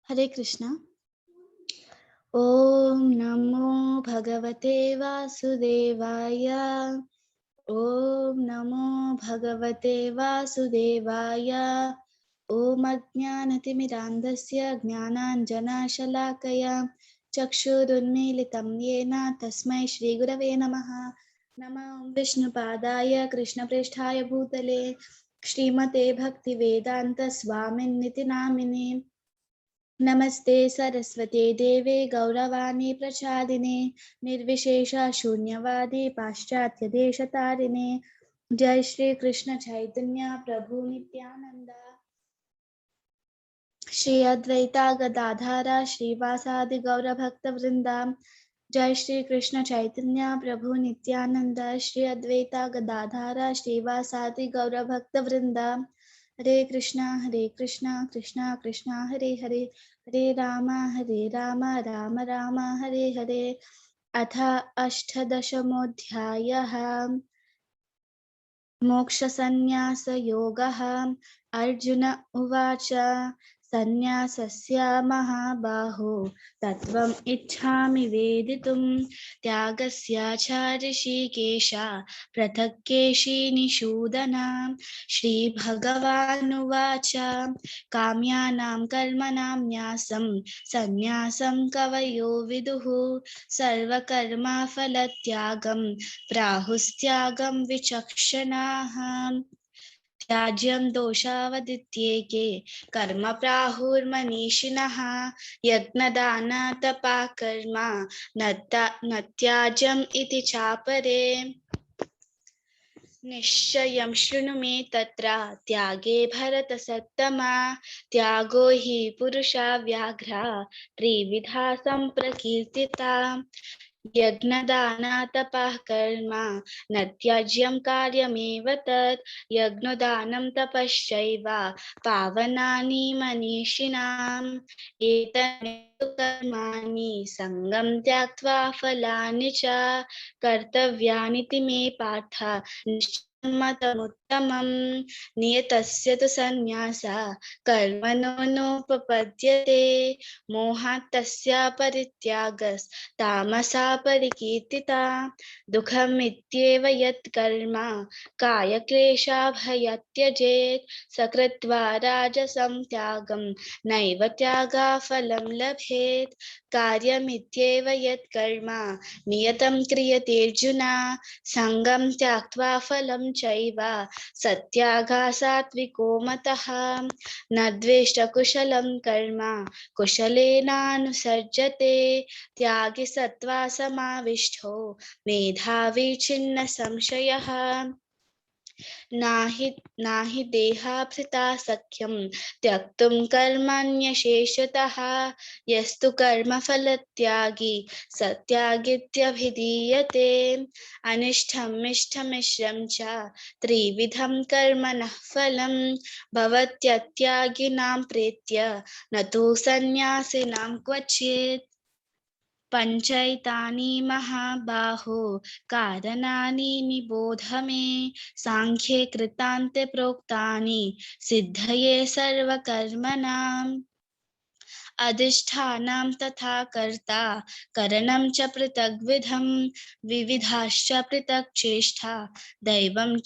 हरे कृष्णा। ओम नमो भगवते वासुदेवाय। ओम नमो भगवते वासुदेवाय। ओम अज्ञानतिमिरान्धस्य ज्ञानाञ्जनशलाकया चक्षुरुन्मीलितं येन तस्मै श्रीगुरवे नमः। नमो विष्णुपादाय कृष्णप्रेष्ठाय भूतले श्रीमते भक्तिवेदान्त स्वामिन्निति नामिने। नमस्ते सरस्वते देवे गौरवाणी प्रसादिने निर्विशेष शून्यवादी पाश्चात्य देशतारिणे। जय श्री कृष्ण चैतन्य प्रभु नित्यानंद श्री अद्वैता गदाधारा श्रीवासादि गौर भक्त वृंदा। जय श्री कृष्ण चैतन्य प्रभु नित्यानंद श्री अद्वैता गदाधारा श्रीवासादि गौर भक्त वृंदा। हरे कृष्णा कृष्णा कृष्णा हरे हरे, हरे राम राम राम हरे हरे। अथ अष्टादशोऽध्यायः मोक्षसंन्यासयोगः। अर्जुन उवाच संन्यासस्य महाबाहो तत्त्वम् इच्छामि वेदितुं, त्यागस्य च ऋषिकेश पृथक् केशिनिषूदन। श्रीभगवानुवाच काम्यानां कर्मणां न्यासं संन्यासं कवयो विदुः, सर्वकर्मफलत्यागं प्राहुस्त्यागं विचक्षणाः। त्याज्यं दोषावदित्येके कर्म प्राहुर्मनीषिणः, यज्ञदानतपः कर्म न त्याज्यम् इति चापरे। निश्चयं शृणु मे तत्र त्यागे भरतसत्तमा, त्यागो हि पुरुषा व्याघ्रा त्रिविधा सम्प्रकीर्तिता। यज्ञदानतपः कर्म न त्याज्यं कार्यमेव तत्, यज्ञदानं तपश्चैव पावनानि मनीषिणाम्। एतन्नेतु कर्माणि सङ्गं त्यक्त्वा फलानि च कर्तव्यानिति मे पार्थ निश्चितमतमुत्तमम्। नियतस्य तु सन्न्यासः कर्मणो नोपपद्यते, मोहात् तस्य परित्यागस्तामसा परिकीर्तिता। दुःखमित्येव यत् कर्म कायक्लेशाभयात् त्यजेत्, सकृत्वा राजसं त्यागं नैव त्यागफलं लभेत्। कार्यमित्येव यत् कर्म नियतं क्रियतेऽर्जुन, सङ्गं त्यक्त्वा फलं चैव सत्यागः सात्विको मतः। न द्वेष्ट कुशलं कर्म कुशलेनानुसर्जते, त्यागी सत्त्वा समाविष्टो मेधावी छिन्न संशयः। नाहि देहाभृता सख्यं त्यक्तुं कर्मण्यशेषतः, यस्तु कर्मफलत्यागी सत्यागीत्यभिधीयते। अनिष्टमिष्टमिश्रं च त्रिविधं कर्मणः फलं, भवत्यत्यागिनां प्रीत्य न तु सन्न्यासिनां क्वचित्। पञ्चैतानि महाबाहो कारणानि निबोध मे, साङ्ख्ये कृतान्ते प्रोक्तानि सिद्धये सर्वकर्मणाम्। अधिष्ठानं तथा कर्ता करणं च पृथग्विधं, विविधाश्च पृथक् चेष्टा दैवं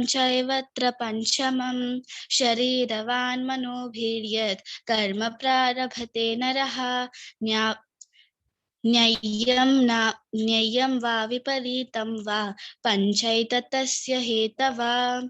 चैवत्र पञ्चमं। शरीरवान् मनोभिर्यत् कर्म प्रारभते नरः, न्याय्यं वा विपरीतं वा पञ्चैततस्य हेतवः।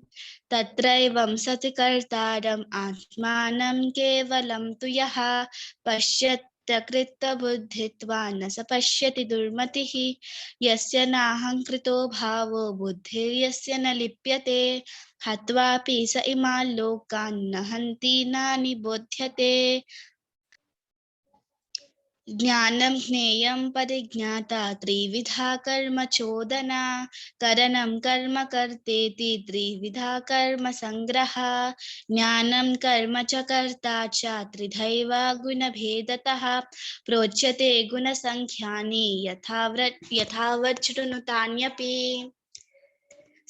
तत्रैवं सति कर्तारम् आत्मानं केवलं तु यः पश्यत्यकृतबुद्धित्वान् न स पश्यति दुर्मतिः। यस्य नाहङ्कृतो भावो बुद्धिर्यस्य न लिप्यते, हत्वापि स इमान् लोकान् न हन्ति न निबोध्यते। ज्ञानं ज्ञेयं परिज्ञाता त्रिविधा कर्म चोदना, करणं कर्म कर्तेति त्रिविधा कर्म संग्रह। ज्ञानं कर्म च कर्ता च त्रिधैव गुणभेदतः, प्रोच्यते गुणसङ्ख्यानि यथावत् शृणुतान्यपि।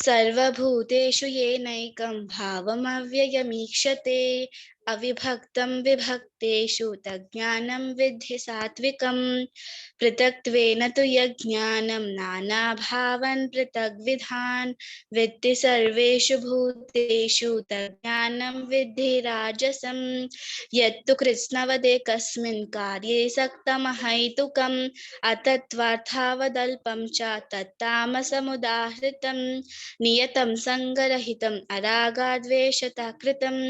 सर्वभूतेषु येनैकं भावमव्ययमीक्षते, अविभक्तं विभक्तेषु तज्ज्ञानं विद्धि सात्विकम् पृथक्त्वेन तु यज्ञानं नानाभावन् पृथग्विधान् विद्धि सर्वेषु भूतेषु तज्ज्ञानं विद्धि राजसम् यत्तु कृत्स्नवदेकस्मिन् कार्ये सक्तमहैतुकम् अतत्त्वार्थावदल्पं च तत्तामसमुदाहृतं नियतं सङ्गरहितम् अरागाद्वेषतः कृतम्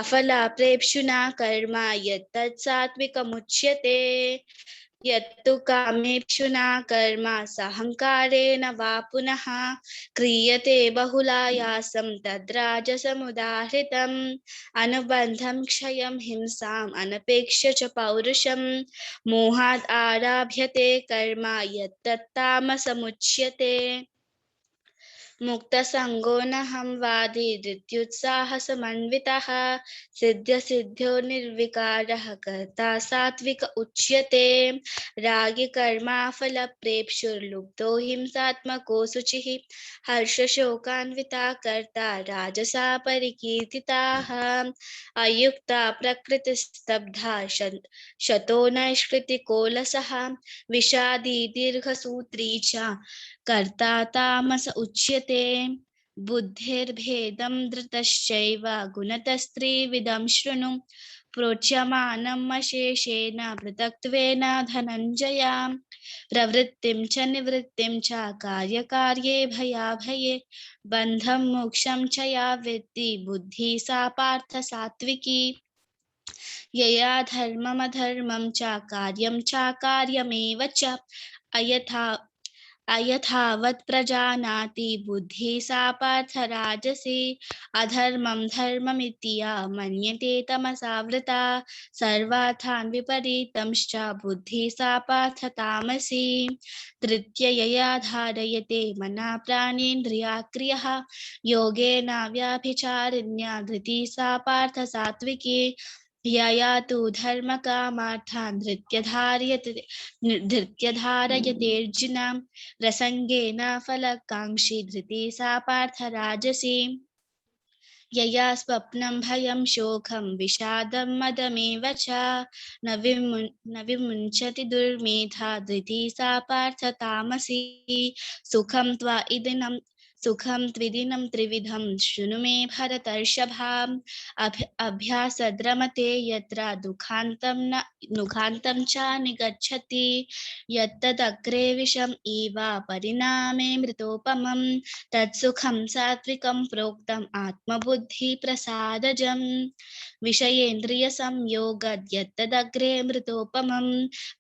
अफलाप्रेप्सुना कर्म यत्तत् सात्विकमुच्यते यत्तु कामेप्सुना कर्म साहंकारेण वा पुनः क्रियते बहुलायासं तद्राजसमुदाहृतम् अनुबन्धं क्षयं हिंसाम् अनपेक्ष्य च पौरुषं मोहात् आरभ्यते कर्म यत्तत्तामसमुच्यते मुक्तसङ्गो नहं वादी धृत्युत्साहसमन्वितः सिद्ध्यसिद्ध्यो निर्विकारः कर्ता सात्विक उच्यते रागी कर्माफलप्रेप्सुर्लुब्धो हिंसात्मको शुचिः हर्षशोकान्विता कर्ता राजसा परिकीर्तिताः अयुक्ता प्रकृतिस्तब्धा शतो नैष्कृतिकोलसः विषादी दीर्घसूत्री च कर्ता तामस उच्यते बुद्धिर्भेदं धृतश्चैव गुणतस्त्रिविधं शृणु प्रोच्यमानम् अशेषेण पृथक्त्वेन धनञ्जय प्रवृत्तिं च निवृत्तिं च कार्यकार्ये भयाभये बन्धं मोक्षं च या विद्धि बुद्धिः सा पार्थ सात्विकी यया धर्ममधर्मं च कार्यं च कार्यमेव च अयथावत् प्रजानाति बुद्धिः सा पार्थ राजसी अधर्मं धर्ममिति या मन्यते तमसावृता सर्वार्थान् विपरीतंश्च बुद्धिः सा पार्थ तामसी तृतीयया धारयते मना प्राणेन्द्रियाक्रियः योगेन व्याभिचारिण्या धृतिः सा पार्थ सात्विकी यया तु धर्मकामार्थान् धृत्यधारयतेऽर्जुन प्रसङ्गेन फलकाङ्क्षी धृतिः सा पार्थ राजसी यया स्वप्नं भयं शोकं विषादं मदमेव च न विमुञ्चति दुर्मेधा धृतिः सा पार्थ तामसी सुखं त्विदिनं त्रिविधं शृणु मे भरतर्षभाम् अभ्यासद्रमते यत्र दुःखान्तं च निगच्छति यत्तदग्रे विषम् इव परिणामे मृतोपमम् तत्सुखं सात्विकं प्रोक्तम् आत्मबुद्धिप्रसादजम् विषयेन्द्रियसंयोगद्यत्तदग्रे मृतोपमं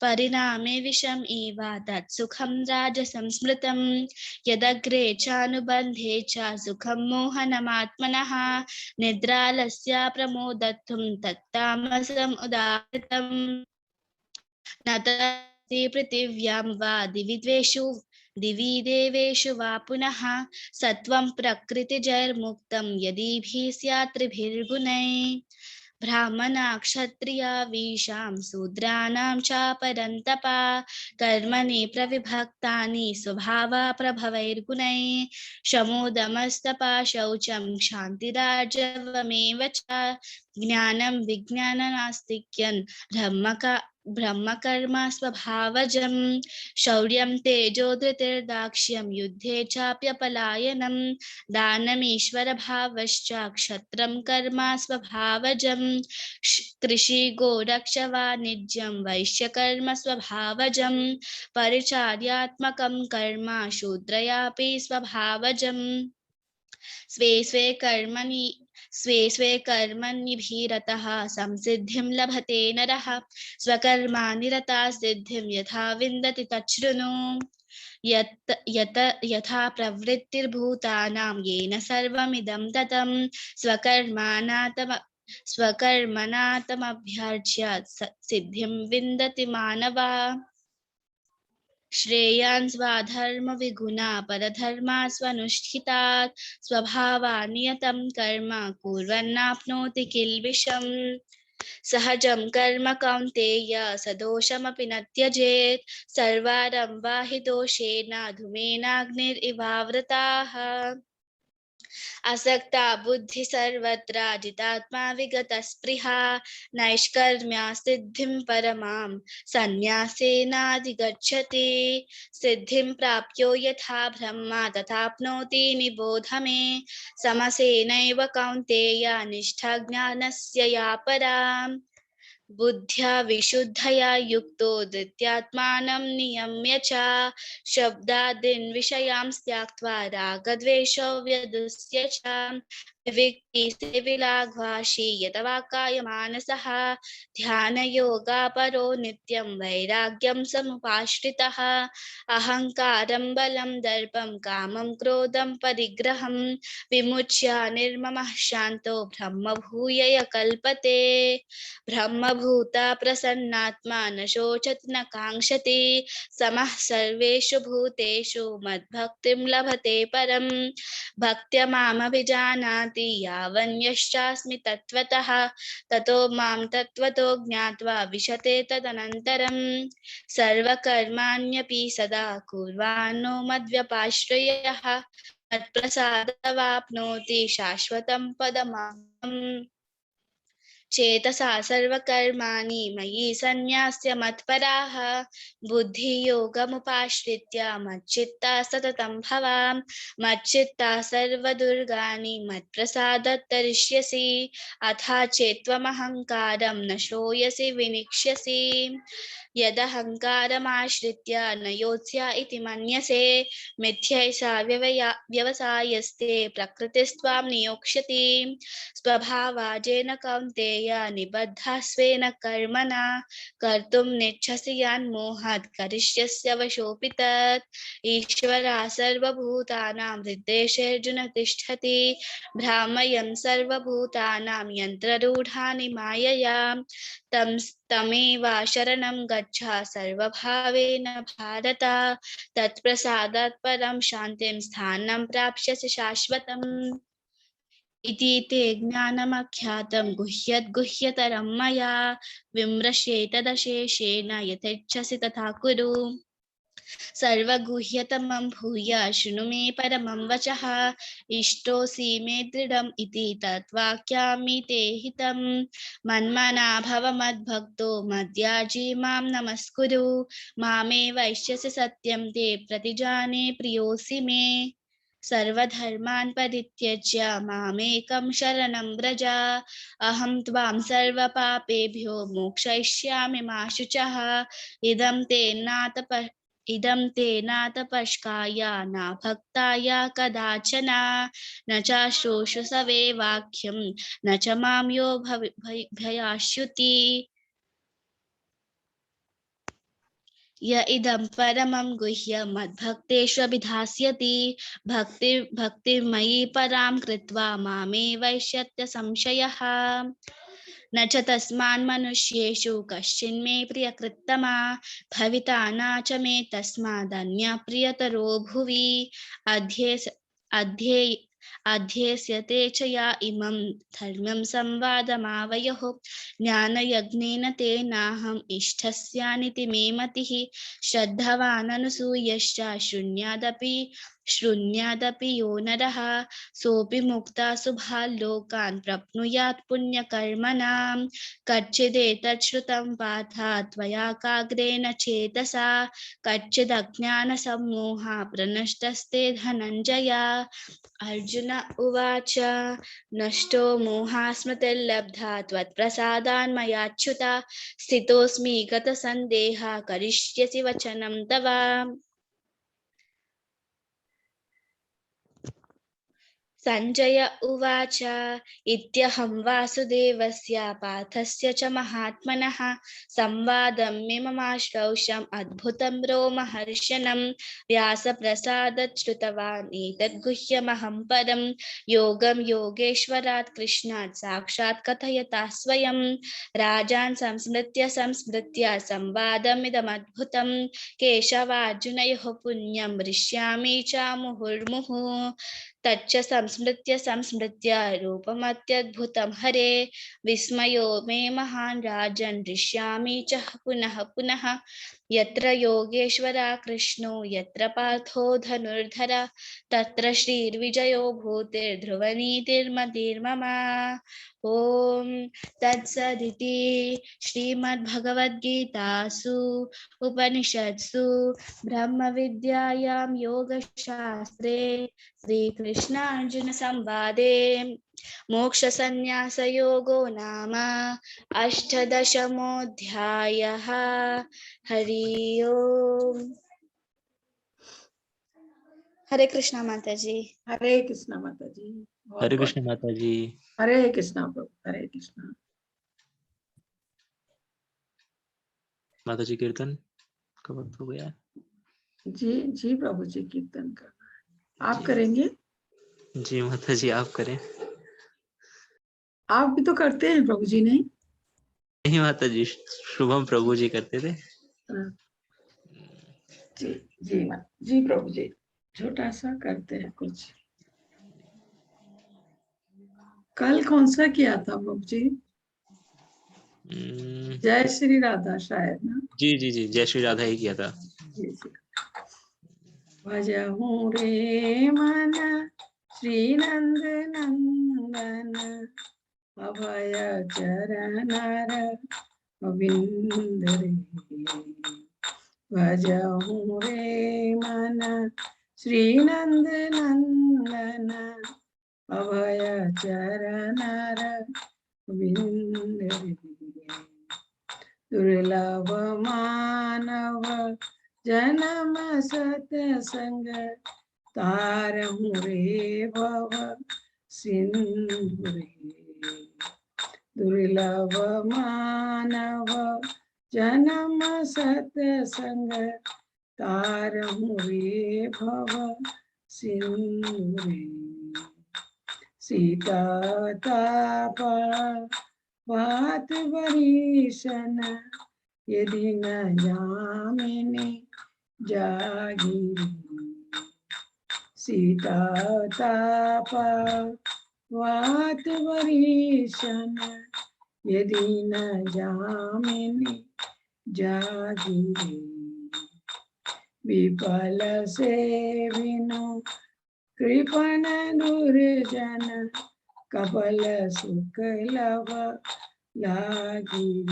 परिणामे विषम् इव तत्सुखं राजसं स्मृतम् यदग्रे चानुबन्धे च सुखं मोहनमात्मनः निद्रालस्य प्रमोदत्वं तत्तामसम् उदाहृतम् न तस्ति पृथिव्यां वा दिवि देवेषु वा पुनः सत्वं प्रकृतिजैर्मुक्तं यदिभिः स्यात् त्रिभिर्गुणैः ब्राह्मणा क्षत्रिया वीशां शूद्राणां च परन्तप कर्मणि प्रविभक्तानि स्वभावा प्रभवैर्गुणैः शमोदमस्तपा शौचं क्षान्तिरार्जवमेव च ज्ञानं विज्ञाननास्तिक्यं ब्रह्मकर्म स्वभावजं शौर्यं तेजो धृतिर्दाक्ष्यं युद्धे चाप्यपलायनं दानमीश्वरभावश्च क्षत्रं कर्म स्वभावजं कृषि गोरक्षवाणिज्यं वैश्यकर्म स्वभावजं परिचार्यात्मकं कर्म शूद्रयापि स्वभावजं स्वे स्वे कर्मण्यभिरतः संसिद्धिं लभते नरः स्वकर्माणि रता सिद्धिं यथा विन्दति तच्छृणु यथा प्रवृत्तिर्भूतानां येन सर्वमिदं ततं स्वकर्मणा तमभ्यर्च्य सिद्धिं विन्दति मानवा श्रेयान् स्वधर्मविगुणा परधर्मा स्वनुष्ठितात् स्वभावानियतं कर्म कुर्वन्नाप्नोति किल्बिषम् सहजं कर्म कौन्तेय सदोषमपि न त्यजेत् सर्वारम्भा हि दोषेण धूमेनाग्निरिवावृताः असक्ता बुद्धि सर्वत्र जितात्मा विगतस्पृहा नैष्कर्म्या सिद्धिं परमां सन्न्यासेनाधिगच्छति। सिद्धिं प्राप्यो यथा ब्रह्मा तथाप्नोति निबोध मे। समसेनैव कौन्तेय निष्ठा ज्ञानस्य या परा। बुद्ध्या विशुद्धया युक्तो धृत्यात्मानं नियम्य च शब्दादीन् विषयान् त्याक्त्वा रागद्वेषौ व्यदुस्य च विविक्तिसेविलाघ्वाषि यतवाक्काय मानसः ध्यानयोगापरो नित्यं वैराग्यं समुपाश्रितः अहङ्कारं बलं दर्पं कामं क्रोधं परिग्रहं विमुच्य निर्ममः शान्तो ब्रह्मभूयय कल्पते। ब्रह्मभूता प्रसन्नात्मा न शोचति न काङ्क्षति समः सर्वेषु भूतेषु मद्भक्तिं लभते परम्। भक्त्या मामभिजानाति यावन्यश्चास्मि तत्त्वतः ततो मां तत्त्वतो ज्ञात्वा विशते तदनन्तरम्। सर्वकर्माण्यपि सदा कुर्वाणो मद्व्यपाश्रयः मत्प्रसादवाप्नोति शाश्वतं पदमहम्। चेतसा सर्वकर्माणि मयि सन्न्यस्य मत्पराः बुद्धियोगमुपाश्रित्य मच्चित्ता सततं भव। मच्चित्ता सर्वदुर्गाणि मत्प्रसादात् तरिष्यसि अथा चेत्त्वमहङ्कारं न श्रूयसि विनिक्ष्यसि। यदहङ्कारमाश्रित्य न योत्स्य इति मन्यसे मिथ्यैषा व्यवसायस्ते प्रकृतिस्त्वां नियोक्ष्यति। स्वभावाजेन कौन्तेय निबद्धः स्वेन कर्मणा कर्तुं नेच्छसि यन्मोहात् करिष्यस्य वशोऽपि तत्। ईश्वरः सर्वभूतानां हृद्देशेऽर्जुन तिष्ठति भ्रामयन् सर्वभूतानां यन्त्ररूढानि मायया तमेव शरणं गच्छ सर्वभावेन भारत तत्प्रसादात् परं शान्तिं स्थानं प्राप्स्यसि शाश्वतम्। इति ते ज्ञानमख्यातं गुह्यतरं मया विमृश्येतदशेषेण यथेच्छसि तथा कुरु। सर्वगुह्यतमं भूय शृणु मे परमं वचः इष्टोऽसि मे दृढम् इति तद्वाक्यामि ते हितं। मन्मना भव मद्भक्तो मद्याजी मां नमस्कुरु मामे वैश्यसि सत्यं ते प्रतिजाने प्रियोऽसि मे। सर्वधर्मान् परित्यज्य मामेकं शरणं व्रज अहं त्वां सर्वपापेभ्यो मोक्षयिष्यामि मा शुचः। इदं ते नातपस्काय न भक्ताय कदाचन न च शुश्रूषवे वाक्यं न च मां यो भयास्युति। य इदं परमं गुह्यं मद्भक्तेष्वभिधास्यति भक्तिर्मयि परां कृत्वा मामेवैष्यत्य संशयः। न च तस्मान् मनुष्येषु कश्चिन्मे प्रियकृत्तमा भविता न च मे तस्मादन्यः प्रियतरो भुवि अध्येस्यते च या इमं धर्म्यं संवादमावयोः ज्ञानयज्ञेन तेनाहम् इष्टस्यानिति मे मतिः। श्रद्धवान् अनुसूयश्च शृण्वदपि यो नरः सोऽपि मुक्ता शुभाल्लोकान् प्राप्नुयात् पुण्यकर्मणां। कच्चिदेतत् श्रुतं पार्थ त्वया काग्रेण चेतसा कच्चिदज्ञानसम्मोहा प्रनष्टस्ते धनञ्जय। अर्जुन उवाच नष्टो मोहास्मृतिर्लब्धा त्वत्प्रसादान् मयाच्युत स्थितोऽस्मि गतसन्देहः करिष्यसि वचनं तव। संजय उवाच इत्यहं वासुदेवस्य पार्थस्य च महात्मनः संवादमिममाश्रौषम् अद्भुतं रोमहर्षणं व्यासप्रसादात् श्रुतवान् एतद्गुह्यमहं परं योगं योगेश्वरात् कृष्णात् साक्षात् कथयता स्वयं। राजान् संस्मृत्य संवादमिदमद्भुतं केशवार्जुनयोः पुण्यं हृष्यामि च मुहुर्मुहुः। तच्च संस्मृत्य रूपमत्यद्भुतं हरे विस्मयो मे महान् राजन् हृष्यामि च पुनः पुनः। यत्र योगेश्वरा कृष्णो यत्र पार्थो धनुर्धरा तत्र श्रीर्विजयो भूतिर्ध्रुवनीतिर्मतिर्मम। ॐ तत्सदिति श्रीमद्भगवद्गीतासु उपनिषत्सु ब्रह्मविद्यायां योगशास्त्रे श्रीकृष्णार्जुनसंवादे मोक्षसंन्यासयोगो नाम अष्टादशोऽध्यायः। हरि ओम। हरे कृष्णा माता जी। हरे कृष्णा माता जी। हरे कृष्ण माता जी। हरे कृष्णा प्रभु, हरे कृष्णा। माता जी कीर्तन का वक्त हो गया। जी जी प्रभु जी, कीर्तन करना है। आप जी। करेंगे? जी माता जी आप करें। आप भी तो करते हैं प्रभु जी, नहीं? नहीं माता जी, शुभम प्रभु जी करते थे। जी जी जी प्रभु जी, छोटा सा करते हैं कुछ। कल कौन सा किया था प्रभु जी? जय श्री राधा शायद ना? जी जी जी, जय श्री राधा ही किया था। जी जी। भजहूँ रे मन श्री नंद नंदन, अभय चरण गोविंद रे। भजहूँ रे मन श्री नंद नंदन, अभय चरण गोविंद रे। दुर्लभ मानव जन्म सतसंग, तारहूँ रे भव सिंधु रे। दुर्लभ मानव जन्म सतसंग, तारहूँ रे भव सिंधु रे। सीता ताप बात बरीशन, यदि न जामिनी जागीरी। सीता ताप बात बरीशन, यदि न जामिनी जागीरी। विफल से विनु कृपण दुर्जन, कपल सुख लव लागी।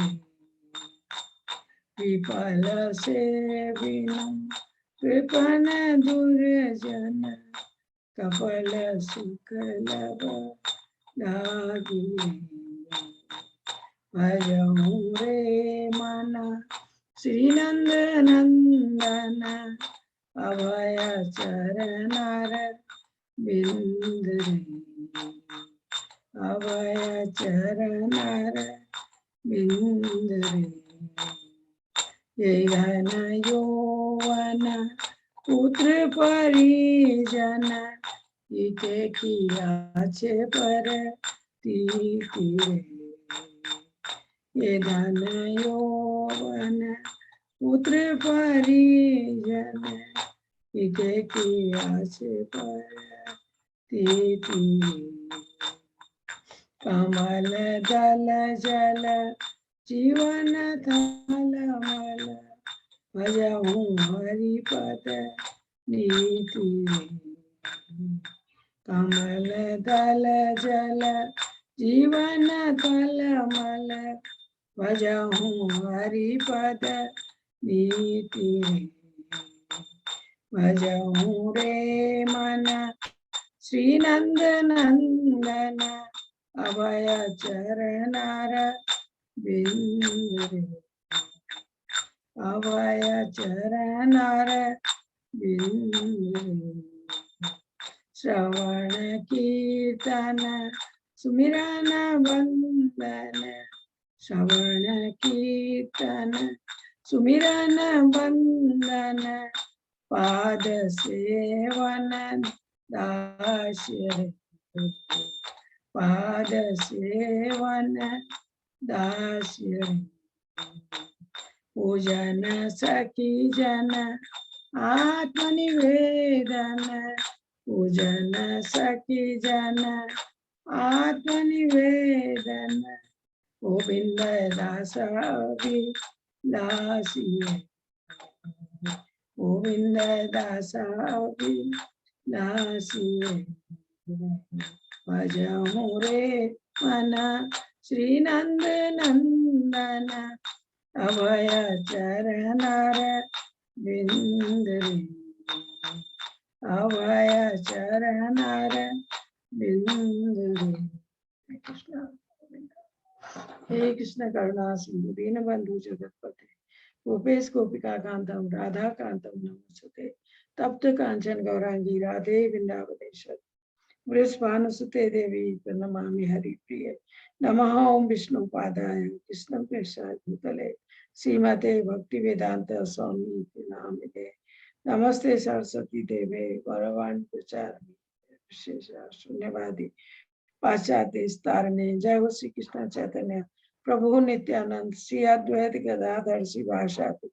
विफल से विनु कृपण दुर्जन, कपल सुख लव लागी। भजहूँ रे मन श्री नंद नंदन, अभय चरण बिंद रे। अभय चरण बिंद रे। ये घन यौवन पुत्र परिजन, इके किया छे पर तीति रे। ये धन यौवन पुत्र परिजन, इके किया छे पर तीति। कमल दल जल जीवन थल मल, भजहूँ हरिपद नीति। कमल दल जल जीवन थल मल, भजहूँ हरिपद नीति। भजहूँ रे मन श्री नंद नंदन, अभय चरण बिंद रे। अभय चरण बिंद रे। श्रवण कीर्तन सुमिरन वंदन, श्रवण कीर्तन सुमिरन वंदन, पाद सेवन दास्य। पाद सेवन दास्य। पूजन सखी जन आत्मनिवेदन, पूजन सखी जन आत्मनिवेदन, गोविंद दास अभिलाषी। गोविंद दासा दासी भजमु रे मन श्री नंद नंदन अभय चरणार बिंद रे अभय चरणार बिंद रे। हे कृष्ण करुणा सिंधु दीनबंधु जगतपते गोपेश गोपिका कांतम राधा कांतम नमोस्तुते तप्त कांचन गौरांगी राधे वृंदावनेश्वरी वृषभानुसुते देवी प्रणमामि हरिप्रिये नमः ओम विष्णु पादाय कृष्ण प्रेषाय भूतले श्रीमते भक्ति वेदांत स्वामी नामिने नमस्ते सरस्वती देवे गौरवाणी प्रचारिणे विशेष शून्यवादी पाश्चात्य तारणे जय हो श्री कृष्ण चैतन्य प्रभु नित्यानंद श्री अद्वैत गदाधर शिवासादि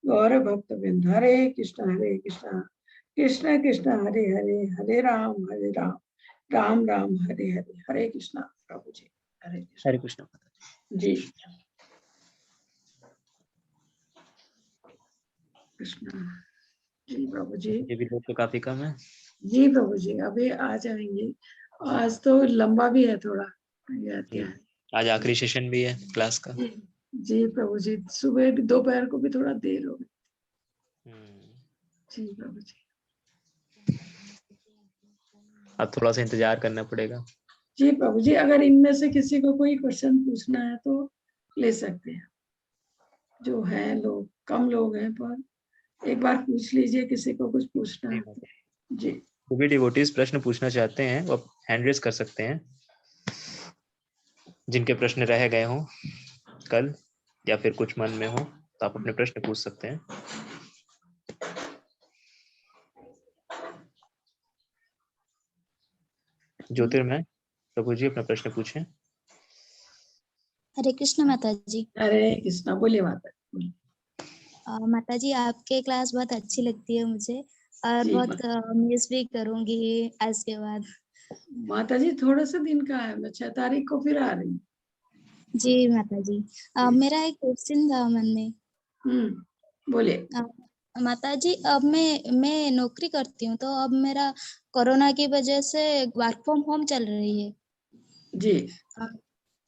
गौर भक्त बिंद हरे कृष्ण कृष्ण कृष्ण हरे हरे हरे राम राम राम हरे हरे हरे कृष्ण। प्रभु जी हरे कृष्ण जी कृष्ण जी प्रभु जी। ये भी लोग तो काफी कम है जी प्रभु जी अभी आ जाएंगे। आज तो लंबा भी है थोड़ा क्या है आज आखिरी सेशन भी है क्लास का। जी प्रभु जी सुबह दोपहर को भी थोड़ा देर हो गई। जी प्रभु जी अब थोड़ा सा इंतजार करना पड़ेगा। जी प्रभु जी अगर इनमें से किसी को कोई क्वेश्चन पूछना है तो ले सकते हैं। जो है लोग कम लोग हैं पर एक बार पूछ लीजिए किसी को कुछ पूछना है तो। जी जो भी डिवोटीज प्रश्न पूछना चाहते हैं वो हैंड रेज कर सकते हैं। जिनके प्रश्न रह गए हों कल या फिर कुछ मन में हो तो आप अपने प्रश्न पूछ सकते हैं। ज्योतिर्मय प्रभु जी अपना प्रश्न पूछें। हरे कृष्ण माता जी। हरे कृष्णा बोलिए माता। माता जी आपके क्लास बहुत अच्छी लगती है मुझे और जी, बहुत मिस भी करूंगी आज के बाद। माता जी थोड़ा सा दिन का है मैं 6 तारीख को फिर आ रही हूँ। जी माता जी मेरा एक क्वेश्चन था मन में। बोलिए। माता जी अब मैं नौकरी करती हूँ तो अब मेरा कोरोना की वजह से वर्क फ्रॉम होम चल रही है जी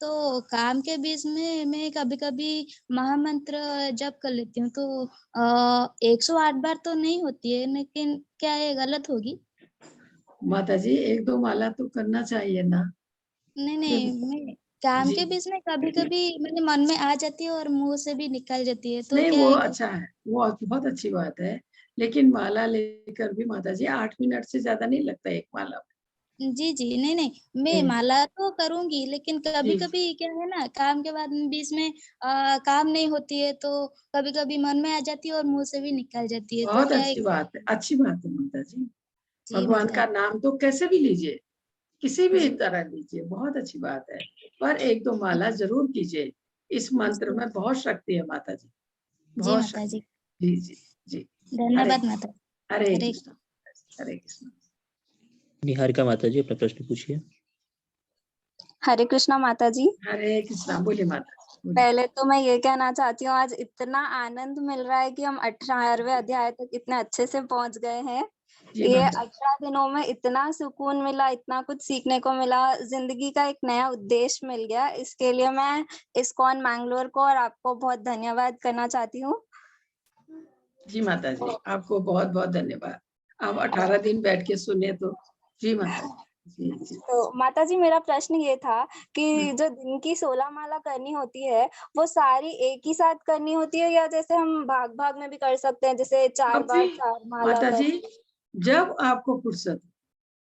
तो काम के बीच में मैं कभी कभी महामंत्र जप कर लेती हूँ तो 108 बार तो नहीं होती है लेकिन क्या ये गलत होगी? माता जी 1-2 माला तो करना चाहिए ना। नहीं मैं काम के बीच में कभी कभी मेरे मन में आ जाती है और मुंह से भी निकल जाती है तो नहीं क्या वो है? अच्छा है वो बहुत अच्छी बात है लेकिन माला लेकर भी माता जी 8 मिनट से ज्यादा नहीं लगता एक माला। जी जी नहीं मैं माला तो करूंगी लेकिन कभी कभी क्या है ना काम के बाद बीच में काम नहीं होती है तो कभी कभी मन में आ जाती है और मुंह से भी निकल जाती है तो बहुत क्या अच्छी बात है माता जी। भगवान का नाम तो कैसे भी लीजिए किसी भी तरह लीजिए बहुत अच्छी बात है पर 1-2 माला जरूर कीजिए। इस मंत्र में बहुत शक्ति है माता जी जी बहुत माता जी। जी जी जी धन्यवाद माता। हरे कृष्ण। निहारिका माता जी अपना प्रश्न पूछिए। हरे कृष्णा माता जी। हरे कृष्णा बोलिए माता। पहले तो मैं ये कहना चाहती हूँ आज इतना आनंद मिल रहा है कि हम 18वें अध्याय तक इतने अच्छे से पहुंच गए हैं। ये 18 दिनों में इतना सुकून मिला इतना कुछ सीखने को मिला जिंदगी का एक नया उद्देश्य मिल गया। इसके लिए मैं इस्कॉन मैंगलोर को और आपको बहुत धन्यवाद करना चाहती हूँ। जी माता जी आपको बहुत बहुत धन्यवाद। आप 18 दिन बैठ के सुने तो जी माता जी। तो माता जी मेरा प्रश्न ये था कि जो दिन की 16 माला करनी होती है वो सारी एक ही साथ करनी होती है या जैसे हम भाग भाग में भी कर सकते हैं जैसे 4 बार 4 माला माता जी जब आपको फुर्सत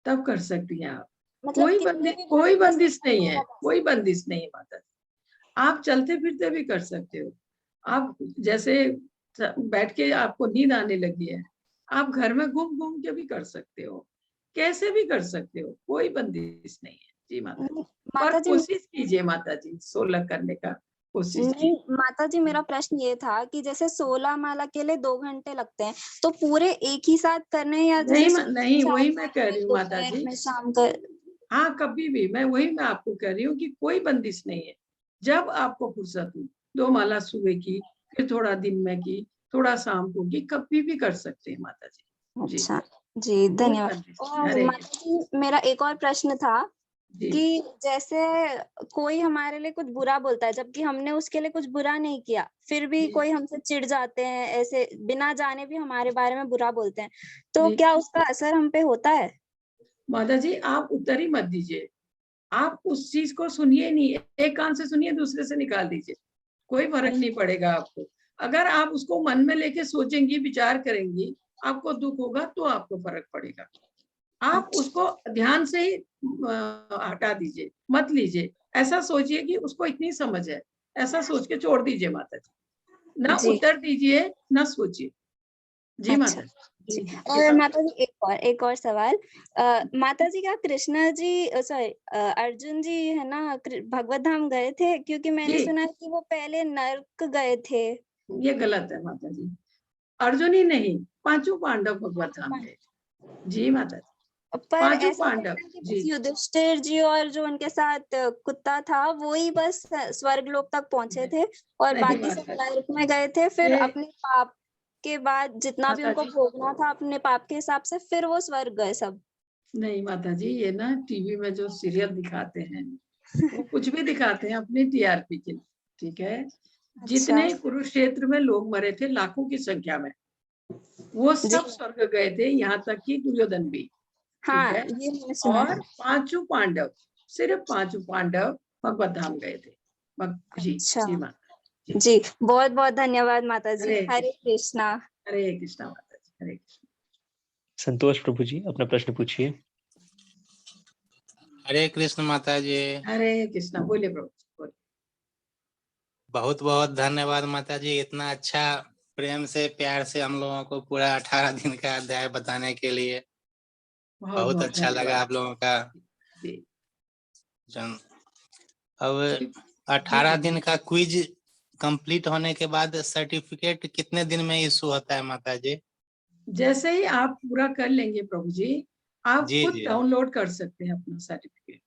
तब कर सकती हैं आप। मतलब कोई बंदिश नहीं है माता जी। आप चलते फिरते भी कर सकते हो। आप जैसे बैठ के आपको नींद आने लगी है आप घर में घूम घूम के भी कर सकते हो कैसे भी कर सकते हो कोई बंदिश नहीं है। जी माता जी पर कोशिश कीजिए माता जी 16 करने का कोशिश कीजिए। माता जी मेरा प्रश्न ये था कि जैसे 16 माला के लिए 2 घंटे लगते हैं तो पूरे एक ही साथ करने या नहीं वही मैं कह रही हूँ माता जी शाम कर हाँ कभी भी मैं आपको कह रही हूँ कि कोई बंदिश नहीं है। जब आपको फुर्सत हो 2 माला सुबह की फिर थोड़ा दिन में की थोड़ा शाम को की कभी भी कर सकते हैं माता जी। अच्छा जी, धन्यवाद। और हरे माता जी, मेरा एक और प्रश्न था जी कि जैसे कोई हमारे लिए कुछ बुरा बोलता है, जबकि हमने उसके लिए कुछ बुरा नहीं किया, फिर भी जी कोई हमसे चिढ़ जाते हैं, ऐसे बिना जाने भी हमारे बारे में बुरा बोलते हैं, तो जी क्या उसका असर हम पे होता है? माता जी, आप उत्तर ही मत दीजिए, आप उस चीज को सुनिए नहीं, एक कान से सुनिए दूसरे से निकाल दीजिए, कोई फर्क नहीं पड़ेगा आपको। अगर आप उसको मन में लेके सोचेंगी, विचार करेंगी, आपको दुख होगा तो आपको फर्क पड़ेगा। आप उसको ध्यान से ही हटा दीजिए, मत लीजिए। ऐसा सोचिए कि उसको इतनी समझ है, ऐसा सोच के छोड़ दीजिए माता जी। ना जी। उत्तर दीजिए ना सोचिए। जी अच्छा। माता जी। जी। जी और माता जी, एक और सवाल, माता जी क्या कृष्णा जी, सॉरी, अर्जुन जी है ना, भगवत धाम गए थे? क्योंकि मैंने जी, सुना है कि वो पहले नर्क गए थे। ये गलत है माता जी। अर्जुन ही नहीं, पांचों पांडव भगवत धाम गए। जी माता जी, पर पांचों ऐसा पांडव। कहते हैं कि जी बस युधिष्ठिर जी और जो उनके साथ कुत्ता था वो ही बस स्वर्ग लोक तक पहुंचे थे, और नहीं बाकी सब माता जी, नरक में गए थे। फिर ये अपने पाप के बाद जितना भी माता उनको जी, भोगना था अपने पाप के हिसाब से, फिर वो स्वर्ग गए सब। नहीं माता जी, ये ना टीवी में जो सीरियल दिखाते हैं वो कुछ भी दिखाते हैं अपनी टीआरपी के लिए, ठीक है। अच्छा। जितने कुरुक्षेत्र में लोग मरे थे लाखों की संख्या में, वो जी। सब स्वर्ग गए थे, यहाँ तक कि दुर्योधन भी, ठीक हाँ, है। ये मैंने सुना है। और पांचों पांडव, सिर्फ पांचों पांडव भगवत धाम गए थे। जी अच्छा जी माता जी। जी, बहुत बहुत धन्यवाद माता जी। हरे हरे कृष्णा। हरे कृष्णा माता जी, हरे कृष्णा। संतोष प्रभु जी, अपना प्रश्न पूछिए। हरे कृष्ण माता जी। हरे कृष्णा, बोलिए प्रभु जी, बोलिए। बहुत बहुत धन्यवाद माता जी, इतना अच्छा प्रेम से प्यार से हम लोगों को पूरा 18 दिन का अध्याय बताने के लिए बहुत बहुत बहुत अच्छा लगा धन्यवाद आप लोगों का जी जन। अब जी 18 जी। दिन का क्विज कंप्लीट होने के बाद सर्टिफिकेट कितने दिन में इशू होता है माता जी? जैसे ही आप पूरा कर लेंगे प्रभु जी, आप जी खुद जी डाउनलोड कर सकते हैं अपना सर्टिफिकेट।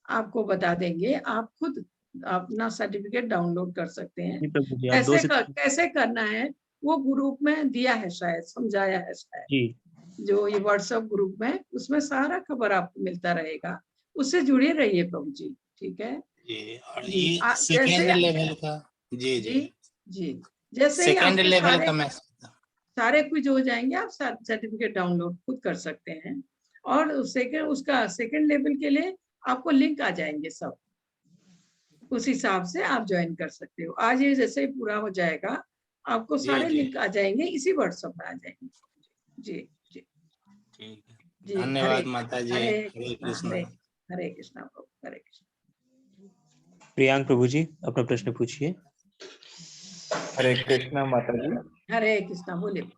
आपको बता देंगे, आप खुद अपना सर्टिफिकेट डाउनलोड कर सकते हैं। जी प्रभु जी, आप 2 से कैसे करना है वो ग्रुप में दिया है, शायद समझाया है शायद, जी जो ये व्हाट्सएप ग्रुप में, उसमें सारा खबर आपको मिलता रहेगा। उससे जुड़े रहिए प्रभु जी, ठीक है जी। और जी। ये जैसे सेकेंड लेवल का, जी जी जी, जी, जैसे ही सेकेंड आपके लेवल का मैं, सारे क्विज हो जाएंगे, आप सर्टिफिकेट डाउनलोड खुद कर सकते हैं। और उसका सेकंड लेवल के लिए आपको लिंक आ जाएंगे सब, उस हिसाब से आप ज्वाइन कर सकते हो। आज ये जैसे ही पूरा हो जाएगा, आपको जी सारे जी लिंक आ जाएंगे, इसी व्हाट्सएप में आ जाएंगे। जी जी ठीक है। जी। धन्यवाद माता जी। हरे हरे कृष्णा, कृष्ण। हरे कृष्णा प्रभु, हरे कृष्णा। प्रियांक प्रभु जी, अपना प्रश्न पूछिए। हरे कृष्णा माता जी। हरे कृष्णा, बोलिए।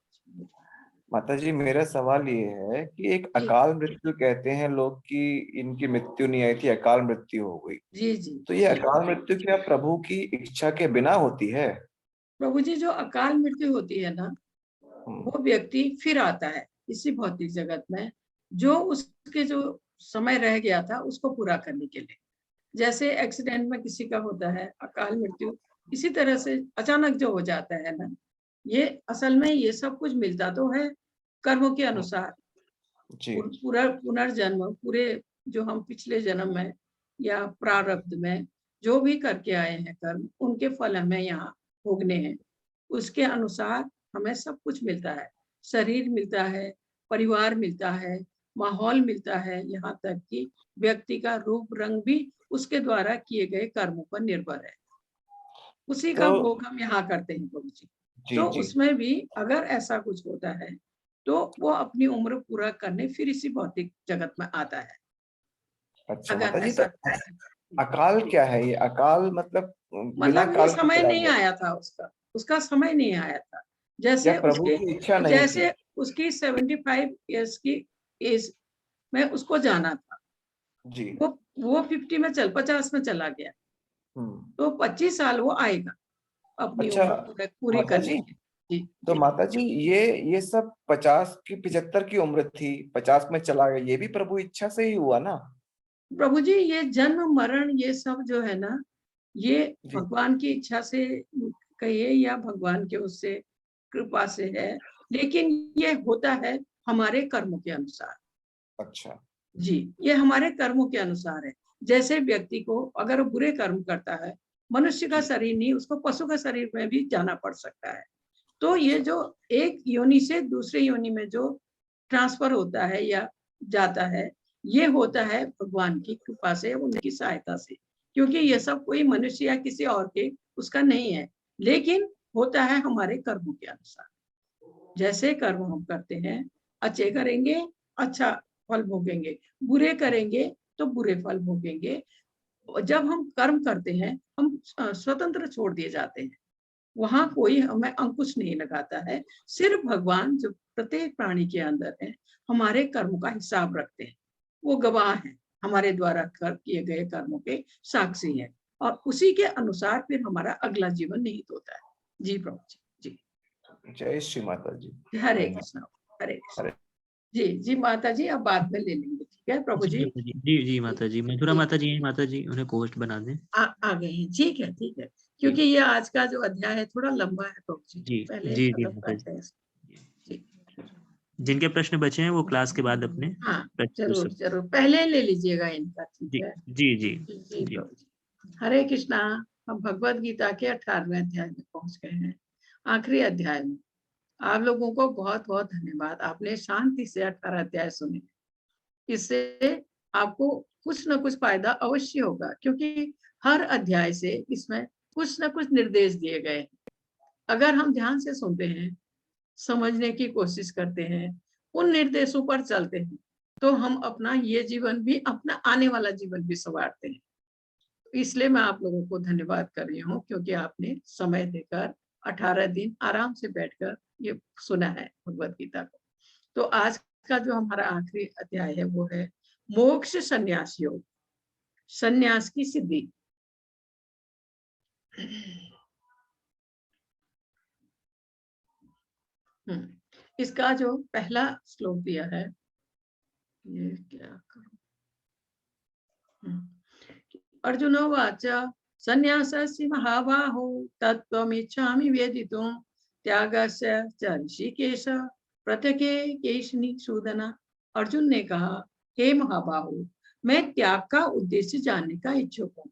माता जी, मेरा सवाल ये है कि एक जी अकाल मृत्यु कहते हैं लोग कि इनकी मृत्यु नहीं आई थी, अकाल मृत्यु हो गई। जी जी तो ये जी। अकाल मृत्यु क्या प्रभु की इच्छा के बिना होती है? प्रभु जी, जो अकाल मृत्यु होती है ना, वो व्यक्ति फिर आता है इसी भौतिक जगत में, जो उसके जो समय रह गया था उसको पूरा करने के लिए। जैसे एक्सीडेंट में किसी का होता है अकाल मृत्यु, इसी तरह से अचानक जो हो जाता है ना, ये असल में ये सब कुछ मिलता तो है कर्मों के अनुसार। जी पूरा पुनर्जन्म, पूरे जो हम पिछले जन्म में या प्रारब्ध में जो भी करके आए हैं कर्म, उनके फल हमें यहाँ भोगने हैं। उसके अनुसार हमें सब कुछ मिलता है, शरीर मिलता है, परिवार मिलता है, माहौल मिलता है, यहाँ तक कि व्यक्ति का रूप रंग भी उसके द्वारा किए गए कर्मों पर निर्भर है। उसी का तो भोग हम यहाँ करते हैं प्रभु जी। जी तो जी। उसमें भी अगर ऐसा कुछ होता है तो वो अपनी उम्र पूरा करने फिर इसी भौतिक जगत में आता है, अच्छा अगर माता जी, तो ऐसा होता है। अकाल क्या है? ये अकाल मतलब बिना मतलब वो काल के समय चला नहीं गया, आया था, उसका समय नहीं आया था। या जैसे प्रभु की इच्छा उसकी नहीं थी? जैसे उसकी 75 ईयर्स की एज में उसको जाना था, जी। वो 50 में 50 में चला गया, तो 25 साल वो आएगा अपनी अच्छा उम्र पूरी माता करने जी, के लिए। जी तो जी। माता जी ये सब 50 की 75 की उम्र थी, 50 में चला गया, ये भी प्रभु इच्छा से ही हुआ ना? प्रभु जी, ये जन्म मरण ये सब जो है ना, ये जी भगवान की इच्छा से कहिए या भगवान के उससे कृपा से है, लेकिन ये होता है हमारे कर्मों के अनुसार। अच्छा जी, ये हमारे कर्मों के अनुसार है। जैसे व्यक्ति को अगर वो बुरे कर्म करता है, मनुष्य का शरीर नहीं, उसको पशु का शरीर में भी जाना पड़ सकता है। तो ये जो एक योनि से दूसरे योनि में जो ट्रांसफर होता है या जाता है, ये होता है भगवान की कृपा से, उनकी सहायता से, क्योंकि ये सब कोई मनुष्य या किसी और के उसका नहीं है, लेकिन होता है हमारे कर्मों के अनुसार। जैसे कर्म हम करते हैं, अच्छे करेंगे अच्छा फल भोगेंगे, बुरे करेंगे तो बुरे फल भोगेंगे। जब हम कर्म करते हैं, हम स्वतंत्र छोड़ दिए जाते हैं, वहां कोई हमें अंकुश नहीं लगाता है। सिर्फ भगवान जो प्रत्येक प्राणी के अंदर है, हमारे कर्म का हिसाब रखते हैं, वो गवाह हैं, हमारे द्वारा किए गए कर्मों के साक्षी हैं, और उसी के अनुसार फिर हमारा अगला जीवन निहित होता है। जी प्रभु जी। जी जय श्री माता जी। हरे कृष्ण। हरे कृष्ण। जी माता जी, अब बाद में ले लेंगे, ठीक है प्रभु जी। जी माता जी, मथुरा माता जी, माता जी उन्हें पोस्ट बना दें। आ गए हैं, ठीक है ठीक है, क्योंकि ये आज का जो अध्याय है थोड़ा लंबा है प्रभु जी, जी पहले जी खत्म माता करते हैं। जी जिनके प्रश्न बचे हैं वो क्लास के बाद अपने हाँ प्रश्न पूछ जरूर सकते हैं। जरूर, पहले ले लीजिएगा इनका, ठीक जी है। जी जी जी जी प्रभु जी। हरे कृष्णा। हम भगवत गीता के 18वें अध्याय में पहुंच गए हैं, आखिरी अध्याय में। आप लोगों को बहुत बहुत धन्यवाद, आपने शांति से 18 अध्याय सुने। इससे आपको कुछ ना कुछ फायदा अवश्य होगा, क्योंकि हर अध्याय से इसमें कुछ ना कुछ निर्देश दिए गए हैं। अगर हम ध्यान से सुनते हैं, समझने की कोशिश करते हैं, उन निर्देशों पर चलते हैं, तो हम अपना ये जीवन भी, अपना आने वाला जीवन भी संवारते हैं। इसलिए मैं आप लोगों को धन्यवाद कर रही हूँ, क्योंकि आपने समय देकर 18 दिन आराम से बैठकर ये सुना है भगवत गीता को। तो आज का जो हमारा आखिरी अध्याय है वो है मोक्ष संन्यास योग, संन्यास की सिद्धि। इसका जो पहला श्लोक दिया है, ये क्या करूं, अर्जुनोवाच संन्यासस्य महाबाहो तत्त्वमिच्छामि वेदितुं त्यागस्य च ऋषिकेश प्रत्यके केशिनिसूदन। अर्जुन ने कहा, हे महाबाहो, मैं त्याग का उद्देश्य जानने का इच्छुक हूँ,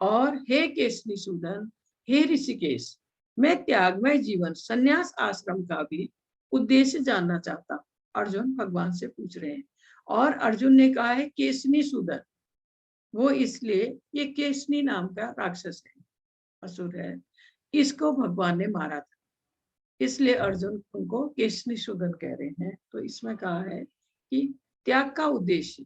और हे केशनिसूदन, हे ऋषिकेश, मैं त्यागमय जीवन संन्यास आश्रम का भी उद्देश्य जानना चाहता हूँ। अर्जुन भगवान से पूछ रहे हैं, और अर्जुन ने कहा है केशनिसूदन, वो इसलिए, ये केशनी नाम का राक्षस है, असुर है, इसको भगवान ने मारा था, इसलिए अर्जुन उनको केशनिसूदन कह रहे हैं। तो इसमें कहा है कि त्याग का उद्देश्य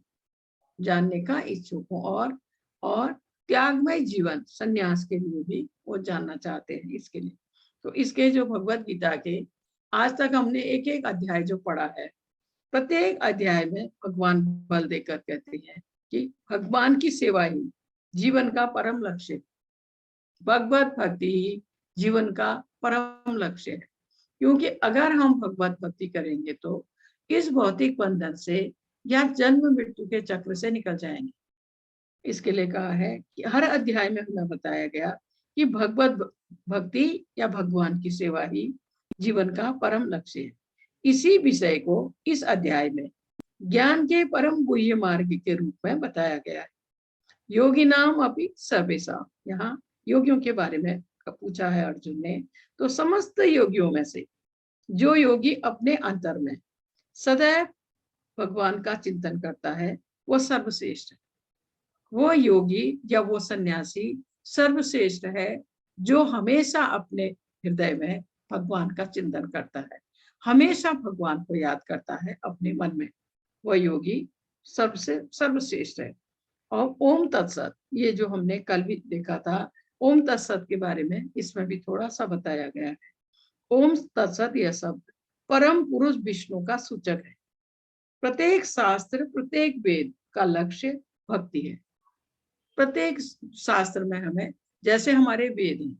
जानने का इच्छुक हूँ, और त्यागमय जीवन संन्यास के लिए भी वो जानना चाहते हैं, इसके लिए। तो इसके जो भगवत गीता के आज तक हमने एक एक अध्याय जो पढ़ा है, प्रत्येक अध्याय में भगवान बल देकर कहते हैं कि भगवान की सेवा ही जीवन का परम लक्ष्य है, भगवत भक्ति ही जीवन का परम लक्ष्य है। क्योंकि अगर हम भगवत भक्ति करेंगे तो इस भौतिक बंधन से या जन्म मृत्यु के चक्र से निकल जाएंगे। इसके लिए कहा है कि हर अध्याय में हमें बताया गया कि भगवत भक्ति या भगवान की सेवा ही जीवन का परम लक्ष्य है। इसी विषय को इस अध्याय में ज्ञान के परम गुह्य मार्ग के रूप में बताया गया है। योगी नाम अपि सर्वेषां, यहाँ योगियों के बारे में पूछा है अर्जुन ने। तो समस्त योगियों में से जो योगी अपने अंतर में सदैव भगवान का चिंतन करता है, वो सर्वश्रेष्ठ है। वो योगी या वो सन्यासी सर्वश्रेष्ठ है जो हमेशा अपने हृदय में भगवान का चिंतन करता है, हमेशा भगवान को याद करता है अपने मन में। वह योगी सबसे सर्वश्रेष्ठ है। और ओम तत्सत, ये जो हमने कल भी देखा था, ओम तत्सत के बारे में इसमें भी थोड़ा सा बताया गया है। ओम तत्सत यह शब्द परम पुरुष विष्णु का सूचक है। प्रत्येक शास्त्र, प्रत्येक वेद का लक्ष्य भक्ति है। प्रत्येक शास्त्र में हमें, जैसे हमारे वेद हैं,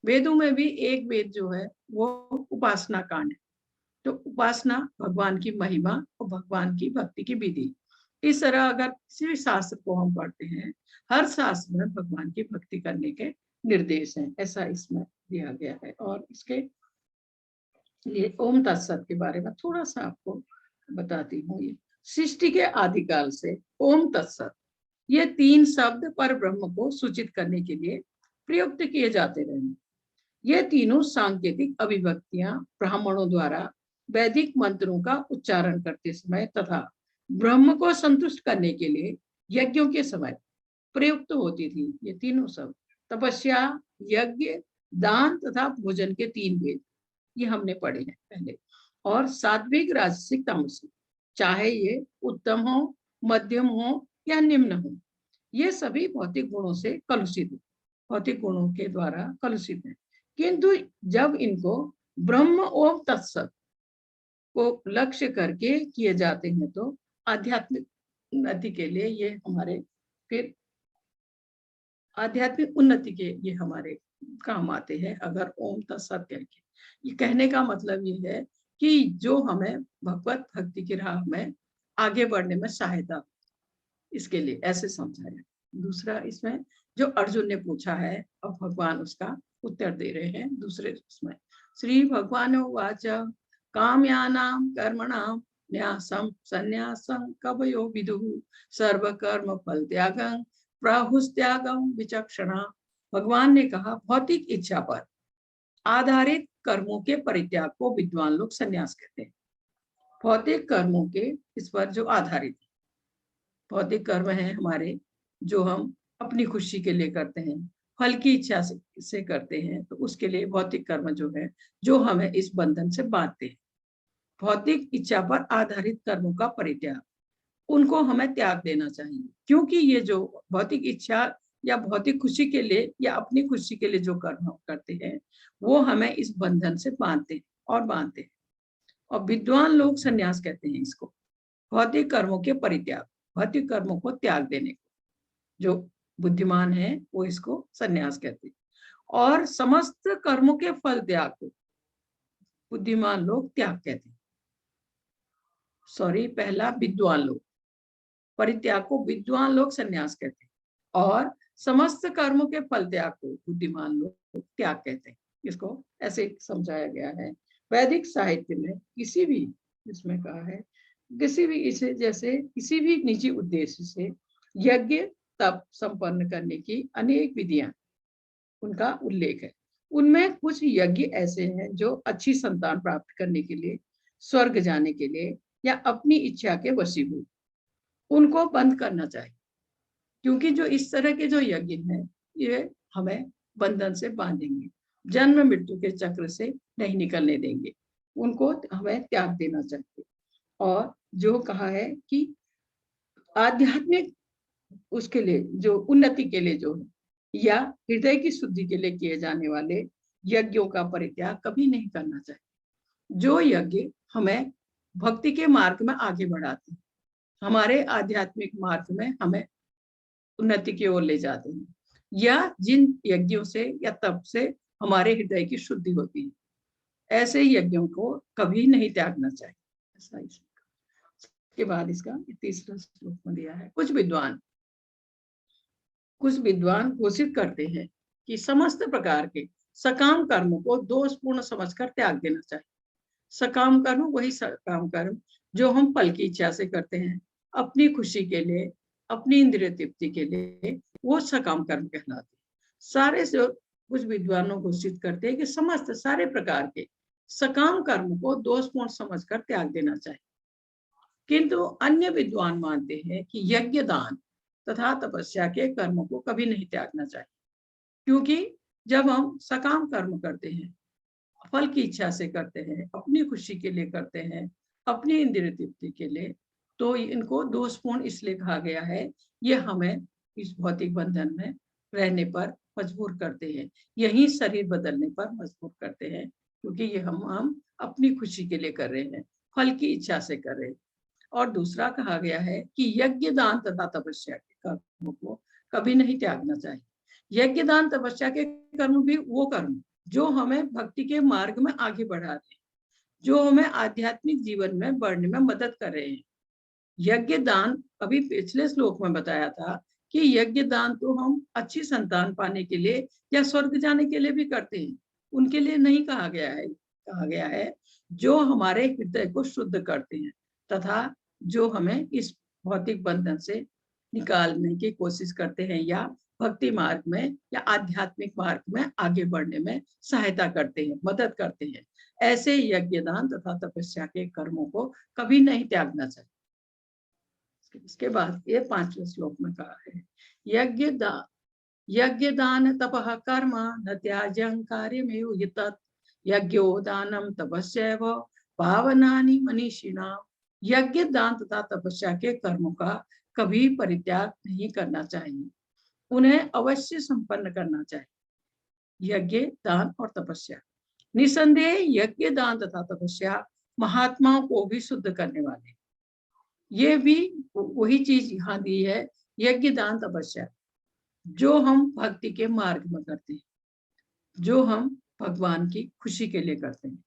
वेदों में भी एक वेद जो है वो उपासना कांड है। तो उपासना भगवान की महिमा और भगवान की भक्ति की विधि, इस तरह अगर किसी भी शास्त्र को हम पढ़ते हैं, हर शास्त्र में भगवान की भक्ति करने के निर्देश हैं, ऐसा इसमें दिया गया है। और इसके ये ओम तत्सत के बारे में थोड़ा सा आपको बताती हूँ। ये सृष्टि के आदिकाल से ओम तत्सत ये 3 शब्द पर ब्रह्म को सूचित करने के लिए प्रयुक्त किए जाते रहे। ये तीनों सांकेतिक अभिव्यक्तियां ब्राह्मणों द्वारा वैदिक मंत्रों का उच्चारण करते समय तथा ब्रह्म को संतुष्ट करने के लिए यज्ञों के समय प्रयुक्त होती थी। ये तीनों शब्द तपस्या, यज्ञ, दान तथा भोजन के 3 वेद ये हमने पढ़े हैं पहले। और सात्विक, राजसिक, तामसिक, चाहे ये उत्तम हो, मध्यम हो या निम्न हो, ये सभी भौतिक गुणों से कलुषित है, भौतिक गुणों के द्वारा कलुषित है। किंतु जब इनको ब्रह्म ओम तत्सत को लक्ष्य करके किए जाते हैं तो आध्यात्मिक उन्नति के लिए ये हमारे फिर आध्यात्मिक उन्नति के ये हमारे काम आते हैं। अगर ओम तत्सत करके ये कहने का मतलब ये है कि जो हमें भगवत भक्ति की राह में आगे बढ़ने में सहायता, इसके लिए ऐसे समझाया। दूसरा इसमें जो अर्जुन ने पूछा है और भगवान उसका उत्तर दे रहे हैं दूसरे उसमें। श्री भगवान वाच कामयानाम कर्मणाम न्यासम संन्यासम कवयो विदुः सर्व कर्म फल त्यागं प्राहुस्त्यागम विचक्षणा। भगवान ने कहा भौतिक इच्छा पर आधारित कर्मों के परित्याग को विद्वान लोग संन्यास कहते हैं। भौतिक कर्मों के इस पर जो आधारित भौतिक कर्म है हमारे, जो हम अपनी खुशी के लिए करते हैं, फल की इच्छा से करते हैं, तो उसके लिए भौतिक कर्म जो है जो हमें इस बंधन से बांधते हैं। भौतिक इच्छा पर आधारित कर्मों का परित्याग, उनको हमें त्याग देना चाहिए, क्योंकि ये जो भौतिक इच्छा या भौतिक खुशी के लिए या अपनी खुशी के लिए जो कर्म करते हैं वो हमें इस बंधन से बांधते हैं और बांधते हैं। और विद्वान लोग संन्यास कहते हैं इसको, भौतिक कर्मों के परित्याग, भौतिक कर्मों को त्याग देने को। जो बुद्धिमान है वो इसको संन्यास कहते हैं। और समस्त कर्मों के फल त्याग को बुद्धिमान लोग त्याग कहते हैं। सॉरी, पहला विद्वान लोग, परित्याग को विद्वान लोग संन्यास कहते हैं और समस्त कर्मों के फल त्याग को बुद्धिमान लोग त्याग कहते हैं। इसको ऐसे समझाया गया है वैदिक साहित्य में। किसी भी इसमें कहा है किसी भी इसे जैसे किसी भी निजी उद्देश्य से यज्ञ तप संपन्न करने की अनेक विधियां उनका उल्लेख है। उनमें कुछ यज्ञ ऐसे हैं जो अच्छी संतान प्राप्त करने के लिए, स्वर्ग जाने के लिए या अपनी इच्छा के वशीभूत, उनको बंद करना चाहिए। क्योंकि जो इस तरह के जो यज्ञ हैं ये हमें बंधन से बांधेंगे, जन्म मृत्यु के चक्र से नहीं निकलने देंगे, उनको हमें त्याग देना चाहिए। और जो कहा है कि आध्यात्मिक उसके लिए जो उन्नति के लिए जो है या हृदय की शुद्धि के लिए किए जाने वाले यज्ञों का परित्याग कभी नहीं करना चाहिए। जो यज्ञ हमें भक्ति के मार्ग में आगे बढ़ाते हैं, हमारे आध्यात्मिक मार्ग में हमें उन्नति की ओर ले जाते हैं, या जिन यज्ञों से या तप से हमारे हृदय की शुद्धि होती है, ऐसे यज्ञों को कभी नहीं त्यागना चाहिए। ऐसा इसके बाद इसका तीसरा श्लोक में दिया है। कुछ विद्वान घोषित करते हैं कि समस्त प्रकार के सकाम कर्म को दोषपूर्ण समझकर त्याग देना चाहिए। सकाम कर्म वही सकाम कर्म जो हम फल की इच्छा से करते हैं, अपनी खुशी के लिए, अपनी इंद्रिय तृप्ति के लिए, वो सकाम कर्म कहलाते हैं। सारे जो कुछ विद्वानों घोषित करते हैं कि समस्त सारे प्रकार के सकाम कर्म को दोषपूर्ण समझकर त्याग देना चाहिए। किंतु अन्य विद्वान मानते हैं कि यज्ञ, दान तथा तपस्या के कर्मों को कभी नहीं त्यागना चाहिए, क्योंकि जब हम सकाम कर्म करते हैं, फल की इच्छा से करते हैं, अपनी खुशी के लिए करते हैं, अपनी इंद्रिय तृप्ति के लिए, तो इनको दोषपूर्ण इसलिए कहा गया है, ये हमें इस भौतिक बंधन में रहने पर मजबूर करते हैं, यही शरीर बदलने पर मजबूर करते हैं, क्योंकि ये हम अपनी खुशी के लिए कर रहे हैं, फल की इच्छा से कर रहे हैं। और दूसरा कहा गया है कि यज्ञ, दान तथा तपस्या के कर्मों को कभी नहीं त्यागना चाहिए। यज्ञ, दान, तपस्या के कर्म भी वो कर्म जो हमें भक्ति के मार्ग में आगे बढ़ा रहे हैं, जो हमें आध्यात्मिक जीवन में बढ़ने में मदद कर रहे हैं। यज्ञ दान अभी पिछले श्लोक में बताया था कि यज्ञ दान तो हम अच्छी संतान पाने के लिए या स्वर्ग जाने के लिए भी करते हैं, उनके लिए नहीं कहा गया है। कहा गया है जो हमारे हृदय को शुद्ध करते हैं तथा जो हमें इस भौतिक बंधन से निकालने की कोशिश करते हैं या भक्ति मार्ग में या आध्यात्मिक मार्ग में आगे बढ़ने में सहायता करते हैं, मदद करते हैं। ऐसे यज्ञ दान तथा तपस्या के कर्मों को कभी नहीं त्यागना चाहिए। इसके बाद ये 5वें श्लोक में कहा है, यज्ञ दान तपः कर्म न त्याज्यं कार्यमेव हि तत् यज्ञो दानम तपस्यैव पावनानि मनीषिणाम्। यज्ञ दान तथा तपस्या के कर्मों का कभी परित्याग नहीं करना चाहिए, उन्हें अवश्य संपन्न करना चाहिए। यज्ञ दान और तपस्या, निसंदेह यज्ञ दान तथा तपस्या महात्माओं को भी शुद्ध करने वाले। ये भी वही चीज यहाँ दी है, यज्ञ दान तपस्या, जो हम भक्ति के मार्ग में करते हैं, जो हम भगवान की खुशी के लिए करते हैं,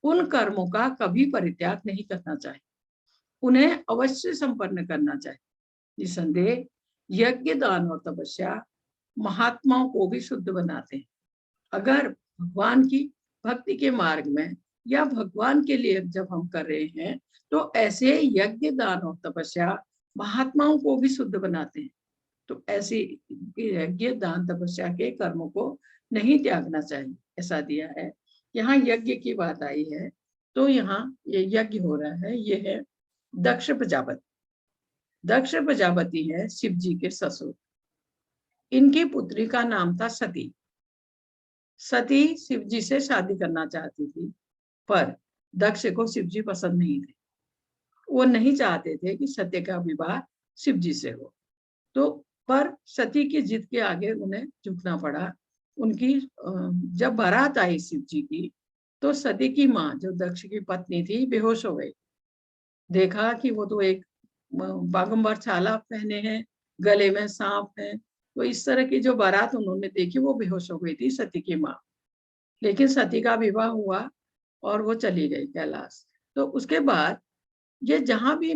उन कर्मों का कभी परित्याग नहीं करना चाहिए, उन्हें अवश्य संपन्न करना चाहिए। निसंदेह यज्ञ दान और तपस्या महात्माओं को भी शुद्ध बनाते हैं। अगर भगवान की भक्ति के मार्ग में या भगवान के लिए जब हम कर रहे हैं तो ऐसे यज्ञ दान और तपस्या महात्माओं को भी शुद्ध बनाते हैं। तो ऐसी यज्ञ दान तपस्या के कर्मों को नहीं त्यागना चाहिए, ऐसा दिया है। यहाँ यज्ञ की बात आई है तो यहाँ ये यज्ञ हो रहा है, ये है दक्ष प्रजापति। दक्ष प्रजापति है शिव जी के ससुर। इनकी पुत्री का नाम था सती। सती शिव जी से शादी करना चाहती थी, पर दक्ष को शिव जी पसंद नहीं थे। वो नहीं चाहते थे कि सत्य का विवाह शिव जी से हो, तो पर सती की जिद के आगे उन्हें झुकना पड़ा। उनकी जब बारात आई शिव जी की, तो सती की माँ जो दक्ष की पत्नी थी बेहोश हो गई। देखा कि वो तो एक बागंबर छाला पहने हैं, गले में सांप है, तो इस तरह की जो बारात उन्होंने देखी वो बेहोश हो गई थी सती की माँ। लेकिन सती का विवाह हुआ और वो चली गई कैलाश। तो उसके बाद ये जहां भी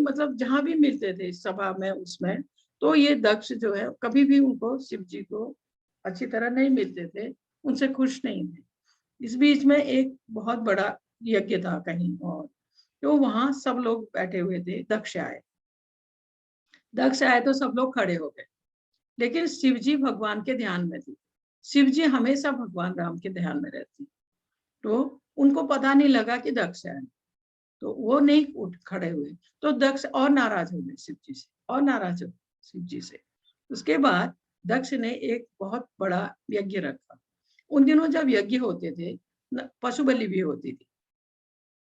मिलते थे सभा में उसमें, तो ये दक्ष जो है कभी भी उनको शिव जी को अच्छी तरह नहीं मिलते थे, उनसे खुश नहीं थे। इस बीच में एक बहुत बड़ा यज्ञ था कहीं और, तो वहां सब लोग बैठे हुए थे। दक्ष आए तो सब लोग खड़े हो गए, लेकिन शिव जी भगवान के ध्यान में थी। शिव जी हमेशा भगवान राम के ध्यान में रहती, तो उनको पता नहीं लगा कि दक्ष आए, तो वो नहीं उठ खड़े हुए। तो दक्ष और नाराज हो गए शिव जी से, और नाराज हो शिव जी से। उसके बाद दक्ष ने एक बहुत बड़ा यज्ञ रखा। उन दिनों जब यज्ञ होते थे, पशु बलि भी होती थी,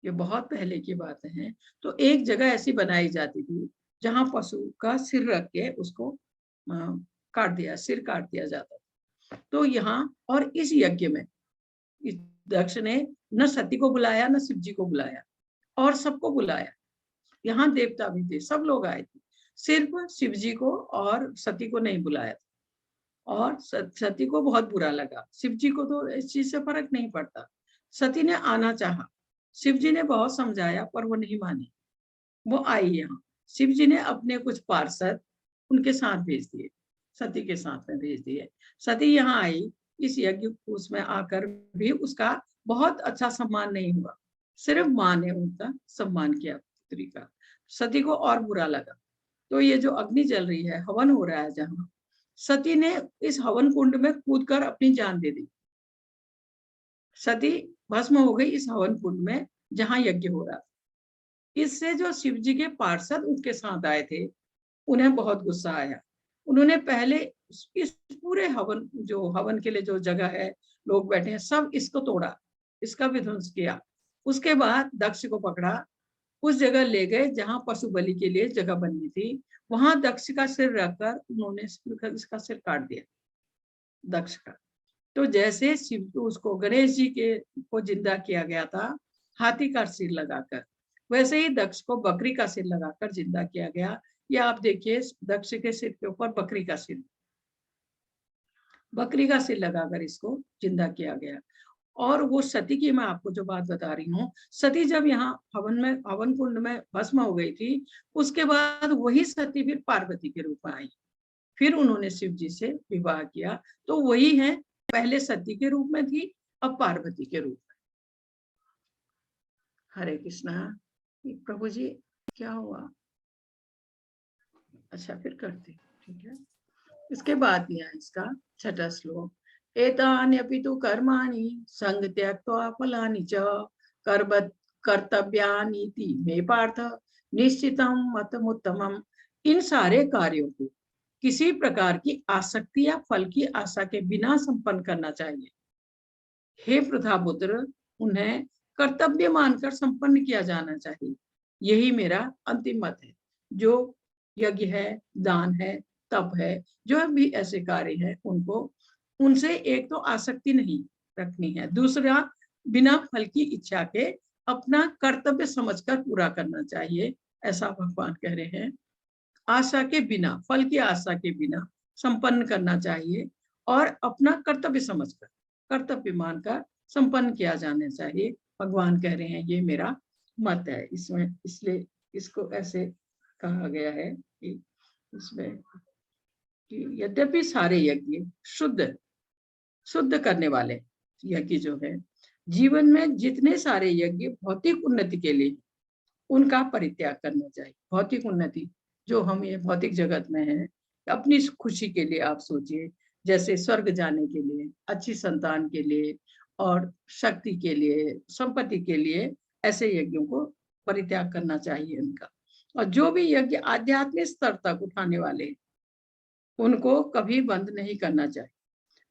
ये बहुत पहले की बात है। तो एक जगह ऐसी बनाई जाती थी जहां पशु का सिर रख के उसको सिर काट दिया जाता था। तो यहाँ और इस यज्ञ में इस दक्ष ने न सती को बुलाया न शिव जी को बुलाया, और सबको बुलाया। यहाँ देवता भी थे, सब लोग आए थे, सिर्फ शिव जी को और सती को नहीं बुलाया था। और सती को बहुत बुरा लगा, शिव जी को तो इस चीज से फर्क नहीं पड़ता। सती ने आना चाहा, शिव जी ने बहुत समझाया पर वो नहीं मानी। वो आई यहाँ, शिव जी ने अपने कुछ पार्षद उनके साथ भेज दिए, सती के साथ में भेज दिए। सती यहाँ आई, इस यज्ञ उसमें आकर भी उसका बहुत अच्छा सम्मान नहीं हुआ, सिर्फ माँ ने उनका सम्मान किया पुत्री का। सती को और बुरा लगा। तो ये जो अग्नि जल रही है, हवन हो रहा है जहाँ, सती ने इस हवन कुंड में कूदकर अपनी जान दे दी। सती भस्म हो गई इस हवन कुंड में जहां यज्ञ हो रहा था। इससे जो शिव जी के पार्षद उनके साथ आए थे, उन्हें बहुत गुस्सा आया। उन्होंने पहले इस पूरे हवन के लिए जो जगह है, लोग बैठे हैं, सब इसको तोड़ा, इसका विध्वंस किया। उसके बाद दक्ष को पकड़ा, उस जगह ले गए जहां पशु बलि के लिए जगह बननी थी। वहां दक्ष का सिर रखकर उन्होंने इसका सिर काट दिया, दक्ष का। तो जैसे शिव उसको गणेश जी को जिंदा किया गया था हाथी का सिर लगाकर, वैसे ही दक्ष को बकरी का सिर लगाकर जिंदा किया गया। ये आप देखिए, दक्ष के सिर के ऊपर बकरी का सिर लगाकर इसको जिंदा किया गया। और वो सती की मैं आपको जो बात बता रही हूँ, सती जब यहाँ हवन कुंड में भस्म हो गई थी, उसके बाद वही सती फिर पार्वती के रूप में आई। फिर उन्होंने शिव जी से विवाह किया। तो वही है, पहले सती के रूप में थी, अब पार्वती के रूप में। हरे कृष्णा। प्रभु जी क्या हुआ? अच्छा फिर करते, ठीक है। इसके बाद दिया इसका 6वां श्लोक, एतान्यपि तु कर्माणि संग त्यक्त्वा फलानि च कर्तव्यानीति मे पार्थ निश्चितं मतमुत्तमम्। इन सारे कार्यों को किसी प्रकार की आसक्ति या फल की आशा के बिना संपन्न करना चाहिए। हे प्रथापुत्र, उन्हें कर्तव्य मानकर संपन्न किया जाना चाहिए। यही मेरा अंतिम मत है। जो यज्ञ है, दान है, तप है, जो भी ऐसे कार्य है, उनसे एक तो आसक्ति नहीं रखनी है, दूसरा बिना फल की इच्छा के अपना कर्तव्य समझकर पूरा करना चाहिए, ऐसा भगवान कह रहे हैं। आशा के बिना, फल की आशा के बिना संपन्न करना चाहिए और अपना कर्तव्य समझकर, कर्तव्य मानकर संपन्न किया जाना चाहिए। भगवान कह रहे हैं ये मेरा मत है इसमें, इसलिए इसको ऐसे कहा गया है कि इसमें कि यद्यपि सारे यज्ञ शुद्ध करने वाले यज्ञ जो है, जीवन में जितने सारे यज्ञ भौतिक उन्नति के लिए, उनका परित्याग करना चाहिए। भौतिक उन्नति जो हम ये भौतिक जगत में है, अपनी खुशी के लिए आप सोचिए, जैसे स्वर्ग जाने के लिए, अच्छी संतान के लिए और शक्ति के लिए, संपत्ति के लिए, ऐसे यज्ञों को परित्याग करना चाहिए इनका। और जो भी यज्ञ आध्यात्मिक स्तर तक उठाने वाले, उनको कभी बंद नहीं करना चाहिए।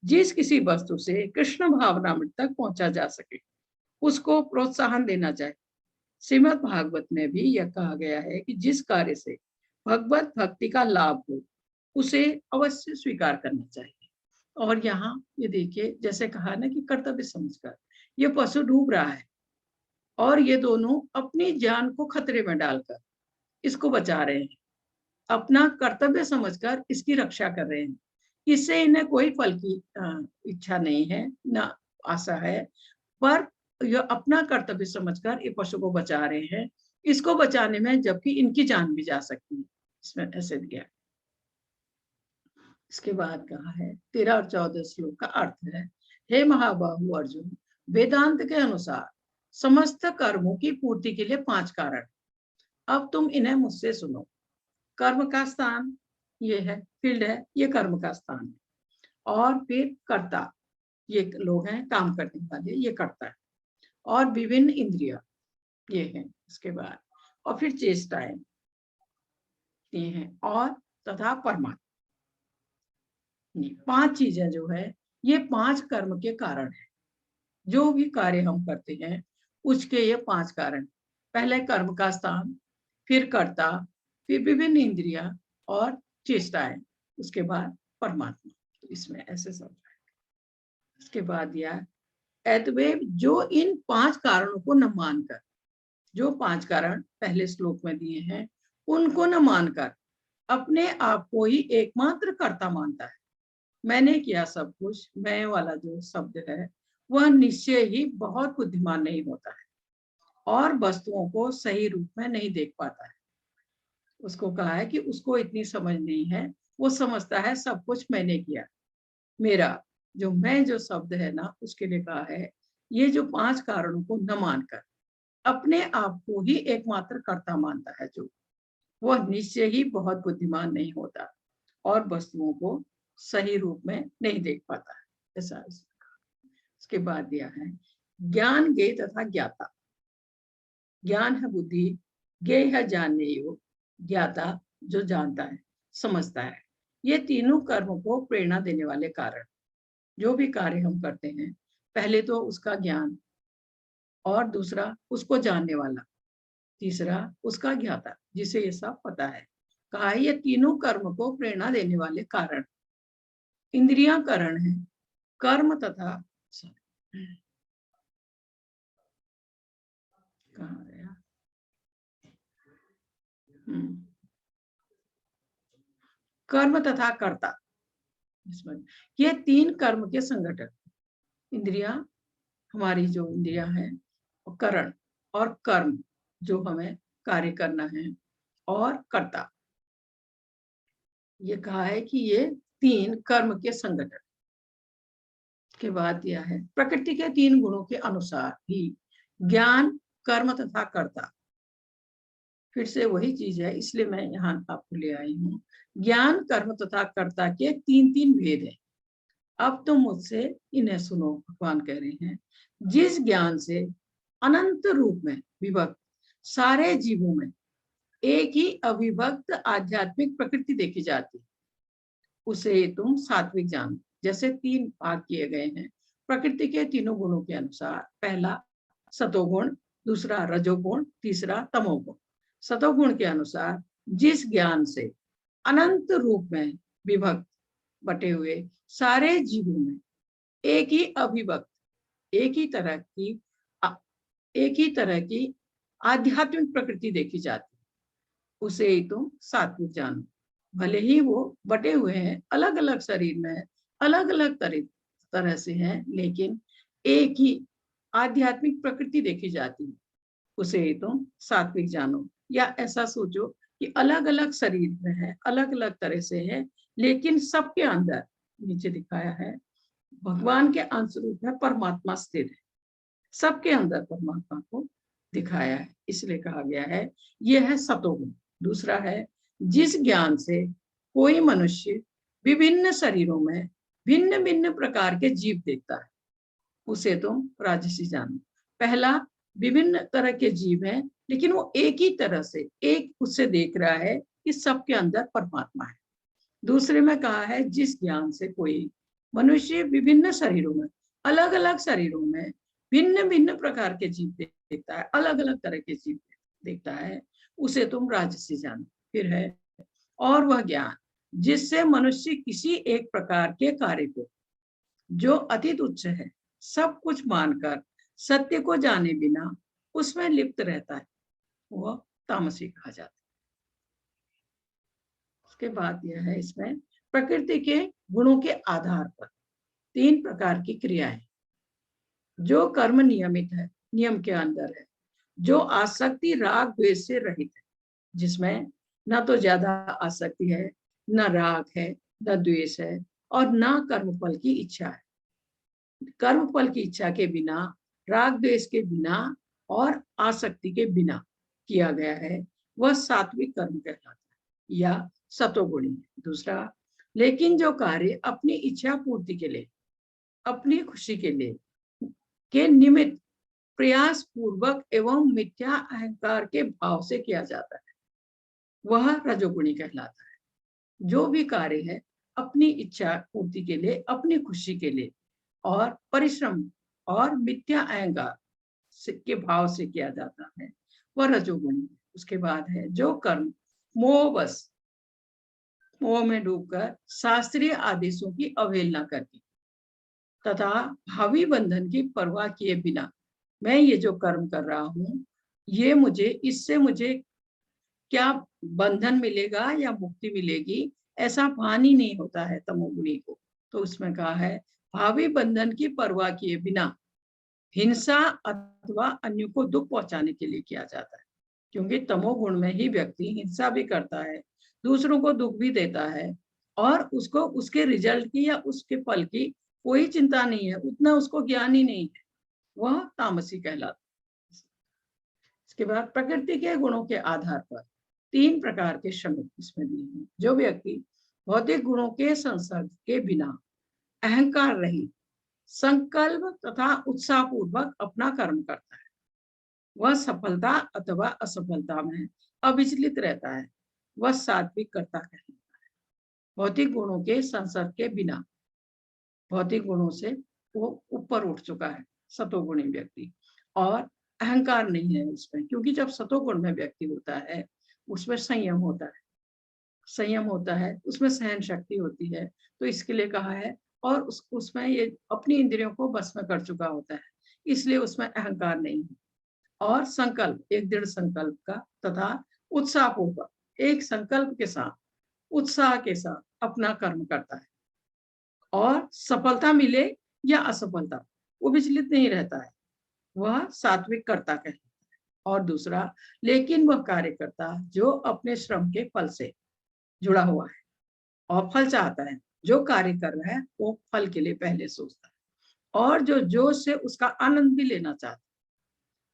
जिस किसी वस्तु से कृष्ण भावनामृत तक पहुंचा जा सके, उसको प्रोत्साहन देना चाहिए। श्रीमद् भागवत में भी यह कहा गया है कि जिस कार्य से भगवत भक्ति का लाभ हो, उसे अवश्य स्वीकार करना चाहिए। और यहाँ ये देखिए, जैसे कहा ना कि कर्तव्य समझकर, ये पशु डूब रहा है और ये दोनों अपनी जान को खतरे में डालकर इसको बचा रहे हैं, अपना कर्तव्य समझकर इसकी रक्षा कर रहे हैं। इससे इन्हें कोई फल की इच्छा नहीं है, ना आशा है, पर यह अपना कर्तव्य समझकर ये पशु को बचा रहे हैं। इसको बचाने में जबकि इनकी जान भी जा सकती है, इसमें ऐसे दिया। इसके बाद कहा है 13 और 14 श्लोक का अर्थ है, हे महाबाहु अर्जुन, वेदांत के अनुसार समस्त कर्मों की पूर्ति के लिए 5 कारण, अब तुम इन्हें मुझसे सुनो। कर्म का स्थान ये है, फील्ड है, ये कर्म का स्थान है। और फिर कर्ता, ये लोग हैं काम करने वाले, ये कर्ता है। और विभिन्न इंद्रिया ये हैं इसके बाद, और फिर चेष्टाएं ये हैं, और तथा परमात्मा। 5 चीजें जो है, ये 5 कर्म के कारण है। जो भी कार्य हम करते हैं उसके ये 5 कारण, पहले कर्म का स्थान, फिर कर्ता, फिर विभिन्न इंद्रिया और चेष्टाएं, उसके बाद परमात्मा। इसमें ऐसे सब है। इसके बाद दिया अतएव जो इन 5 कारणों को न मानकर, जो 5 कारण पहले श्लोक में दिए हैं, उनको न मानकर अपने आप को ही एकमात्र कर्ता मानता है। मैंने किया सब कुछ, मैं वाला जो शब्द है, वह निश्चय ही बहुत बुद्धिमान नहीं होता है और वस्तुओं को सही रूप में नहीं देख पाता है। उसको कहा है कि उसको इतनी समझ नहीं है, वो समझता है सब कुछ मैंने किया, मेरा जो मैं जो शब्द है ना, उसके लिए कहा है ये जो 5 कारणों को न मानकर अपने आप को ही एकमात्र कर्ता मानता है, जो वह निश्चय ही बहुत बुद्धिमान नहीं होता और वस्तुओं को सही रूप में नहीं देख पाता है, ऐसा। इसके बाद दिया है ज्ञान ज्ञेय तथा ज्ञाता। ज्ञान है बुद्धि, ज्ञेय है जानने योग, ज्ञाता जो जानता है, समझता है। ये तीनों कर्म को प्रेरणा देने वाले कारण, जो भी कार्य हम करते हैं, पहले तो उसका ज्ञान, और दूसरा उसको जानने वाला, तीसरा उसका ज्ञाता जिसे ये सब पता है। कहा है ये तीनों कर्म को प्रेरणा देने वाले कारण। इंद्रियां कारण है, कर्म तथा कहाँ गया, कर्म तथा कर्ता, इसमें ये 3 कर्म के संगठन। इंद्रियां हमारी जो इंद्रियां हैं, और करण और कर्म जो हमें कार्य करना है, और कर्ता। ये कहा है कि ये 3 कर्म के संगठन। के बाद दिया है प्रकृति के 3 गुणों के अनुसार ही ज्ञान कर्म तथा कर्ता, फिर से वही चीज है, इसलिए मैं यहाँ आपको ले आई हूँ। ज्ञान, कर्म तथा कर्ता के 3 भेद है। अब तुम मुझसे इन्हें सुनो। भगवान कह रहे हैं, जिस ज्ञान से अनंत रूप में विभक्त सारे जीवों में एक ही अविभक्त आध्यात्मिक प्रकृति देखी जाती, उसे तुम सात्विक जानो। जैसे 3 भाग किए गए हैं प्रकृति के 3 गुणों के अनुसार। पहला सतोगुण, दूसरा रजोगुण, तीसरा तमोगुण। सतोगुण के अनुसार जिस ज्ञान से अनंत रूप में विभक्त बटे हुए सारे जीवों में एक ही अविभक्त एक ही तरह की आध्यात्मिक प्रकृति देखी जाती, उसे ही तुम सात्विक जानो। भले ही वो बटे हुए हैं, अलग अलग शरीर में, अलग अलग तरह से हैं, लेकिन एक ही आध्यात्मिक प्रकृति देखी जाती है, उसे ही तुम सात्विक जानो। या ऐसा सोचो कि अलग अलग शरीर में है, अलग अलग तरह से है, लेकिन सबके अंदर, नीचे दिखाया है, भगवान के अंश रूप में परमात्मा स्थित है। सबके अंदर परमात्मा को दिखाया है, इसलिए कहा गया है यह है सतोगुण। दूसरा है, जिस ज्ञान से कोई मनुष्य विभिन्न शरीरों में भिन्न भिन्न प्रकार के जीव देखता है, उसे तुम राजसी जानो। पहला, विभिन्न तरह के जीव हैं, लेकिन वो एक ही तरह से, एक उससे देख रहा है कि सबके अंदर परमात्मा है। दूसरे में कहा है, जिस ज्ञान से कोई मनुष्य विभिन्न शरीरों में, अलग अलग शरीरों में भिन्न भिन्न प्रकार के जीव देखता है, अलग अलग तरह के जीव देखता है, उसे तुम राजसी जानो। फिर है, और वह ज्ञान जिससे मनुष्य किसी एक प्रकार के कार्य को, जो अति तुच्छ है, सब कुछ मानकर सत्य को जाने बिना उसमें लिप्त रहता है, वह तामसी कहा जाता है। उसके बाद यह है, इसमें प्रकृति के गुणों के आधार पर 3 प्रकार की क्रियाएं। जो कर्म नियमित है, नियम के अंदर है, जो आसक्ति राग द्वेष से रहित है, जिसमें न तो ज्यादा आसक्ति है, न राग है, न द्वेष है, और न कर्मफल की इच्छा है। कर्मफल की इच्छा के बिना, राग द्वेष के बिना और आसक्ति के बिना किया गया है, वह सात्विक कर्म कहलाता है या सतोगुणी है। दूसरा, लेकिन जो कार्य अपनी इच्छा पूर्ति के लिए, अपनी खुशी के लिए के निमित्त प्रयास पूर्वक एवं मिथ्या अहंकार के भाव से किया जाता है, वह रजोगुणी कहलाता है। जो भी कार्य है अपनी इच्छा पूर्ति के लिए, अपनी खुशी के लिए और परिश्रम और मिथ्या अहंकार के भाव से किया जाता है, वह रजोगुणी है। उसके बाद है, जो कर्म मोहवश, मोह में डूबकर शास्त्रीय आदेशों की अवहेलना करके तथा भावी बंधन की परवाह किए बिना, मैं ये जो कर्म कर रहा हूँ, ये मुझे, इससे मुझे क्या बंधन मिलेगा या मुक्ति मिलेगी, ऐसा भान ही नहीं होता है तमोगुणी को। तो उसमें कहा है, भावी बंधन की परवाह किए बिना हिंसा अथवा अन्य को दुख पहुंचाने के लिए किया जाता है, क्योंकि तमोगुण में ही व्यक्ति हिंसा भी करता है, दूसरों को दुख भी देता है, और उसको उसके रिजल्ट की या उसके फल की कोई चिंता नहीं है, उतना उसको ज्ञान ही नहीं है, वह तामसी कहलाता है। इसके बाद प्रकृति के गुणों के आधार पर 3 प्रकार के श्रमिक इसमें दिए हैं। जो व्यक्ति भौतिक गुणों के संसर्ग के बिना अहंकार रहित संकल्प तथा उत्साह पूर्वक अपना कर्म करता है, वह सफलता अथवा असफलता में अविचलित रहता है, वह सात्विक कर्ता कहलाता है। भौतिक गुणों के संसर्ग के बिना, भौतिक गुणों से वो ऊपर उठ चुका है सतोगुणी व्यक्ति, और अहंकार नहीं है उसमें, क्योंकि जब सतोगुण में व्यक्ति होता है उसमें संयम होता है, संयम होता है, उसमें सहन शक्ति होती है, तो इसके लिए कहा है, और उसमें ये अपनी इंद्रियों को बस में कर चुका होता है, इसलिए उसमें अहंकार नहीं है। और संकल्प, एक दृढ़ संकल्प का तथा उत्साह पूर्वक, एक संकल्प के साथ, उत्साह के साथ अपना कर्म करता है, और सफलता मिले या असफलता वो विचलित नहीं रहता है, वह सात्विक कर्ता कहलाता है। और दूसरा, लेकिन वह कार्य करता जो अपने श्रम के फल से जुड़ा हुआ है और फल चाहता है, जो कार्य कर रहा है वो फल के लिए पहले सोचता है, और जो जोश से उसका आनंद भी लेना चाहता है,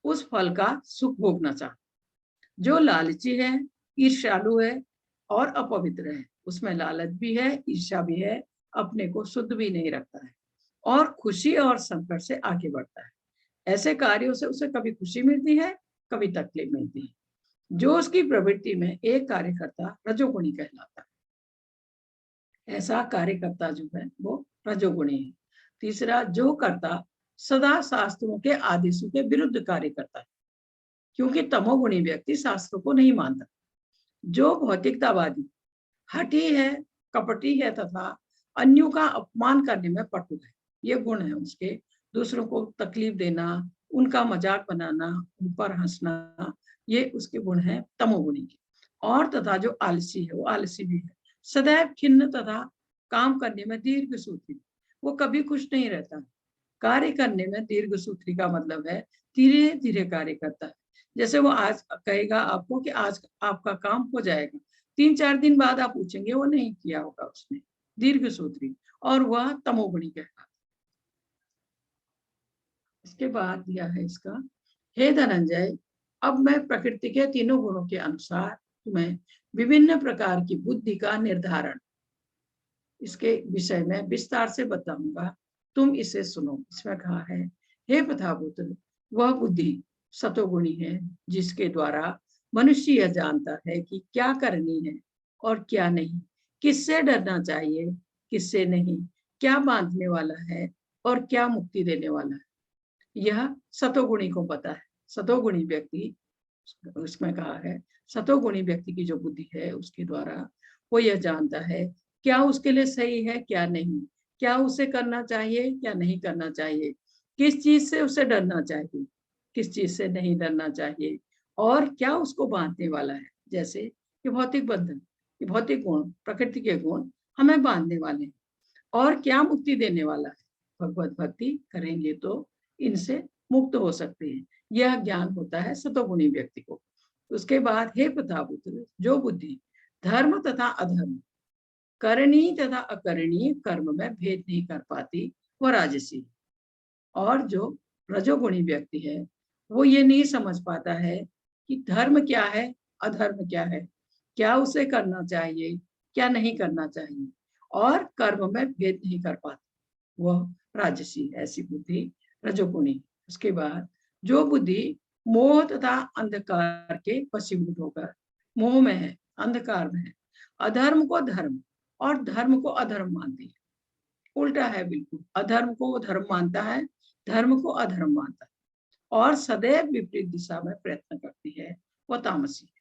उस फल का सुख भोगना चाहता। जो लालची है, ईर्ष्यालु है और अपवित्र है, उसमें लालच भी है, ईर्ष्या भी है, अपने को शुद्ध भी नहीं रखता है और खुशी और संकट से आगे बढ़ता है। ऐसे कार्यों से उसे कभी खुशी मिलती है, कभी तकलीफ मिलती है। जो उसकी प्रवृत्ति में एक कार्यकर्ता रजोगुणी कहलाता है। ऐसा कार्यकर्ता जो है वो रजोगुणी है। तीसरा, जो कर्ता सदा शास्त्रों के आदेशों के विरुद्ध कार्य करता है, क्योंकि तमोगुणी व्यक्ति शास्त्रों को नहीं मानता। जो भौतिकतावादी, हठी है, कपटी है तथा अन्यों का अपमान करने में पटु है, ये गुण है उसके। दूसरों को तकलीफ देना, उनका मजाक बनाना, उन पर हंसना, ये उसके गुण है तमोगुणी के। और तथा जो आलसी है, वो आलसी भी है, सदैव खिन्न तथा काम करने में दीर्घ सूत्री, वो कभी खुश नहीं रहता। कार्य करने में दीर्घ सूत्री का मतलब है धीरे धीरे कार्य करता है। जैसे वो आज कहेगा आपको कि आज आपका काम हो जाएगा, 3-4 दिन बाद आप पूछेंगे वो नहीं किया होगा उसने, दीर्घ सूत्री, और वह तमोगुणी कहलाता है। इसके बाद दिया है इसका, हे धनंजय, अब मैं प्रकृति के तीनों गुणों के अनुसार तुम्हें विभिन्न प्रकार की बुद्धि का निर्धारण, इसके विषय में विस्तार से बताऊंगा, तुम इसे सुनो। इसमें कहा है, हे प्रथापुत्र, वह बुद्धि सतोगुणी है जिसके द्वारा मनुष्य यह जानता है कि क्या करनी है और क्या नहीं, किससे डरना चाहिए, किससे नहीं, क्या बांधने वाला है और क्या मुक्ति देने वाला है, यह सतोगुणी को पता है। सतोगुणी व्यक्ति, उसमें कहा है, सतोगुणी व्यक्ति की जो बुद्धि है उसके द्वारा वो यह जानता है क्या उसके लिए सही है, क्या नहीं, क्या उसे करना चाहिए, क्या नहीं करना चाहिए, किस चीज से उसे डरना चाहिए, किस चीज से नहीं डरना चाहिए, और क्या उसको बांधने वाला है। जैसे ये भौतिक बंधन, ये भौतिक गुण, प्रकृति के गुण हमें बांधने वाले हैं, और क्या मुक्ति देने वाला है। भगवत भक्ति करेंगे तो इनसे मुक्त हो सकते हैं। यह ज्ञान होता है सतोगुणी व्यक्ति को। उसके बाद, हे प्रथापुत्र, जो बुद्धि धर्म तथा अधर्म, करणीय तथा अकरणीय कर्म में भेद नहीं कर पाती, वह राजसी। और जो रजोगुणी व्यक्ति है वो ये नहीं समझ पाता है कि धर्म क्या है, अधर्म क्या है, क्या उसे करना चाहिए, क्या नहीं करना चाहिए, और कर्म में भेद नहीं कर पाता, वह राजसी। ऐसी बुद्धि रजोगुणी। उसके बाद, जो बुद्धि मोह तथा अंधकार के वशीभूत होकर मोह में है, अंधकार में है, अधर्म को धर्म और धर्म को अधर्म मानती है, उल्टा है बिल्कुल, अधर्म को धर्म मानता है, धर्म को अधर्म मानता है, और सदैव विपरीत दिशा में प्रयत्न करती है, वह तामसी है।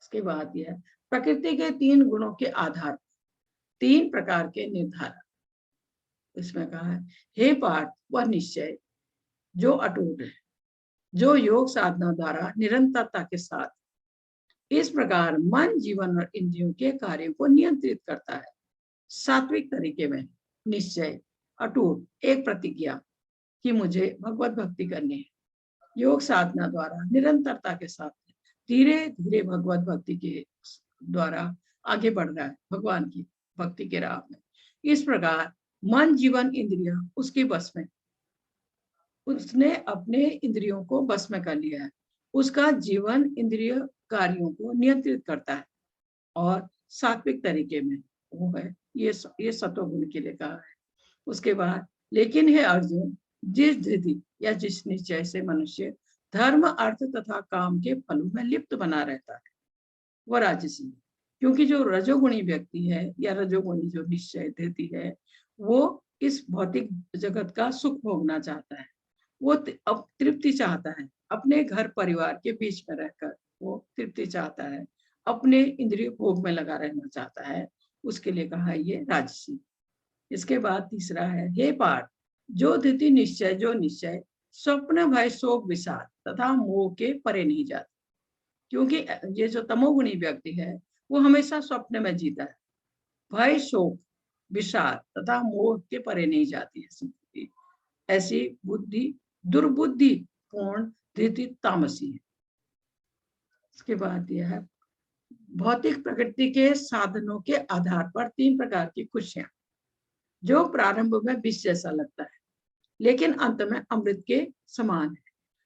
इसके बाद यह प्रकृति के 3 गुणों के आधार 3 प्रकार के निर्धारण। इसमें कहा है, हे पार्थ, वह निश्चय जो अटूट है, जो योग साधना द्वारा निरंतरता के साथ इस प्रकार मन, जीवन और इंद्रियों के कार्यों को नियंत्रित करता है, सात्विक तरीके में। निश्चय, अटूट, एक प्रतिज्ञा कि मुझे भगवत भक्ति करनी है, योग साधना द्वारा निरंतरता के साथ धीरे धीरे भगवत भक्ति के द्वारा आगे बढ़ रहा है भगवान की भक्ति के राह में। इस प्रकार मन, जीवन, इंद्रिया उसके बस में, उसने अपने इंद्रियों को बस में कर लिया है, उसका जीवन इंद्रिय कार्यों को नियंत्रित करता है, और सात्विक तरीके में वो है, ये सतोगुण के लिए कहा है। उसके बाद, लेकिन हे अर्जुन, जिस धृति या जिस निश्चय से मनुष्य धर्म, अर्थ तथा काम के फलों में लिप्त बना रहता है, वह राजसी। क्योंकि जो रजोगुणी व्यक्ति है या रजोगुणी जो निश्चय धृति है, वो इस भौतिक जगत का सुख भोगना चाहता है, वो अब तृप्ति चाहता है, अपने घर परिवार के बीच में रहकर वो तृप्ति चाहता है, अपने इंद्रिय भोग में लगा रहना चाहता है, उसके लिए कहा ये राजसी। इसके बाद तीसरा है, हे पार्थ, जो धृति निश्चय, जो निश्चय स्वप्न, भय, शोक, विषाद तथा मोह के परे नहीं जाते। क्योंकि ये जो तमोगुणी व्यक्ति है वो हमेशा स्वप्न में जीता है, भय, शोक, विषाद तथा मोह के परे नहीं जाती है। ऐसी बुद्धि दुर्बुद्धि पूर्ण धृति तामसी है। इसके बाद यह है, भौतिक प्रकृति के साधनों के आधार पर 3 प्रकार की खुशियां, जो प्रारंभ में विष जैसा लगता है, लेकिन अंत में अमृत के समान है।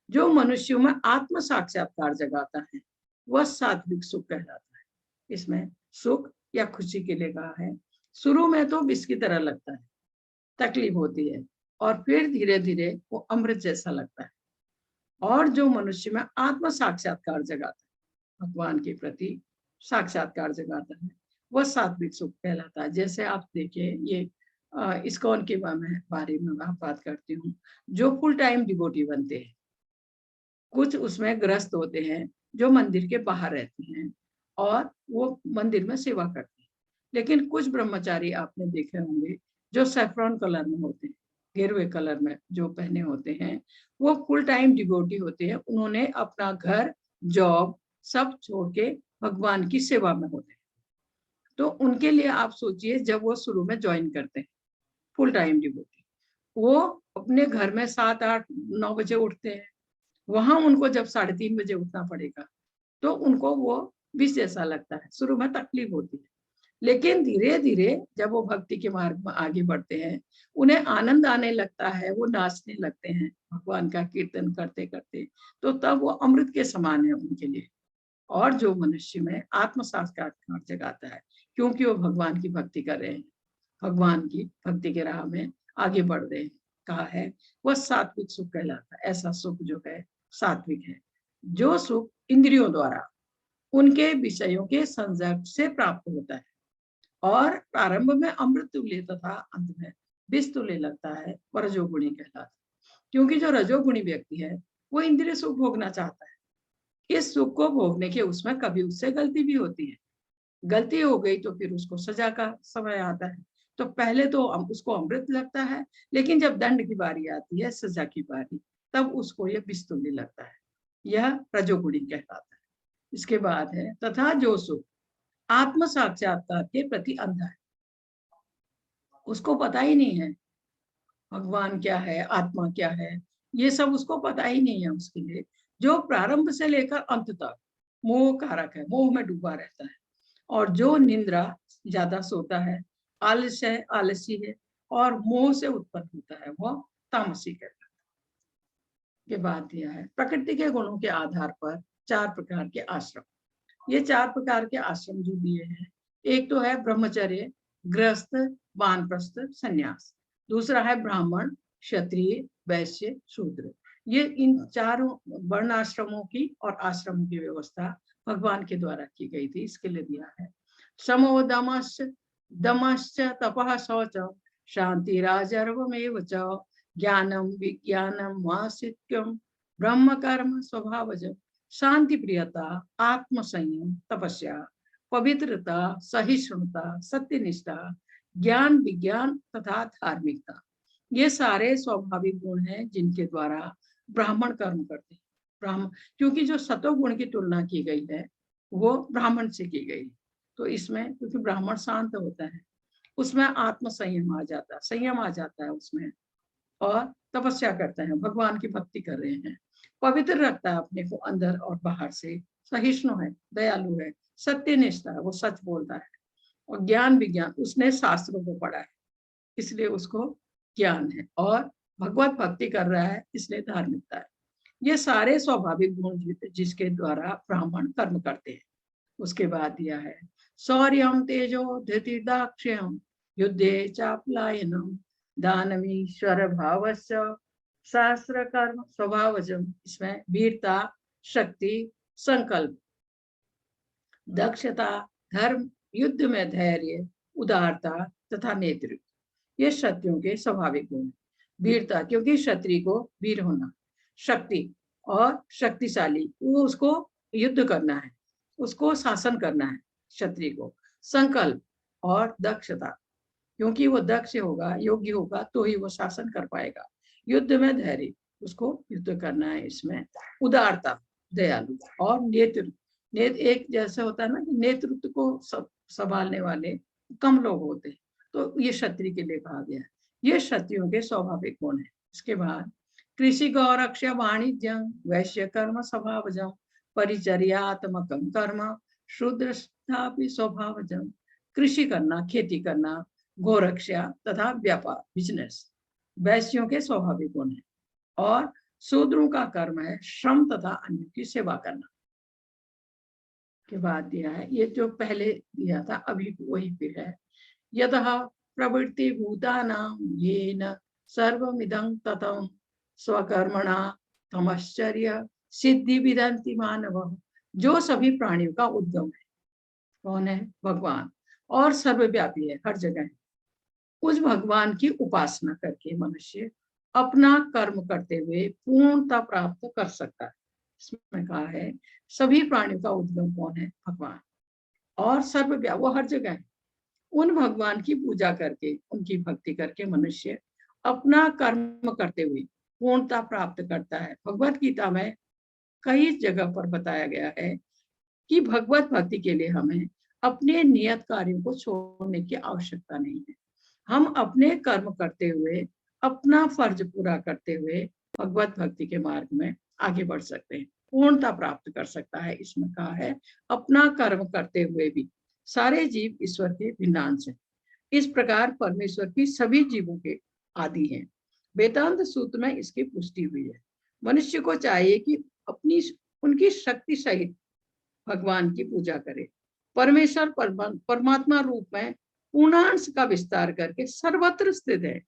जो मनुष्यों में आत्म साक्षात्कार जगाता है वह सात्विक सुख कहलाता है। इसमें सुख या खुशी के लिए कहा है। शुरू में तो विष की तरह लगता है, तकलीफ होती है, और फिर धीरे धीरे वो अमृत जैसा लगता है। और जो मनुष्य में आत्म साक्षात्कार जगाता है, भगवान के प्रति साक्षात्कार जगाता है, वह सात्विक सुख कहलाता है। जैसे आप देखिए, ये इस्कॉन के बारे में बात करती हूँ। जो फुल टाइम डिवोटी बनते हैं, कुछ उसमें ग्रस्त होते हैं जो मंदिर के बाहर रहते हैं और वो मंदिर में सेवा करते हैं। लेकिन कुछ ब्रह्मचारी आपने देखे होंगे जो सैफ्रॉन कलर में होते हैं, गेरुए कलर में जो पहने होते हैं, वो फुल टाइम डिवोटी होते हैं। उन्होंने अपना घर, जॉब सब छोड़ के भगवान की सेवा में होते हैं। तो उनके लिए आप सोचिए, जब वो शुरू में ज्वाइन करते हैं फुल टाइम डिवोटी, वो अपने घर में 7, 8, 9 बजे उठते हैं। वहां उनको जब 3:30 बजे उठना पड़ेगा तो उनको वो विष जैसा लगता है। शुरू में तकलीफ होती है, लेकिन धीरे धीरे जब वो भक्ति के मार्ग में आगे बढ़ते हैं, उन्हें आनंद आने लगता है, वो नाचने लगते हैं भगवान का कीर्तन करते करते, तो तब वो अमृत के समान है उनके लिए। और जो मनुष्य में आत्म साक्षात्कार जगाता है, क्योंकि वो भगवान की भक्ति कर रहे हैं, भगवान की भक्ति के राह में आगे बढ़ रहे हैं, कहा है वह सात्विक सुख कहलाता है। ऐसा सुख जो है सात्विक है। जो सुख इंद्रियों द्वारा उनके विषयों के संसर्ग से प्राप्त होता है और प्रारंभ में अमृत तुल्य तथा अंत में विष तुल्य लगता है, वह रजोगुणी कहलाता है। क्योंकि जो रजोगुणी व्यक्ति है वो इंद्रिय सुख भोगना चाहता है। इस सुख को भोगने के उसमें कभी उससे गलती भी होती है। गलती हो गई तो फिर उसको सजा का समय आता है। तो पहले तो उसको अमृत लगता है, लेकिन जब दंड की बारी आती है, सजा की बारी, तब उसको यह विष तुल्य लगता है। यह रजोगुणी कहलाता है। इसके बाद है तथा जो सुख आत्म साक्षात्कार के प्रति अंधा है, उसको पता ही नहीं है भगवान क्या है, आत्मा क्या है, ये सब उसको पता ही नहीं है। उसके लिए जो प्रारंभ से लेकर अंत तक मोह कारक है, मोह में डूबा रहता है। और जो निंद्रा ज्यादा सोता है, आलसी है और मोह से उत्पन्न होता है, वह तामसी कहलाता है। के बाद दिया है प्रकृति के गुणों के आधार पर 4 प्रकार के आश्रम। ये 4 प्रकार के आश्रम जो दिए हैं, एक तो है ब्रह्मचर्य, गृहस्थ, वानप्रस्थ, संन्यास। दूसरा है ब्राह्मण, क्षत्रिय, वैश्य, शूद्र। ये इन चारों वर्ण आश्रमों की और आश्रमों की व्यवस्था भगवान के द्वारा की गई थी। इसके लिए दिया है समो दमश्च तपः शौचम शांतिराजर्वमेव च ज्ञानम विज्ञानम वासित्यम ब्रह्म कर्म स्वभावजम शांति प्रियता, आत्मसंयम, तपस्या, पवित्रता, सहिष्णुता, सत्यनिष्ठा, ज्ञान विज्ञान तथा धार्मिकता। ये सारे स्वाभाविक गुण हैं जिनके द्वारा ब्राह्मण कर्म करते हैं। ब्राह्मण, क्योंकि जो सतोगुण की तुलना की गई है वो ब्राह्मण से की गई, तो इसमें क्योंकि ब्राह्मण शांत होता है, उसमें आत्म संयम आ जाता है, संयम आ जाता है उसमें, और तपस्या करते हैं, भगवान की भक्ति कर रहे हैं, पवित्र रखता है अपने को अंदर और बाहर से, सहिष्णु है, दयालु है, सत्यनिष्ठा है, वो सच बोलता है, और ज्ञान विज्ञान, उसने शास्त्रों को पढ़ा है इसलिए उसको ज्ञान है, और भगवत भक्ति कर रहा है इसलिए धार्मिकता है। ये सारे स्वाभाविक गुण जिसके द्वारा ब्राह्मण कर्म करते हैं। उसके बाद दिया है शौर्यम तेजो धृतिदाक्ष्यम युद्धे चापलायनम दानमीश्वर भावस्य शास्त्र कर्म स्वभावजम। इसमें वीरता, शक्ति, संकल्प, दक्षता, धर्म, युद्ध में धैर्य, उदारता तथा नेतृत्व, ये क्षत्रियों के स्वाभाविक गुण। वीरता, क्योंकि क्षत्रिय को वीर होना, शक्ति और शक्तिशाली, वो उसको युद्ध करना है, उसको शासन करना है क्षत्रिय को। संकल्प और दक्षता, क्योंकि वो दक्ष होगा, योग्य होगा तो ही वो शासन कर पाएगा। युद्ध में धैर्य, उसको युद्ध करना है। इसमें उदारता, दयालु, और नेतृत्व, एक जैसे होता है ना कि नेतृत्व को संभालने वाले कम लोग होते हैं, तो ये क्षत्रिय के लिए कहा गया है। ये क्षत्रियों के स्वाभाविक गुण है। इसके बाद कृषि गौरक्ष वाणिज्यम वैश्य कर्म स्वभावजम परिचर्यात्मकम कर्म शूद्रस्थापि स्वभावजम। कृषि करना, खेती करना, गौरक्षा तथा व्यापार, बिजनेस, वैश्यों के स्वाभाविक गुण है, और शूद्रों का कर्म है श्रम तथा अन्य की सेवा करना। के बाद दिया है, ये जो पहले दिया था अभी वही फिर है। यतः प्रवृत्ति भूतानां येन सर्वमिदं ततं स्वकर्मणा तमश्चर्य सिद्धि विदन्ति मानवः। जो सभी प्राणियों का उद्गम है, कौन है? भगवान, और सर्वव्यापी है, हर जगह है। उस भगवान की उपासना करके मनुष्य अपना कर्म करते हुए पूर्णता प्राप्त कर सकता है। इसमें कहा है सभी प्राणियों का उद्गम कौन है? भगवान, और सर्वव्यापी, वो हर जगह है। उन भगवान की पूजा करके, उनकी भक्ति करके मनुष्य अपना कर्म करते हुए पूर्णता प्राप्त करता है। भगवत गीता में कई जगह पर बताया गया है कि भगवत भक्ति के लिए हमें अपने नियत कार्यों को छोड़ने की आवश्यकता नहीं है। हम अपने कर्म करते हुए, अपना फर्ज पूरा करते हुए भगवत भक्ति के मार्ग में आगे बढ़ सकते हैं, पूर्णता प्राप्त कर सकता है। इसमें कहा है अपना कर्म करते हुए भी सारे जीव ईश्वर के भिन्नांश हैं। इस प्रकार परमेश्वर की सभी जीवों के आदि हैं। वेदांत सूत्र में इसकी पुष्टि हुई है। मनुष्य को चाहिए कि अपनी उनकी शक्ति सहित भगवान की पूजा करे। परमेश्वर परमात्मा रूप में पूर्णांश का विस्तार करके सर्वत्र स्थित है।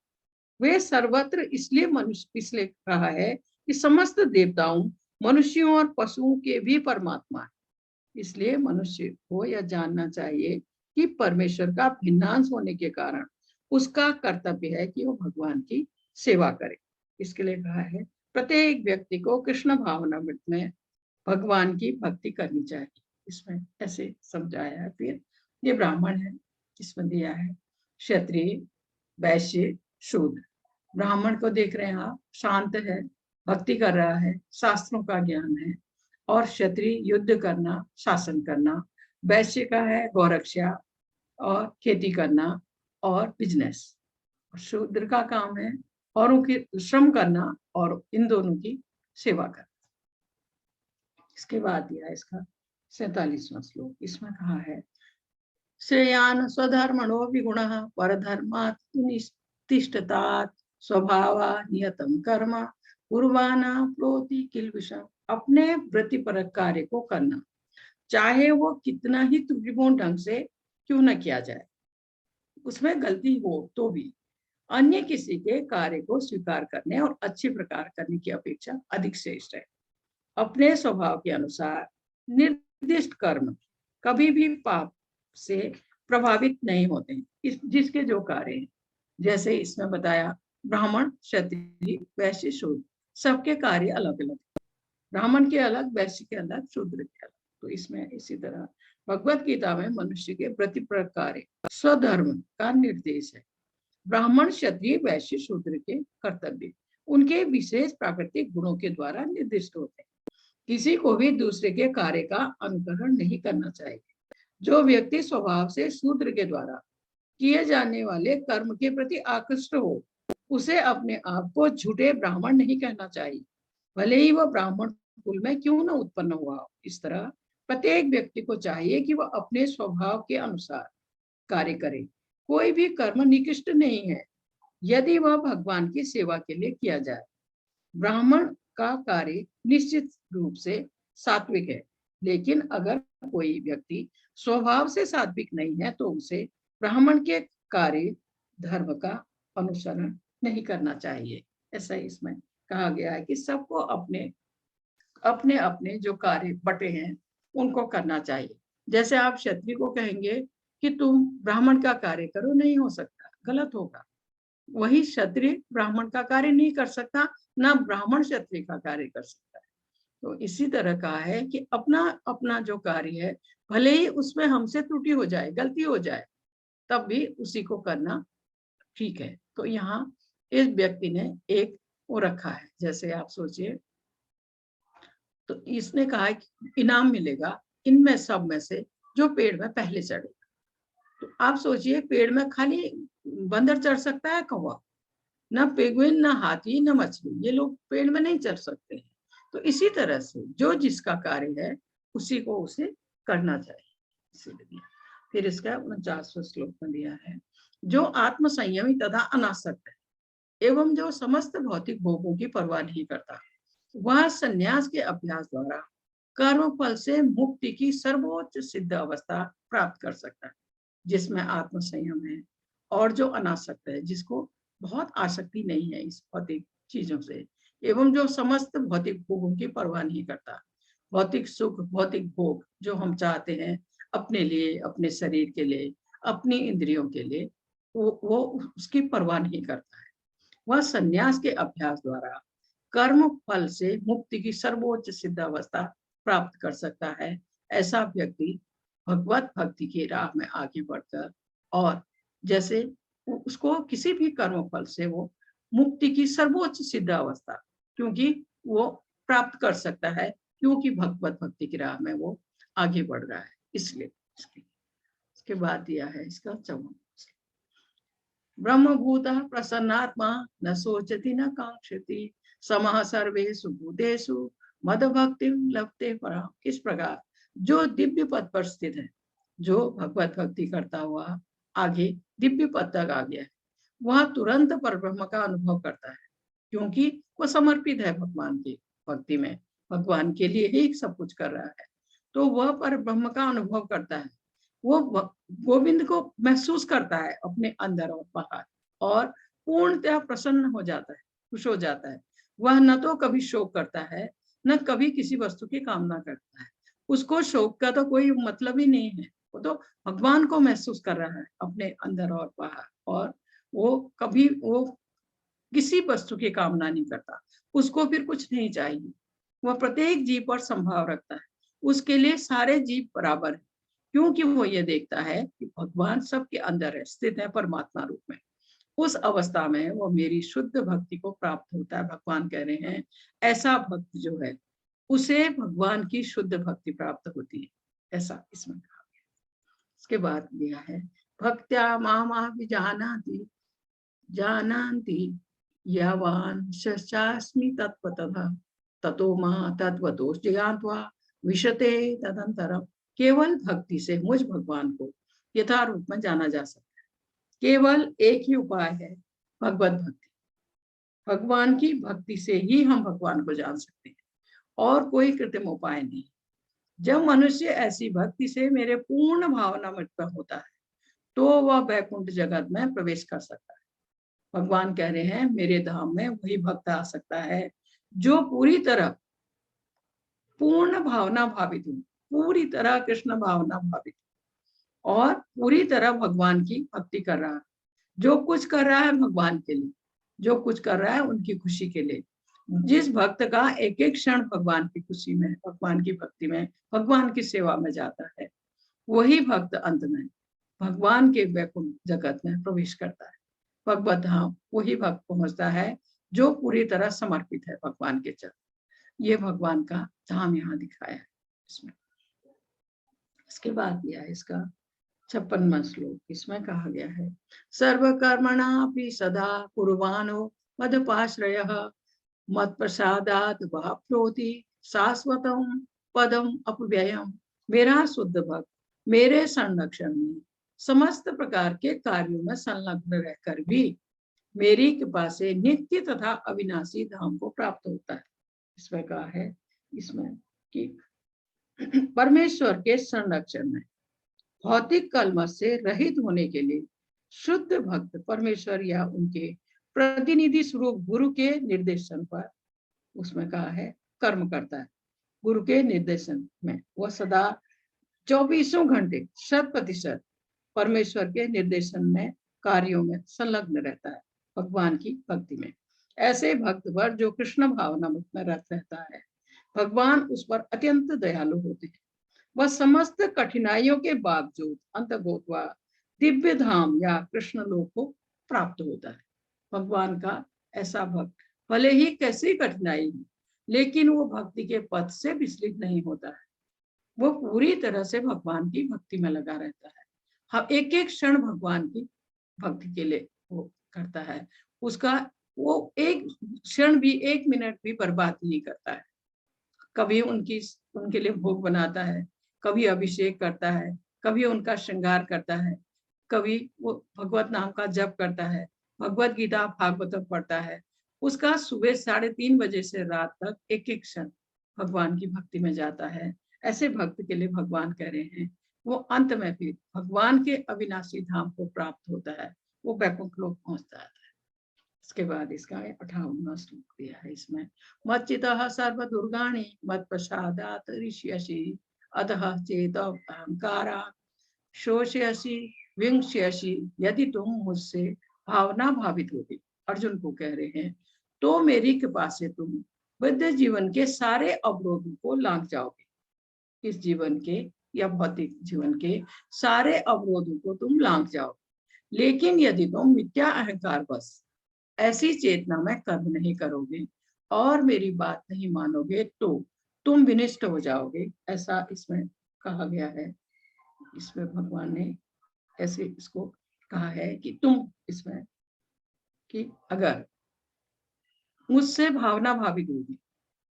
वे सर्वत्र इसलिए कहा है कि समस्त देवताओं, मनुष्यों और पशुओं के भी परमात्मा है। इसलिए मनुष्य को यह जानना चाहिए कि परमेश्वर का भिन्नांश होने के कारण उसका कर्तव्य है कि वो भगवान की सेवा करे। इसके लिए कहा है प्रत्येक व्यक्ति को कृष्ण भावनामृत में भगवान की भक्ति करनी चाहिए। इसमें ऐसे समझाया है। फिर ये ब्राह्मण है, इसमें दिया है क्षत्रिय, वैश्य, शूद्र। ब्राह्मण को देख रहे हैं आप, शांत है, भक्ति कर रहा है, शास्त्रों का ज्ञान है। और क्षत्रिय युद्ध करना, शासन करना। वैश्य का है गौरक्षा और खेती करना और बिजनेस। शूद्र का काम है औरों की श्रम करना और इन दोनों की सेवा करना। इसके बाद दिया इसका 47वां श्लोक। इसमें कहा है श्रेयान स्वधर्मणो विगुणः परधर्मात् तिष्ठतात् स्वभावा नियतम कर्म कुर्वाणा प्रोति किल्बिषम्। अपने वृत्तिपरक कार्य को करना, चाहे वो कितना ही त्रुटिपूर्ण ढंग से क्यों न किया जाए, उसमें गलती हो तो भी अन्य किसी के कार्य को स्वीकार करने और अच्छे प्रकार करने की अपेक्षा अधिक श्रेष्ठ है। अपने स्वभाव के अनुसार निर्दिष्ट कर्म कभी भी पाप से प्रभावित नहीं होते। जिसके जो कार्य हैं, जैसे इसमें बताया ब्राह्मण, क्षत्रिय, वैश्य, शूद्र, सबके कार्य अलग अलग, ब्राह्मण के अलग, वैश्य के अलग, शूद्र के अलग। तो इसमें इसी तरह भगवत गीता में मनुष्य के प्रतिप्रक कार्य स्वधर्म का निर्देश है। ब्राह्मण, क्षत्रिय, वैश्य, शूद्र के कर्तव्य उनके विशेष प्राकृतिक गुणों के द्वारा निर्दिष्ट होते हैं। किसी को भी दूसरे के कार्य का अनुकरण नहीं करना चाहिए। जो व्यक्ति स्वभाव से शूद्र के द्वारा किए जाने वाले कर्म के प्रति आकृष्ट हो, उसे अपने आप को झूठे ब्राह्मण नहीं कहना चाहिए, भले ही वह ब्राह्मण कुल में क्यों न उत्पन्न हुआ हो। इस तरह प्रत्येक व्यक्ति को चाहिए कि वह अपने स्वभाव के अनुसार कार्य करे। कोई भी कर्म निकृष्ट नहीं है यदि वह भगवान की सेवा के लिए किया जाए। ब्राह्मण का कार्य निश्चित रूप से सात्विक है, लेकिन अगर कोई व्यक्ति स्वभाव से सात्विक नहीं है तो उसे ब्राह्मण के कार्य धर्म का अनुसरण नहीं करना चाहिए। ऐसा इसमें कहा गया है कि सबको अपने अपने अपने जो कार्य बटे हैं उनको करना चाहिए। जैसे आप क्षत्रिय को कहेंगे कि तुम ब्राह्मण का कार्य करो, नहीं हो सकता, गलत होगा। वही क्षत्रिय ब्राह्मण का कार्य नहीं कर सकता, ना ब्राह्मण क्षत्रिय का कार्य कर सकता है। तो इसी तरह का है कि अपना अपना जो कार्य है, भले ही उसमें हमसे त्रुटि हो जाए, गलती हो जाए, तब भी उसी को करना ठीक है। तो यहाँ इस व्यक्ति ने एक वो रखा है, जैसे आप सोचिए, तो इसने कहा है कि इनाम मिलेगा इनमें सब में से जो पेड़ में पहले चढ़ेगा। तो आप सोचिए, पेड़ में खाली बंदर चढ़ सकता है, कौवा, ना पेंगुइन, ना हाथी, ना मछली, ये लोग पेड़ में नहीं चढ़ सकते हैं। तो इसी तरह से जो जिसका कार्य है उसी को उसे करना चाहिए, इसीलिए। फिर इसका 49वां श्लोक में दिया है जो आत्म संयमी तथा अनासक्त है एवं जो समस्त भौतिक भोगों की परवाह नहीं करता, वह संन्यास के अभ्यास द्वारा कर्म फल से मुक्ति की सर्वोच्च सिद्ध अवस्था प्राप्त कर सकता है, जिसमें आत्म संयम है, और जो अनासक्त है, जिसको बहुत आसक्ति नहीं है इस भौतिक चीजों से, एवं जो समस्त भौतिक भोगों की परवाह नहीं करता। भौतिक सुख, भौतिक भोग जो हम चाहते हैं अपने लिए, अपने शरीर के लिए, अपनी इंद्रियों के लिए, वो उसकी परवाह नहीं करता है। वह संन्यास के अभ्यास द्वारा कर्म फल से मुक्ति की सर्वोच्च सिद्ध अवस्था प्राप्त कर सकता है। ऐसा व्यक्ति भगवत भक्ति की राह में आगे बढ़कर, और जैसे उसको किसी भी कर्म फल से वो मुक्ति की सर्वोच्च सिद्ध अवस्था, क्योंकि वो प्राप्त कर सकता है, क्योंकि भगवत भक्ति की राह में वो आगे बढ़ रहा है, इसलिए। इसके बाद दिया है इसका 54 ब्रह्मभूत प्रसन्नात्मा न सोचति न कांक्षति समः सर्वेषु भूतेषु मद भक्ति लभते पराम। इस प्रकार जो दिव्य पद पर स्थित है, जो भगवत भक्ति करता हुआ आगे दिव्य पद तक आ गया है, वह तुरंत परब्रह्म का अनुभव करता है, क्योंकि वह समर्पित है भगवान की भक्ति में, भगवान के लिए ही सब कुछ कर रहा है। तो वह परब्रह्म का अनुभव करता है, वो गोविंद को महसूस करता है अपने अंदर और बाहर, और पूर्णतः प्रसन्न हो जाता है, खुश हो जाता है। वह न तो कभी शोक करता है, न कभी किसी वस्तु की कामना करता है। उसको शोक का तो कोई मतलब ही नहीं है, वो तो भगवान को महसूस कर रहा है अपने अंदर और बाहर, और वो कभी वो किसी वस्तु की कामना नहीं करता। उसको फिर कुछ नहीं चाहिए। वह प्रत्येक जीव पर संभाव रखता है, उसके लिए सारे जीव बराबर है, क्योंकि वो ये देखता है कि भगवान सबके अंदर है, स्थित है परमात्मा रूप में। उस अवस्था में वो मेरी शुद्ध भक्ति को प्राप्त होता है। भगवान कह रहे हैं ऐसा भक्त जो है उसे भगवान की शुद्ध भक्ति प्राप्त होती है, ऐसा इसमें कहा गया। इसके बाद दिया है भक्त्या मामा विजानाति जानन्ति यावान शस्मि तत्वतः ततो मा तत्वतोष ज्ञात्वा विशते तदंतरम। केवल भक्ति से मुझ भगवान को यथारूप में जाना जा सकता है। केवल एक ही उपाय है, भगवत भक्ति। भगवान की भक्ति से ही हम भगवान को जान सकते हैं, और कोई कृत्रिम उपाय नहीं। जब मनुष्य ऐसी भक्ति से मेरे पूर्ण भावना में होता है, तो वह वैकुंठ जगत में प्रवेश कर सकता है। भगवान कह रहे हैं मेरे धाम में वही भक्त आ सकता है जो पूरी तरह पूर्ण भावना भावित हो, पूरी तरह कृष्ण भावना भावित, और पूरी तरह भगवान की भक्ति कर रहा है। जो कुछ कर रहा है भगवान के लिए, जो कुछ कर रहा है उनकी खुशी के लिए। जिस भक्त का एक एक क्षण भगवान की खुशी में, भगवान की भक्ति में, भगवान की सेवा में जाता है, वही भक्त अंत में भगवान के वैकुंठ जगत में प्रवेश करता है। भगवत धाम वही भक्त पहुंचता है जो पूरी तरह समर्पित है भगवान के चरण। ये भगवान का धाम यहाँ दिखाया है इसमें। इसके बाद दिया है इसका 56वां श्लोक। इसमें कहा गया है सर्वकर्मणापि सदा कुर्वाणो मदपाश्रयः मत्प्रसादात् वाप्नोति शाश्वतं पदम अपव्ययम्। मेरा शुद्ध भक्त मेरे संरक्षण में समस्त प्रकार के कार्यों में संलग्न रहकर भी मेरी कृपा से नित्य तथा अविनाशी धाम को प्राप्त होता है। इसमें कहा है इसमें कि परमेश्वर के संरक्षण में भौतिक कलमश से रहित होने के लिए शुद्ध भक्त परमेश्वर या उनके प्रतिनिधि स्वरूप गुरु के निर्देशन पर, उसमें कहा है कर्म करता है। गुरु के निर्देशन में वह सदा 24 घंटे 100% परमेश्वर के निर्देशन में कार्यों में संलग्न रहता है भगवान की भक्ति में। ऐसे भक्त पर जो कृष्ण भावना में रत रहता है, भगवान उस पर अत्यंत दयालु होते हैं। वह समस्त कठिनाइयों के बावजूद अंततः दिव्य धाम या कृष्ण लोक को प्राप्त होता है। भगवान का ऐसा भक्त भले ही कैसी कठिनाई हो, लेकिन वो भक्ति के पथ से विचलित नहीं होता है। वो पूरी तरह से भगवान की भक्ति में लगा रहता है। हाँ, एक एक क्षण भगवान की भक्ति के लिए वो करता है। उसका वो एक क्षण भी, एक मिनट भी बर्बाद नहीं करता है। कभी उनके लिए भोग बनाता है, कभी अभिषेक करता है, कभी उनका श्रृंगार करता है, कभी वो भगवत नाम का जप करता है, भगवत गीता भागवतम पढ़ता है, उसका सुबह 3:30 बजे से रात तक एक एक क्षण भगवान की भक्ति में जाता है। ऐसे भक्त के लिए भगवान कह रहे हैं वो अंत में फिर भगवान के अविनाशी धाम को प्राप्त होता है, वो वैकुंठ लोक पहुंचता है। इसके बाद इसका 58वां श्लोक दिया है इसमें, मच्चितः सर्व दुर्गाणि मत प्रसादात ऋष्यसि अतः चेत अहंकारा शोषयसि विंश्यसि यदि तुम मुझसे भावना भावित होगी। अर्जुन को कह रहे हैं तो मेरी कृपा से तुम बुद्ध जीवन के सारे अवरोधों को लांघ जाओगे। इस जीवन के या भौतिक जीवन के सारे अवरोधों को तुम लांघ जाओगे। लेकिन यदि तुम मिथ्या अहंकार बस ऐसी चेतना में कर्म नहीं करोगे और मेरी बात नहीं मानोगे तो तुम विनिष्ट हो जाओगे। ऐसा इसमें कहा गया है। इसमें भगवान ने ऐसे इसको कहा है कि तुम इसमें कि अगर मुझसे भावना भावित होगी,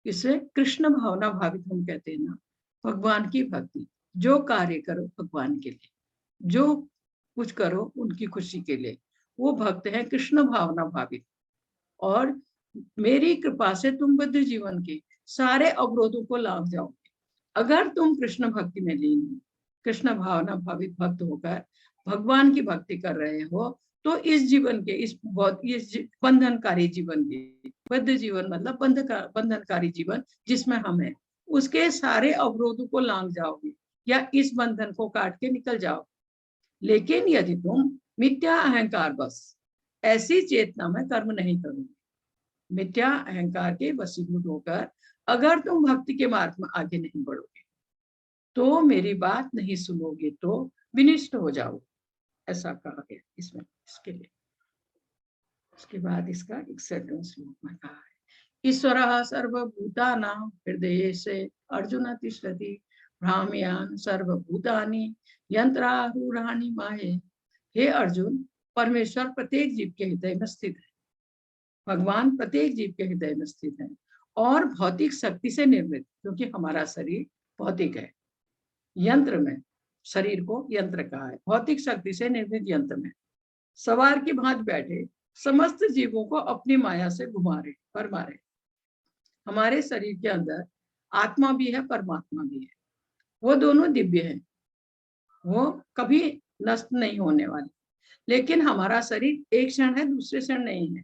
इसे कृष्ण भावना भावित हम कहते हैं ना, भगवान की भक्ति, जो कार्य करो भगवान के लिए, जो कुछ करो उनकी खुशी के लिए, वो भक्त है कृष्ण भावना भावित। और मेरी कृपा से तुम बुद्ध जीवन के सारे अवरोधों को लांघ जाओगे। अगर तुम कृष्ण भक्ति में लीन हो, कृष्ण भावना भावित भक्त होकर भगवान की भक्ति कर रहे हो, तो इस जीवन के इस बंधनकारी जीवन के, बद्ध जीवन मतलब बंधनकारी जीवन जिसमें हम हैं, उसके सारे अवरोधों को लांघ जाओगे या इस बंधन को काट के निकल जाओगे। लेकिन यदि तुम मिथ्या अहंकार बस ऐसी चेतना में कर्म नहीं करोगे, मिथ्या अहंकार के वशीभूत होकर अगर तुम भक्ति के मार्ग में आगे नहीं बढ़ोगे, तो मेरी बात नहीं सुनोगे तो विनिष्ट हो जाओगे। ऐसा कहा गया इसमें इसके लिए। उसके बाद इसका 61वां श्लोक में कहा है, ईश्वरः सर्वभूतानां हृदयेशे अर्जुन तिष्ठति भ्राम्यान् सर्वभूतानि यंत्रारूढ़ानि माये। हे अर्जुन, परमेश्वर प्रत्येक जीव के हृदय में स्थित है। भगवान प्रत्येक जीव के हृदय में स्थित है और भौतिक शक्ति से निर्मित, क्योंकि हमारा शरीर भौतिक है। यंत्र में शरीर को यंत्र कहा है, भौतिक शक्ति से निर्मित यंत्र में सवार की भांति बैठे समस्त जीवों को अपनी माया से घुमा रहे, फरमा रहे। हमारे शरीर के अंदर आत्मा भी है, परमात्मा भी है। वो दोनों दिव्य हैं, वो कभी नष्ट नहीं होने वाले। लेकिन हमारा शरीर एक क्षण है, दूसरे क्षण नहीं है।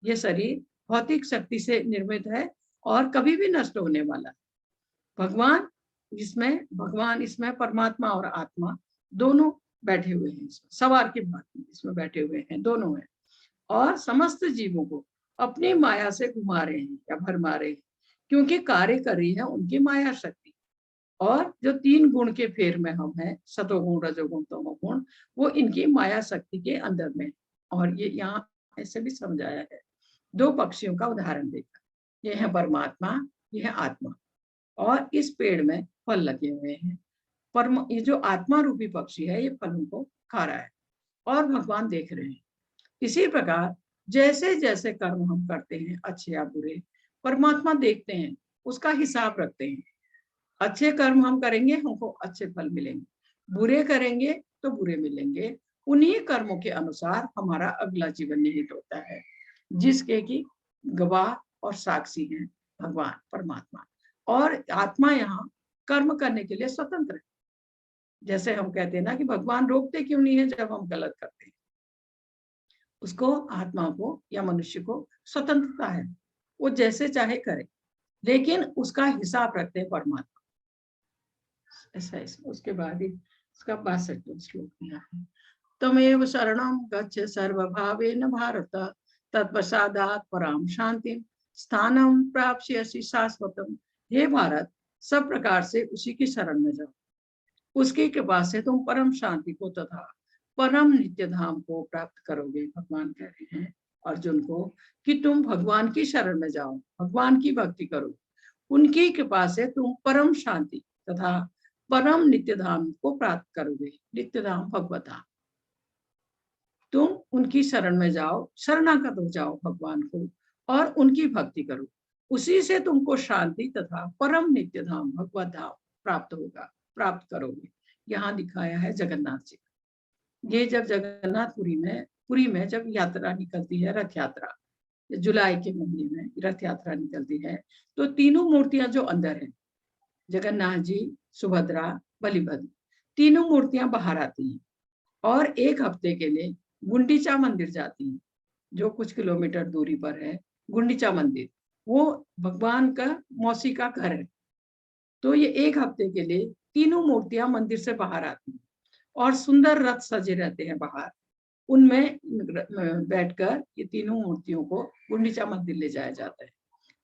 ये शरीर भौतिक शक्ति से निर्मित है और कभी भी नष्ट होने वाला है। भगवान इसमें परमात्मा और आत्मा दोनों बैठे हुए हैं, सवार की भांति इसमें बैठे हुए हैं, दोनों हैं। और समस्त जीवों को अपनी माया से घुमा रहे हैं या भरमा रहे हैं, क्योंकि कार्य कर रही है उनकी माया शक्ति। और जो 3 गुण के फेर में हम हैं, सतोगुण रजोगुण तमोगुण, वो इनकी माया शक्ति के अंदर में। और ये यहाँ ऐसे भी समझाया है, 2 पक्षियों का उदाहरण देकर, ये है परमात्मा, ये है आत्मा। और इस पेड़ में फल लगे हुए हैं। ये जो आत्मा रूपी पक्षी है, ये फलों को खा रहा है और भगवान देख रहे हैं। इसी प्रकार जैसे जैसे कर्म हम करते हैं, अच्छे या बुरे, परमात्मा देखते हैं, उसका हिसाब रखते हैं। अच्छे कर्म हम करेंगे, हमको अच्छे फल मिलेंगे, बुरे करेंगे तो बुरे मिलेंगे। उन्हीं कर्मों के अनुसार हमारा अगला जीवन निहित होता है, जिसके की गवाह और साक्षी हैं भगवान परमात्मा। और आत्मा यहाँ कर्म करने के लिए स्वतंत्र है। जैसे हम कहते हैं ना कि भगवान रोकते क्यों नहीं है जब हम गलत करते हैं। उसको, आत्मा को या मनुष्य को स्वतंत्रता है, वो जैसे चाहे करे, लेकिन उसका हिसाब रखते हैं परमात्मा। ऐसा है। उसके बाद इसका 62वां श्लोक दिया है, तमेव शरणं गच्छ सर्वभावेन भारत तत्पश्चात् पराम शांतिं स्थानं प्राप्स्यसि शाश्वतम्। हे भारत, सब प्रकार से उसी की शरण में जाओ, उसकी कृपा से तुम परम शांति को तथा परम नित्य धाम को प्राप्त करोगे। भगवान कह रहे हैं अर्जुन को कि तुम भगवान की शरण में जाओ, भगवान की भक्ति करो, उनकी कृपा से तुम परम शांति तथा परम नित्य धाम को प्राप्त करोगे। नित्य धाम भगवत धाम। तुम उनकी शरण में जाओ, शरणागत हो जाओ भगवान को और उनकी भक्ति करो, उसी से तुमको शांति तथा परम नित्य धाम भगवत धाम प्राप्त होगा, प्राप्त करोगे। यहाँ दिखाया है जगन्नाथ जी। ये जब जगन्नाथपुरी में पुरी में जब यात्रा निकलती है, रथ यात्रा, जुलाई के महीने में रथ यात्रा निकलती है, तो तीनों मूर्तियां जो अंदर है, जगन्नाथ जी, सुभद्रा, बलिभद्र, तीनों मूर्तियां बाहर आती हैं और एक हफ्ते के लिए गुंडीचा मंदिर जाती हैं, जो कुछ किलोमीटर दूरी पर है। गुंडीचा मंदिर वो भगवान का मौसी का घर है। तो ये एक हफ्ते के लिए तीनों मूर्तियां मंदिर से बाहर आती हैं और सुंदर रथ सजे रहते हैं बाहर, उनमें बैठकर ये तीनों मूर्तियों को गुंडीचा मंदिर ले जाया जाता है।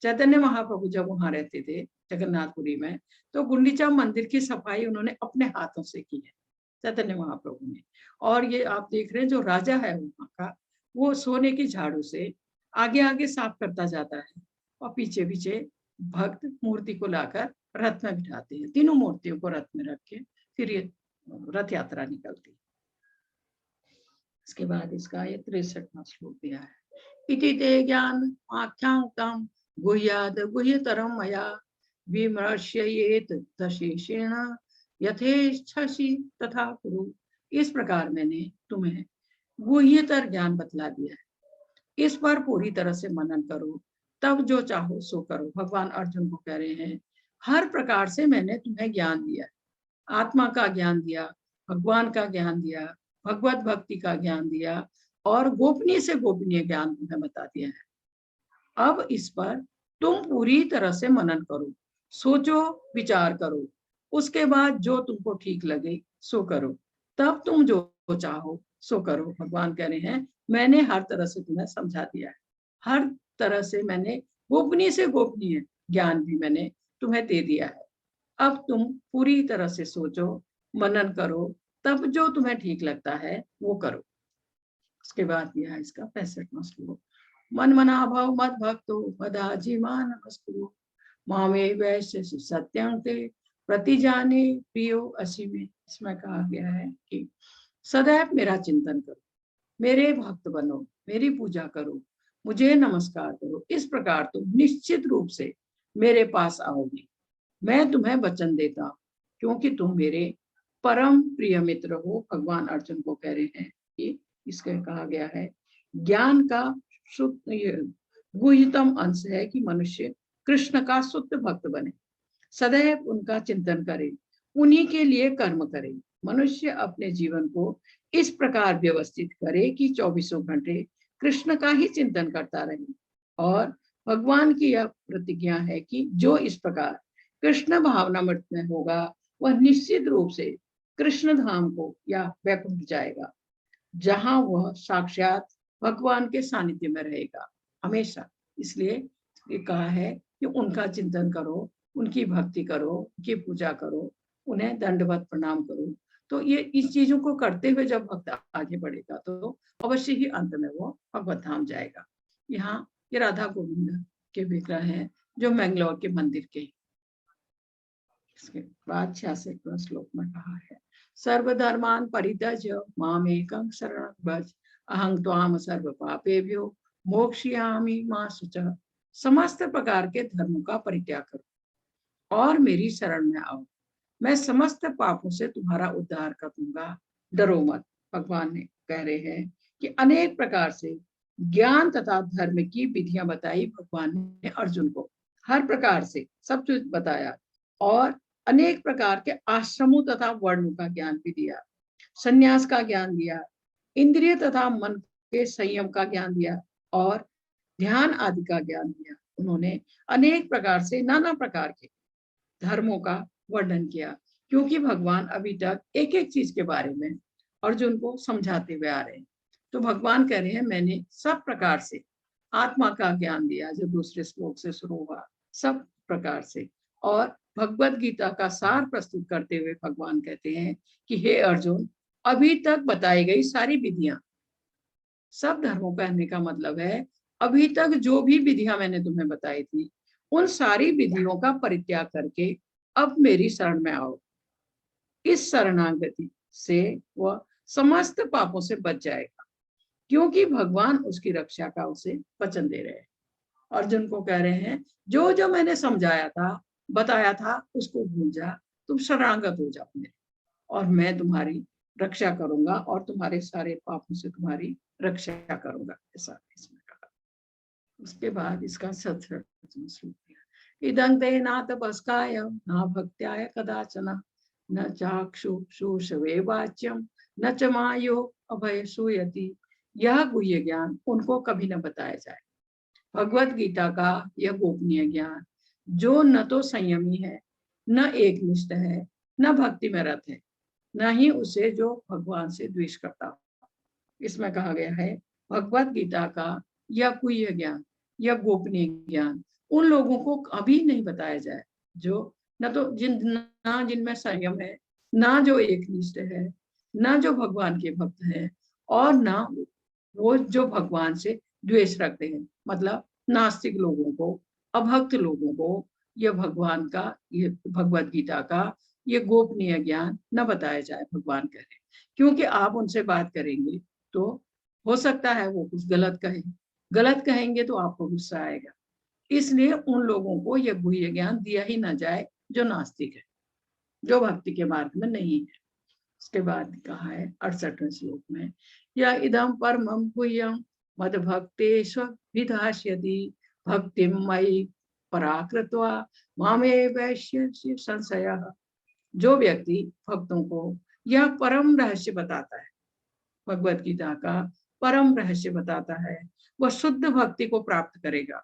चैतन्य महाप्रभु जब वहां रहते थे जगन्नाथपुरी में, तो गुंडीचा मंदिर की सफाई उन्होंने अपने हाथों से की है, चैतन्य महाप्रभु ने। और ये आप देख रहे हैं जो राजा है वहां का, वो सोने की झाड़ू से आगे आगे साफ करता जाता है और पीछे पीछे भक्त मूर्ति को लाकर रथ में बिठाते हैं। तीनों मूर्तियों को रथ में रख के फिर ये रथ यात्रा निकलती है। इसके बाद इसका ये 63वां श्लोक दिया है। इति ते ज्ञान आख्यातम गुह्याद गुह्यतरम मया विमर्शयेत दशेषेण यथेच्छसि तथा कुरु। इस प्रकार मैंने तुम्हें गुह्यतर ज्ञान बतला दिया है, इस पर पूरी तरह से मनन करो, तब जो चाहो सो करो। भगवान अर्जुन को कह रहे हैं, हर प्रकार से मैंने तुम्हें ज्ञान दिया, आत्मा का ज्ञान दिया, भगवान का ज्ञान दिया, भगवत भक्ति का ज्ञान दिया और गोपनीय से गोपनीय ज्ञान तुम्हें बता दिया है। अब इस पर तुम पूरी तरह से मनन करो, सोचो, विचार करो, उसके बाद जो तुमको ठीक लगे सो करो, तब तुम जो चाहो सो करो। भगवान कह रहे हैं, मैंने हर तरह से तुम्हें समझा दिया है, हर तरह से मैंने गोपनीय से गोपनीय ज्ञान भी मैंने तुम्हें दे दिया है। अब तुम पूरी तरह से सोचो, मनन करो, तब जो तुम्हें ठीक लगता है वो करो। उसके बाद यह है इसका 65वां श्लोक। मन मना भाव मत भक्तो मदाजीमान नमस्कुरु मामे वैश्य सत्यं ते प्रतिजाने प्रियो असि में। इसमें कहा गया है कि सदैव मेरा चिंतन करो, मेरे भक्त बनो, मेरी पूजा करो, मुझे नमस्कार करो। इस प्रकार तुम निश्चित रूप से मेरे पास आओगे। मैं तुम्हें वचन देता हूँ, क्योंकि तुम मेरे परम प्रिय मित्र हो। भगवान अर्जुन को कह रहे हैं कि इसके कहा गया है, ज्ञान का गुह्यतम अंश है कि मनुष्य कृष्ण का शुद्ध भक्त बने, सदैव उनका चिंतन करे, उन्हीं के लिए कर्म करे। मनुष्य अपने जीवन को इस प्रकार व्यवस्थित करे कि 24 घंटे कृष्ण का ही चिंतन करता रहे। और भगवान की यह प्रतिज्ञा है कि जो इस प्रकार कृष्ण भावनामृत में होगा, वह निश्चित रूप से कृष्ण धाम को या वैकुंठ जाएगा, जहां वह साक्षात भगवान के सानिध्य में रहेगा हमेशा। इसलिए ये कहा है कि उनका चिंतन करो, उनकी भक्ति करो, उनकी पूजा करो, उन्हें दंडवत प्रणाम करो। तो ये इस चीजों को करते हुए जब भक्त आगे बढ़ेगा तो अवश्य ही अंत में वो भगवत धाम जाएगा। यहाँ ये राधा गोविंद के विग्रह हैं जो मैंगलोर के मंदिर के। इसके बाद 66वां श्लोक में कहा है, सर्वधर्मान परित्यज्य मामेकं शरणं व्रज अहं त्वाम सर्व पापेभ्यो मोक्षयामि मा शुचः। समस्त प्रकार के धर्मों का परित्याग करो और मेरी शरण में आओ, मैं समस्त पापों से तुम्हारा उद्धार कर दूंगा, डरो मत। भगवान ने कह रहे हैं कि अनेक प्रकार से ज्ञान तथा धर्म की विधियां बताई भगवान ने अर्जुन को, हर प्रकार से सब कुछ बताया और अनेक प्रकार के आश्रमों तथा वर्णों का ज्ञान भी दिया, संन्यास का ज्ञान दिया, इंद्रिय तथा मन के संयम का ज्ञान दिया और ध्यान आदि का ज्ञान दिया। उन्होंने अनेक प्रकार से नाना प्रकार के धर्मों का वर्णन किया, क्योंकि भगवान अभी तक एक एक चीज के बारे में अर्जुन को समझाते हुए आ रहे हैं। तो भगवान कह रहे हैं, मैंने सब प्रकार से आत्मा का ज्ञान दिया, जो दूसरे श्लोक से शुरू हुआ, सब प्रकार से। और भगवत गीता का सार प्रस्तुत करते हुए भगवान कहते हैं कि हे अर्जुन, अभी तक बताई गई सारी विधियां, सब धर्मों कहने का मतलब है अभी तक जो भी विधियां मैंने तुम्हें बताई थी, उन सारी विधियों का परित्याग करके अब मेरी शरण में आओ। इस शरणागति से वह समस्त पापों से बच जाएगा, क्योंकि भगवान उसकी रक्षा का उसे वचन दे रहे हैं। अर्जुन को कह रहे हैं, जो जो मैंने समझाया था, बताया था, उसको भूल जा, तुम शरणागत हो जाओ मेरे, और मैं तुम्हारी रक्षा करूंगा और तुम्हारे सारे पापों से तुम्हारी रक्षा करूंगा, ऐसा इसमें कहा। उसके बाद इसका 17वां श्लोक दिया, इदं ते न तपस्काय न भक्त्याय कदाचन न चाक्षुषुषवे वाच्यम न च मायो अभय सूयति। यह गुह्य ज्ञान उनको कभी न बताया जाए, भगवत गीता का यह गोपनीय ज्ञान जो न तो संयमी है, न एकनिष्ठ है, न भक्ति में रत है, न ही उसे जो भगवान से द्वेष करता हो। इसमें कहा गया है भगवत गीता का यह गुह्य ज्ञान, यह गोपनीय ज्ञान उन लोगों को कभी नहीं बताया जाए जो न तो जिनमें संयम है, ना जो एकनिष्ठ है, ना जो भगवान के भक्त है, और ना वो जो भगवान से द्वेष रखते हैं। मतलब नास्तिक लोगों को, अभक्त लोगों को यह भगवान का, ये भगवत गीता का ये गोपनीय ज्ञान न बताया जाए, भगवान कह रहे। क्योंकि आप उनसे बात करेंगे तो हो सकता है वो कुछ गलत कहें, गलत कहेंगे तो आपको गुस्सा आएगा। इसलिए उन लोगों को यह गुह्य ज्ञान दिया ही ना जाए जो नास्तिक है, जो भक्ति के मार्ग में नहीं है। उसके बाद कहा है 68वें श्लोक में, या इदं परमं गुह्यं मद भक्तेष्व विधास्यति भक्तिं मयि पराकृत्वा मामे वैश्यस्य संशयः। जो व्यक्ति भक्तों को यह परम रहस्य बताता है, भगवत गीता का परम रहस्य बताता है, वह शुद्ध भक्ति को प्राप्त करेगा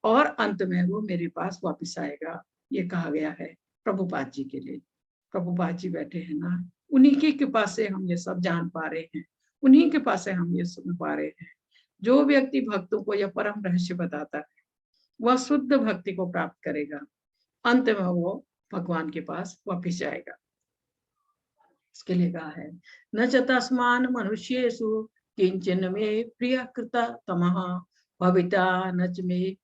और अंत में वो मेरे पास वापस आएगा। ये कहा गया है प्रभुपाद जी के लिए। प्रभुपाद जी बैठे हैं ना, उन्हीं की कृपा से हम ये सब जान पा रहे हैं, उन्हीं के पास से हम ये सुन पा रहे हैं। जो व्यक्ति भक्तों को यह परम रहस्य बताता है वह शुद्ध भक्ति को प्राप्त करेगा, अंत में वो भगवान के पास वापिस जाएगा। इसके लिए कहा है, न च तस्मान मनुष्येषु किंचन में प्रिय कृता तमः भविता न च में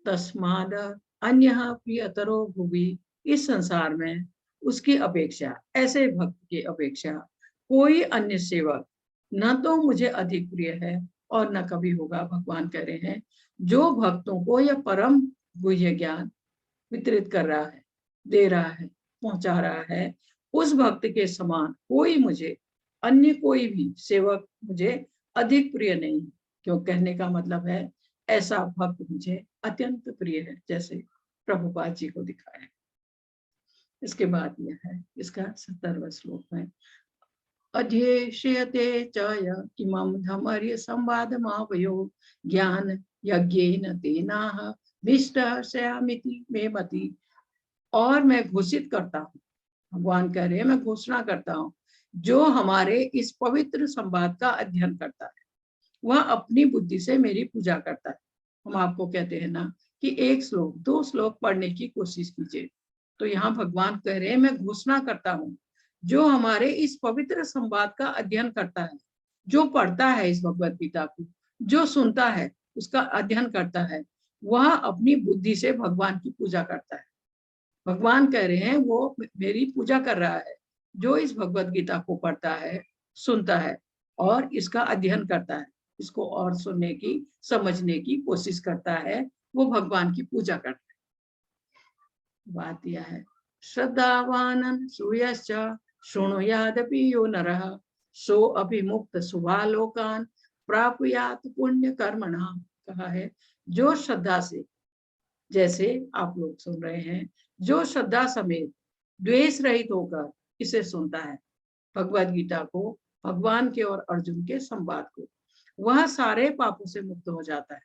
तस्माद अन्यः प्रियतरो भुवि। इस संसार में उसकी अपेक्षा, ऐसे भक्त की अपेक्षा कोई अन्य सेवक न तो मुझे अधिक प्रिय है और न कभी होगा। भगवान कह रहे हैं जो भक्तों को यह परम गुह्य ज्ञान वितरित कर रहा है, दे रहा है, पहुंचा रहा है, उस भक्त के समान कोई मुझे, अन्य कोई भी सेवक मुझे अधिक प्रिय नहीं। क्यों कहने का मतलब है ऐसा भक्त मुझे अत्यंत प्रिय है, जैसे प्रभुपाद जी को दिखाया। इसके बाद यह है इसका 70वां श्लोक में, अध्येष्यते च इमं धमर्य संवादमावयो ज्ञान यज्ञेन तेनाह विष्टस्यामिति मे मति। और मैं घोषित करता हूँ, भगवान कह रहे हैं मैं घोषणा करता हूँ, जो हमारे इस पवित्र संवाद का अध्ययन करता है वह अपनी बुद्धि से मेरी पूजा करता है। हम आपको कहते हैं ना कि 1 श्लोक 2 श्लोक पढ़ने की कोशिश कीजिए, तो यहाँ भगवान कह रहे हैं मैं घोषणा करता हूँ, जो हमारे इस पवित्र संवाद का अध्ययन करता है, जो पढ़ता है इस भगवत गीता को, जो सुनता है, उसका अध्ययन करता है, वह अपनी बुद्धि से भगवान की पूजा करता है। भगवान कह रहे हैं वो मेरी पूजा कर रहा है, जो इस भगवत गीता को पढ़ता है, सुनता है और इसका अध्ययन करता है, इसको और सुनने की, समझने की कोशिश करता है, वो भगवान की पूजा करता है। बात यह है, श्रद्धावान सूयश्च शृणुयादपि यो नरः सो अभिमुक्त शुभालोकान प्राप्यात पुण्य कर्मणः। कहा है जो श्रद्धा से, जैसे आप लोग सुन रहे हैं, जो श्रद्धा समेत द्वेष रहित होकर इसे सुनता है, भगवत गीता को, भगवान के और अर्जुन के संवाद को, वह सारे पापों से मुक्त हो जाता है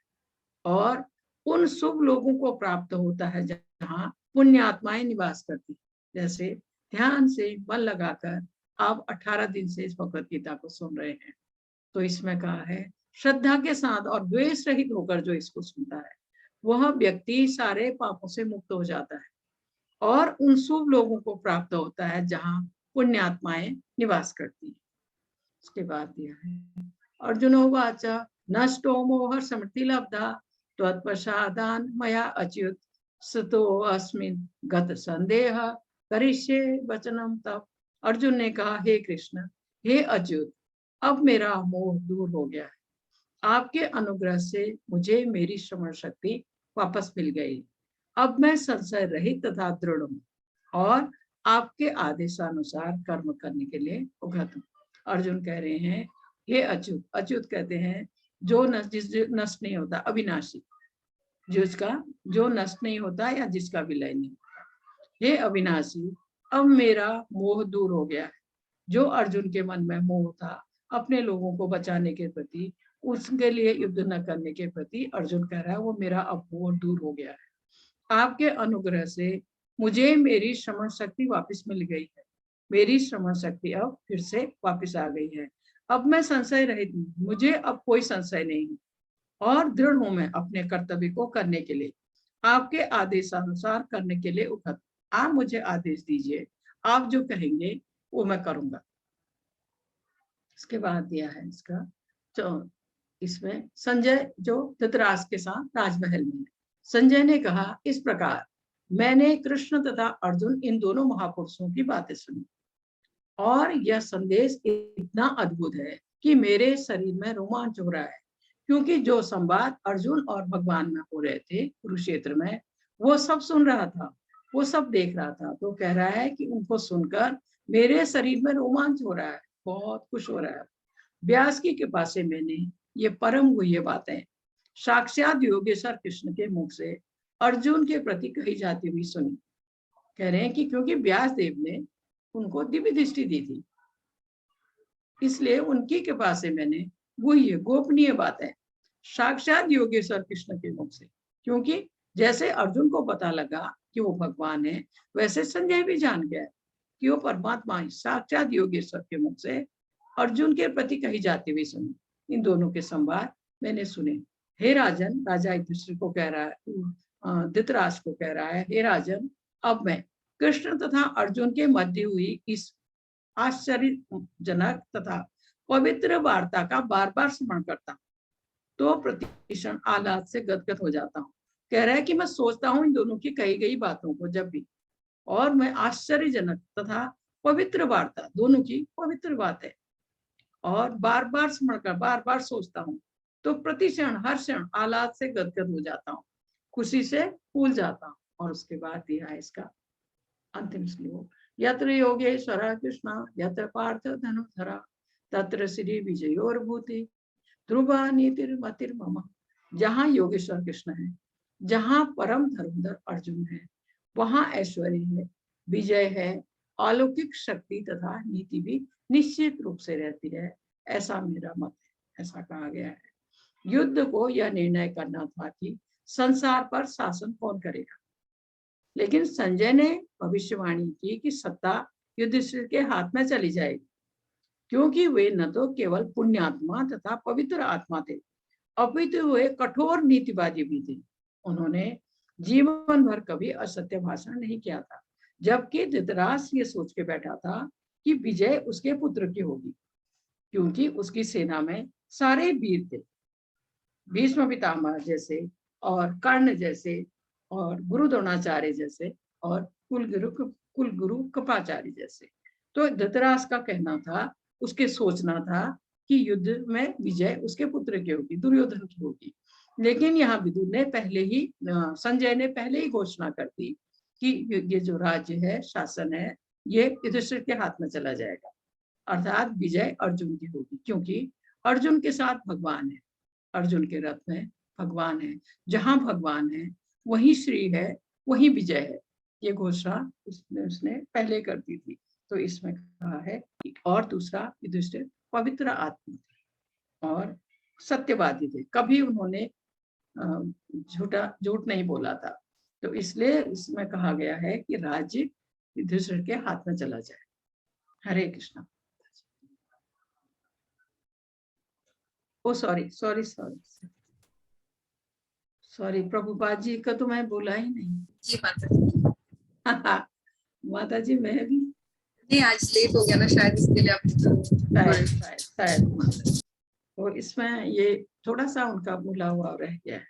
और उन शुभ लोगों को प्राप्त होता है जहाँ पुण्य आत्माएं निवास करती। जैसे ध्यान से मन लगाकर आप 18 दिन से इस भगवत गीता को सुन रहे हैं, तो इसमें कहा है श्रद्धा के साथ और द्वेष रहित होकर जो इसको सुनता है वह व्यक्ति सारे पापों से मुक्त हो जाता है और उन शुभ लोगों को प्राप्त होता है जहाँ पुण्य आत्माएं निवास करती है। उसके बाद दिया है, अर्जुनोवाच नष्टो मोह स्मृति लब्धा त्वत्प्रसादान् मया अच्युत सतो अस्मिन् गत संदेह करिष्ये वचनम तब। अर्जुन ने कहा हे कृष्ण, हे अच्युत, अब मेरा मोह दूर हो गया है, आपके अनुग्रह से मुझे मेरी श्रवण शक्ति वापस मिल गई। अब मैं संशय रहित तथा दृढ़ हूँ और आपके आदेशानुसार कर्म करने के लिए उगत हूँ। अर्जुन कह रहे हैं हे अच्युत, अच्युत कहते हैं जो नष्ट नहीं होता, अविनाशी, जिसका जो नष्ट नहीं होता या जिसका विलय नहीं होता। हे अविनाशी, अब मेरा मोह दूर हो गया है। जो अर्जुन के मन में मोह था अपने लोगों को बचाने के प्रति, उसके लिए युद्ध न करने के प्रति, अर्जुन कह रहा है वो मेरा अब मोह दूर हो गया है। आपके अनुग्रह से मुझे मेरी श्रवण शक्ति वापस मिल गई है। मेरी श्रवण शक्ति अब फिर से वापस आ गई है। अब मैं संशय रहित हूँ, मुझे अब कोई संशय नहीं है और दृढ़ हूं मैं अपने कर्तव्य को करने के लिए, आपके आदेशानुसार करने के लिए उठत। आप मुझे आदेश दीजिए, आप जो कहेंगे वो मैं करूंगा। इसके बाद दिया है इसका तो इसमें संजय जो धृतराष्ट्र के साथ राजमहल में है। संजय ने कहा, इस प्रकार मैंने कृष्ण तथा अर्जुन इन दोनों महापुरुषों की बातें सुनी और यह संदेश इतना अद्भुत है कि मेरे शरीर में रोमांच हो रहा है, क्योंकि जो संवाद अर्जुन और भगवान में हो रहे थे कुरुक्षेत्र में, वो सब सुन रहा था, वो सब देख रहा था। तो कह रहा है कि उनको सुनकर मेरे शरीर में रोमांच हो रहा है, बहुत खुश हो रहा है। व्यास की कृपा से मैंने ये परम गुह्य बातें साक्षात योगेश्वर कृष्ण के मुख से अर्जुन के प्रति कही जाती हुई सुनी। कह रहे हैं कि क्योंकि व्यास देव ने उनको दिव्य दृष्टि दी थी, इसलिए उनकी कृपा से मैंने गुह्य गोपनीय बातें साक्षात योगेश्वर कृष्ण के मुख से, क्योंकि जैसे अर्जुन को पता लगा कि वो भगवान है, वैसे संजय भी जान गया कि वो परमात्मा साक्षात योगेश्वर के मुख से अर्जुन के प्रति कही जाती हुई सुनी। इन दोनों के संवाद मैंने सुने। हे राजन, राजा युधिष्ठिर को कह रहा है, धृतराष्ट्र को कह रहा है, हे राजन, अब मैं कृष्ण तथा अर्जुन के मध्य हुई इस आश्चर्यजनक तथा पवित्र वार्ता का बार बार स्मरण करता हूँ तो प्रतिक्षण आह्लाद से गदगद हो जाता हूँ। कह रहा है कि मैं सोचता हूँ इन दोनों की कही गई बातों को जब भी, और मैं आश्चर्यजनक तथा पवित्र वार्ता, दोनों की पवित्र बात है, और बार बार स्मरण कर बार बार सोचता हूँ तो प्रतिक्षण हर क्षण आह्लाद से गदगद हो जाता हूँ, खुशी से फूल जाता हूँ। और उसके बाद दिया है इसका अंतिम श्लोक, यत्र योगेश्वर कृष्ण यत्र पार्थ धनुधरा तत्र श्री विजयोर्भूति ध्रुवा नीतिर्मतिर्मम। जहाँ योगेश्वर कृष्ण है, जहाँ परम धर्मधर अर्जुन है, वहाँ ऐश्वर्य है, विजय है, अलौकिक शक्ति तथा नीति भी निश्चित रूप से रहती है, ऐसा मेरा मत है। ऐसा कहा गया है। युद्ध को यह निर्णय करना था कि संसार पर शासन कौन करेगा, लेकिन संजय ने भविष्यवाणी की कि सत्ता युधिष्ठिर के हाथ में चली जाएगी, क्योंकि वे न तो केवल पुण्यात्मा तथा पवित्र आत्मा थे, अपितु वे कठोर नीतिवादी भी थे। उन्होंने जीवन भर कभी असत्य भाषण नहीं किया था, जबकि धृतराष्ट्र ये सोच के बैठा था कि विजय उसके पुत्र की होगी, क्योंकि उसकी सेना में सारे वीर थे, भीष्म पितामह जैसे और कर्ण जैसे और गुरु द्रोणाचार्य जैसे और कुलगुरु कृपाचार्य जैसे। तो धृतराष्ट्र का कहना था, उसके सोचना था कि युद्ध में विजय उसके पुत्र की होगी, दुर्योधन की होगी। लेकिन यहाँ विदुर ने पहले ही, संजय ने पहले ही घोषणा कर दी कि ये जो राज्य है, शासन है, ये युधिष्ठिर के हाथ में चला जाएगा, अर्थात विजय अर्जुन की होगी, क्योंकि अर्जुन के साथ भगवान है, अर्जुन के रथ में भगवान है, जहां भगवान है वही श्री है, वही विजय है। ये घोषणा उसने पहले कर दी थी। तो इसमें कहा है कि और दूसरा युधिष्ठिर पवित्र आत्मा थे और सत्यवादी थे, कभी उन्होंने झूठ नहीं बोला था। तो इसलिए इसमें कहा गया है कि राज्य युधिष्ठिर के हाथ में चला जाए। हरे कृष्णा। ओ सॉरी प्रभुपाद जी का तो मैं बोला ही नहीं। जी माता माता जी मैं भी नहीं, आज लेट हो गया ना शायद, इसके लिए आप शायद तो इसमें ये थोड़ा सा उनका भूला हुआ रह गया है।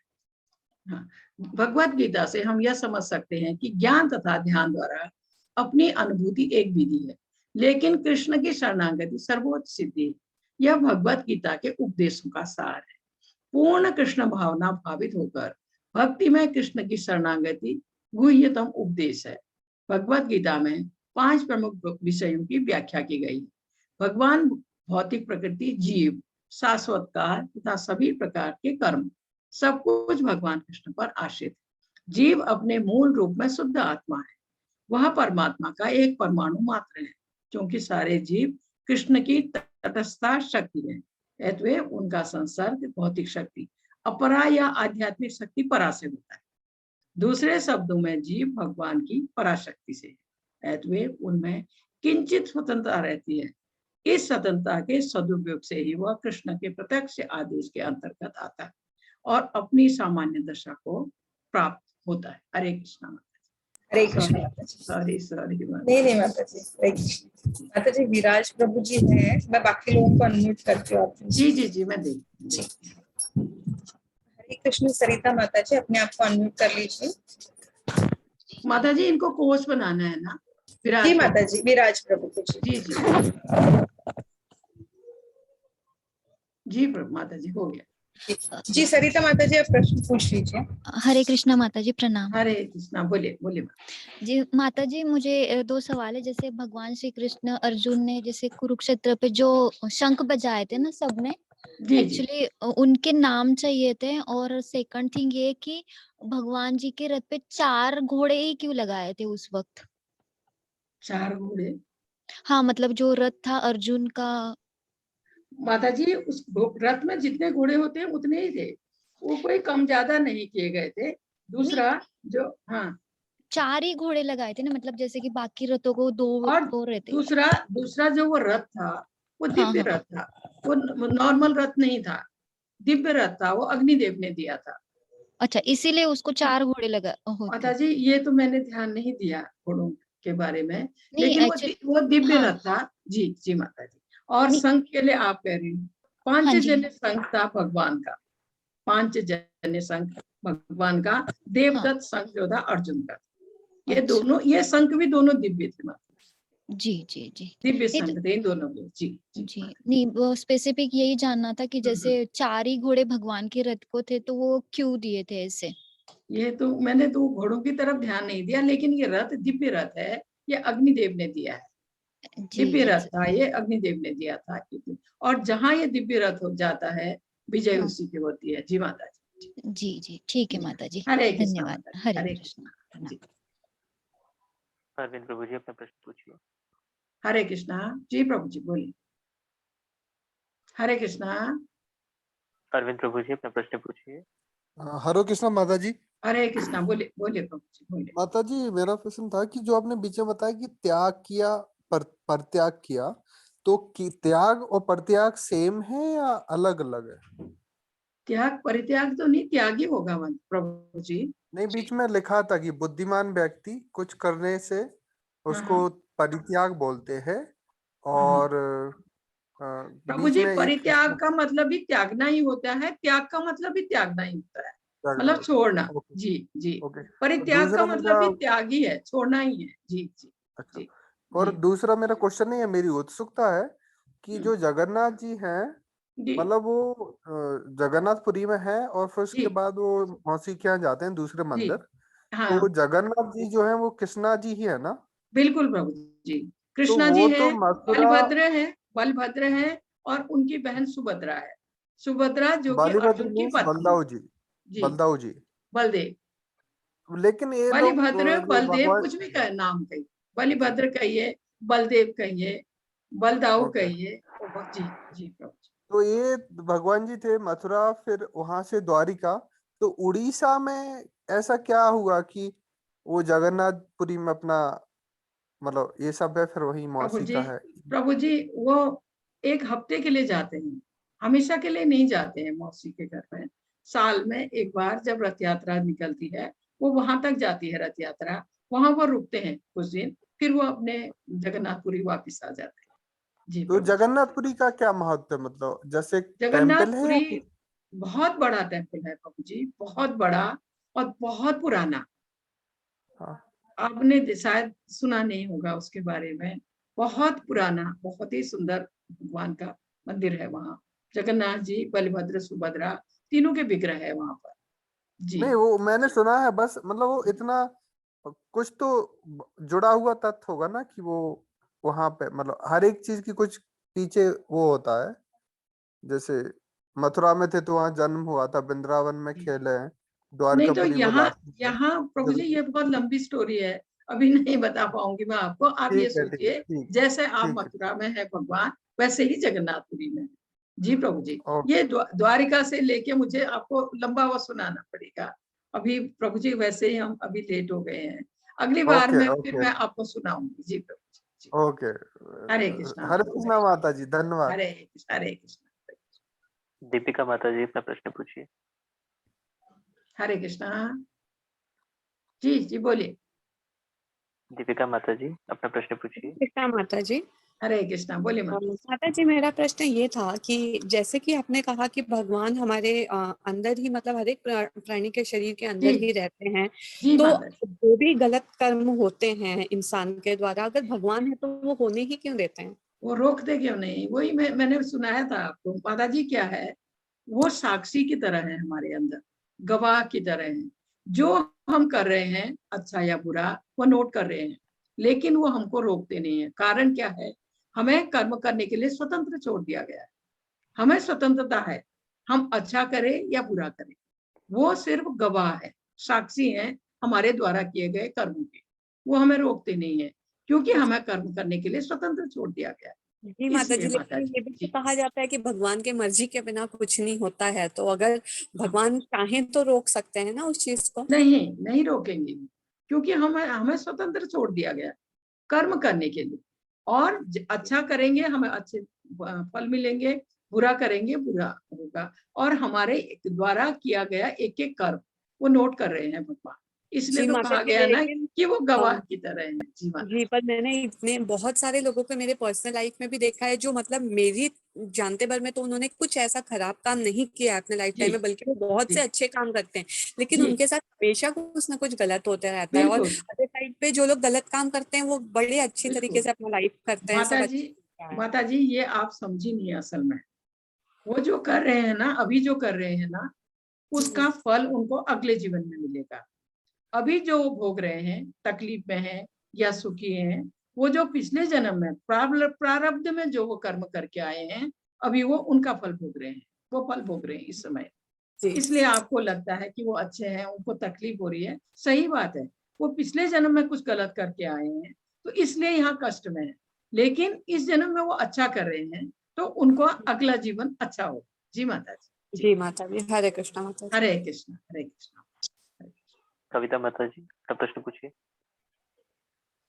हाँ, भगवत गीता से हम यह समझ सकते हैं कि ज्ञान तथा ध्यान द्वारा अपनी अनुभूति एक विधि है, लेकिन कृष्ण की शरणागति सर्वोच्च सिद्धि। यह भगवत गीता के उपदेशों का सार है। पूर्ण कृष्ण भावना भावित होकर भक्ति में कृष्ण की शरणागति गुह्यतम उपदेश है। भगवत गीता में 5 प्रमुख विषयों की व्याख्या की गई है। भगवान, भौतिक प्रकृति, जीव, शाश्वत काल तथा सभी प्रकार के कर्म, सब कुछ भगवान कृष्ण पर आश्रित है। जीव अपने मूल रूप में शुद्ध आत्मा है, वह परमात्मा का एक परमाणु मात्र है, क्योंकि सारे जीव कृष्ण की तटस्था शक्ति है, अतः उनका संसर्ग भौतिक शक्ति अपरा या आध्यात्मिक शक्ति परा से होता है। दूसरे शब्दों में जीव भगवान की पराशक्ति से है, अतः उनमें किंचित स्वतंत्रता रहती है। इस स्वतंत्रता के सदुपयोग से ही वह कृष्ण के प्रत्यक्ष आदेश के अंतर्गत आता है और अपनी सामान्य दशा को प्राप्त होता है। हरे कृष्णा माता जी। हरे कृष्ण माता जी। सॉरी नहीं माता जी, हरे कृष्ण। माता जी विराज प्रभु जी हैं, मैं बाकी लोगों को अनम्यूट करती हूँ। जी मैं देख। हरे कृष्ण। सरिता माता जी अपने आप को अनम्यूट कर लीजिए। माता जी इनको कोच बनाना है ना? जी माता जी, विराज प्रभु को जी प्रभु माता जी, हो गया। जी सरिता माता जी आप प्रश्न पूछ लीजिए। हरे कृष्णा माता जी, प्रणाम। हरे कृष्णा, बोलिए जी माता जी, मुझे 2 सवाल है। जैसे भगवान श्री कृष्ण अर्जुन ने जैसे कुरुक्षेत्र पे जो शंख बजाए थे ना सबने, एक्चुअली उनके नाम चाहिए थे। और सेकंड थिंग ये कि भगवान जी के रथ पे 4 घोड़े ही क्यों लगाए थे उस वक्त? 4 घोड़े? हाँ, मतलब जो रथ था अर्जुन का। माता जी उस रथ में जितने घोड़े होते हैं उतने ही थे, वो कोई कम ज्यादा नहीं किए गए थे। दूसरा जो 4 ही घोड़े लगाए थे ना, मतलब जैसे कि बाकी रथों को 2 रहते। दूसरा जो वो रथ था वो दिव्य रथ था, वो नॉर्मल रथ नहीं था, दिव्य रथ था, वो अग्निदेव ने दिया था। अच्छा, इसीलिए उसको 4 घोड़े लगा माता जी ये तो मैंने ध्यान नहीं दिया घोड़ों के बारे में, नहीं, लेकिन वो दिव्य रथ था। जी माता जी। और संघ के लिए आप कह रही हूँ, पांचजन्य संघ था भगवान का, पांचजन्य संघ भगवान का, देवदत्त संघ जो था अर्जुन का। ये दोनों, ये संघ भी दोनों दिव्य थे माता जी दिव्य संघ थे इन दोनों के। जी नहीं, वो स्पेसिफिक यही जानना था कि जैसे 4 ही घोड़े भगवान के रथ को थे, तो वो क्यों दिए थे ऐसे? ये तो मैंने तो घोड़ों की तरफ ध्यान नहीं दिया, लेकिन ये रथ दिव्य रथ है, ये अग्निदेव ने दिया है। दिव्य रथ था, ये अग्निदेव ने दिया था। और जहाँ ये दिव्य रथ हो जाता है, विजय उसी की होती है। जी माता जी। जी ठीक है माता जी, हरे धन्यवाद। हरे कृष्ण। अरविंद प्रभु जी अपना प्रश्न पूछिए। हरे कृष्णा। जी प्रभु जी बोलिए। हरे कृष्णा। अरविंद प्रभु जी अपना प्रश्न पूछिए। हरे कृष्णा माता जी। हरे कृष्णा, बोलिए प्रभु जी बोलिए। माता जी मेरा प्रश्न था कि जो आपने बीच में बताया कि त्याग किया, परित्याग किया, तो त्याग और परित्याग सेम है या अलग अलग है? त्याग परित्याग तो नहीं, त्याग ही होगा प्रभु जी। नहीं, बीच में लिखा था कि बुद्धिमान व्यक्ति कुछ करने से उसको परित्याग बोलते हैं, और प्रभु जी परित्याग का मतलब भी त्यागना ही होता है, त्याग का मतलब भी त्यागना ही होता है, मतलब छोड़ना। जी परित्याग का मतलब भी त्याग ही है, छोड़ना ही है। जी। अच्छा, और दूसरा मेरा क्वेश्चन नहीं है, मेरी उत्सुकता है कि जो जगन्नाथ जी हैं, मतलब वो जगन्नाथपुरी में है और फिर उसके बाद वो मौसी के यहाँ जाते हैं दूसरे मंदिर, तो जगन्नाथ जी जो है वो कृष्णा जी ही है ना? बिल्कुल प्रभु जी, कृष्णा जी है, बलभद्र है और उनकी बहन सुभद्रा है। सुभद्रा जो कि अर्जुन की पत्नी। बलदेव। लेकिन ये बलभद्र बलदेव कुछ भी कहे, नाम कहिए, बलभद्र कहिए, बलदेव कहिए, बलदाऊ कहिए। जी प्रभु। तो ये भगवान जी थे मथुरा, फिर वहां से द्वारिका, तो उड़ीसा में ऐसा क्या हुआ कि वो जगन्नाथपुरी में अपना, मतलब ये सब है, फिर वही मौसी का है? प्रभु जी वो 1 हफ्ते के लिए जाते हैं, हमेशा के लिए नहीं जाते हैं मौसी के घर में। साल में एक बार जब रथ यात्रा निकलती है, वो वहां तक जाती है रथ यात्रा, वहां वो रुकते हैं कुछ दिन, फिर वो अपने जगन्नाथपुरी वापस आ जाते हैं। जी। तो जगन्नाथपुरी का क्या महत्व है? मतलब जैसे जगन्नाथपुरी बहुत बड़ा टेम्पल है प्रभु जी, बहुत बड़ा और बहुत पुराना। आपने शायद सुना नहीं होगा उसके बारे में, बहुत पुराना, बहुत ही सुंदर भगवान का मंदिर है वहाँ। जगन्नाथ जी, बलभद्र, सुभद्रा तीनों के विग्रह है वहाँ पर। जी नहीं, वो मैंने सुना है बस, मतलब वो इतना कुछ तो जुड़ा हुआ तथ्य होगा ना कि वो वहां पे मतलब हर एक चीज की कुछ पीछे वो होता है। जैसे मथुरा में थे तो वहां जन्म हुआ था, वृंदावन में खेले हैं, नहीं तो द्वारकापुरी में यहाँ रास लीला। यहाँ प्रभु जी ये बहुत लंबी स्टोरी है, अभी नहीं बता पाऊंगी मैं आपको। आप ये ठीक है, ठीक सोचिए ठीक जैसे आप ठीक है। मथुरा में है भगवान, वैसे ही जगन्नाथपुरी में। जी प्रभु जी, ओके ये द्वारिका से लेके मुझे आपको लंबा वो सुनाना पड़ेगा। अभी प्रभु जी वैसे ही हम अभी लेट हो गए हैं, अगली बार ओके में फिर ओके मैं आपको सुनाऊंगी। जी प्रभु जी, जी। ओके। हरे कृष्णा हरे प्रभु, कृष्णा माता जी, धन्यवाद। हरे कृष्णा, हरे कृष्णा, दीपिका माता जी अपना प्रश्न पूछिए। हरे कृष्णा। जी जी बोलिए। दीपिका माता जी अपना प्रश्न पूछिए। कृष्णा माता जी। हरे कृष्णा, बोलिए माता। माता जी मेरा प्रश्न ये था कि जैसे कि आपने कहा कि भगवान हमारे अंदर ही मतलब हर एक प्राणी के शरीर के अंदर जी ही रहते हैं, जी तो माता जी, जो भी गलत कर्म होते हैं इंसान के द्वारा, अगर भगवान है तो वो होने ही क्यों देते हैं? वो रोकते क्यों नहीं? वही मैंने सुनाया था आपको। माता जी क्या है, वो साक्षी की तरह है हमारे अंदर, गवाह की तरह है। जो हम कर रहे हैं अच्छा या बुरा वो नोट कर रहे हैं, लेकिन वो हमको रोकते नहीं है। कारण क्या है, हमें कर्म करने के लिए स्वतंत्र छोड़ दिया गया है। हमें स्वतंत्रता है, हम अच्छा करें या बुरा करें। वो सिर्फ गवाह है, साक्षी है हमारे द्वारा किए गए कर्मों के। वो हमें रोकते नहीं है, क्योंकि हमें कर्म करने के लिए स्वतंत्र छोड़ दिया गया है। जी माता जी, इसलिए माता लेकिन जी, ये भी तो जी कहा जाता है कि भगवान के मर्जी के बिना कुछ नहीं होता है, तो अगर भगवान चाहें तो रोक सकते हैं ना उस चीज को? नहीं नहीं रोकेंगे, क्योंकि हमें स्वतंत्र छोड़ दिया गया कर्म करने के लिए। और अच्छा करेंगे हमें अच्छे फल मिलेंगे, बुरा करेंगे बुरा होगा। और हमारे द्वारा किया गया एक एक कर्म वो नोट कर रहे हैं भगवान। इसलिए जी तो माता कहा जी, गया ना लेकिन कि वो गवाह हाँ की तरह है। जी माता जी, पर मैंने इतने बहुत सारे लोगों को मेरे पर्सनल लाइफ में भी देखा है जो मतलब मेरी जानते भर में तो उन्होंने कुछ ऐसा खराब काम नहीं किया अपने लाइफ जी टाइम में, बल्कि वो बहुत से जी अच्छे काम करते हैं, लेकिन जी उनके साथ हमेशा कुछ ना कुछ गलत होता रहता है। और बिल्कुल अदर साइड पे जो लोग गलत काम करते हैं वो बड़े अच्छी तरीके बिल्कुल। से अपना लाइफ करते हैं, माता सब जी, अच्छा है। माता जी ये आप समझी नहीं असल में। वो जो कर रहे हैं ना, अभी जो कर रहे हैं ना, उसका फल उनको अगले जीवन में मिलेगा। अभी जो भोग रहे हैं, तकलीफ में हैं या सुखी हैं, वो जो पिछले जन्म में प्रारब्ध में जो वो कर्म करके आए हैं, अभी वो उनका फल भोग रहे हैं। वो फल भोग रहे हैं इस समय। जी इसलिए आपको लगता है कि वो अच्छे हैं, उनको तकलीफ हो रही है, सही बात है। वो पिछले जन्म में कुछ गलत करके आए हैं, तो इसलिए यहाँ कष्ट में है। लेकिन इस जन्म में वो अच्छा कर रहे हैं, तो उनको अगला जीवन अच्छा हो। जी माता जी, जी जी माता जी, हरे कृष्णा माता जी। हरे कृष्णा, हरे कृष्णा, हरे कृष्णा। कविता माता जी अपना प्रश्न पूछिए।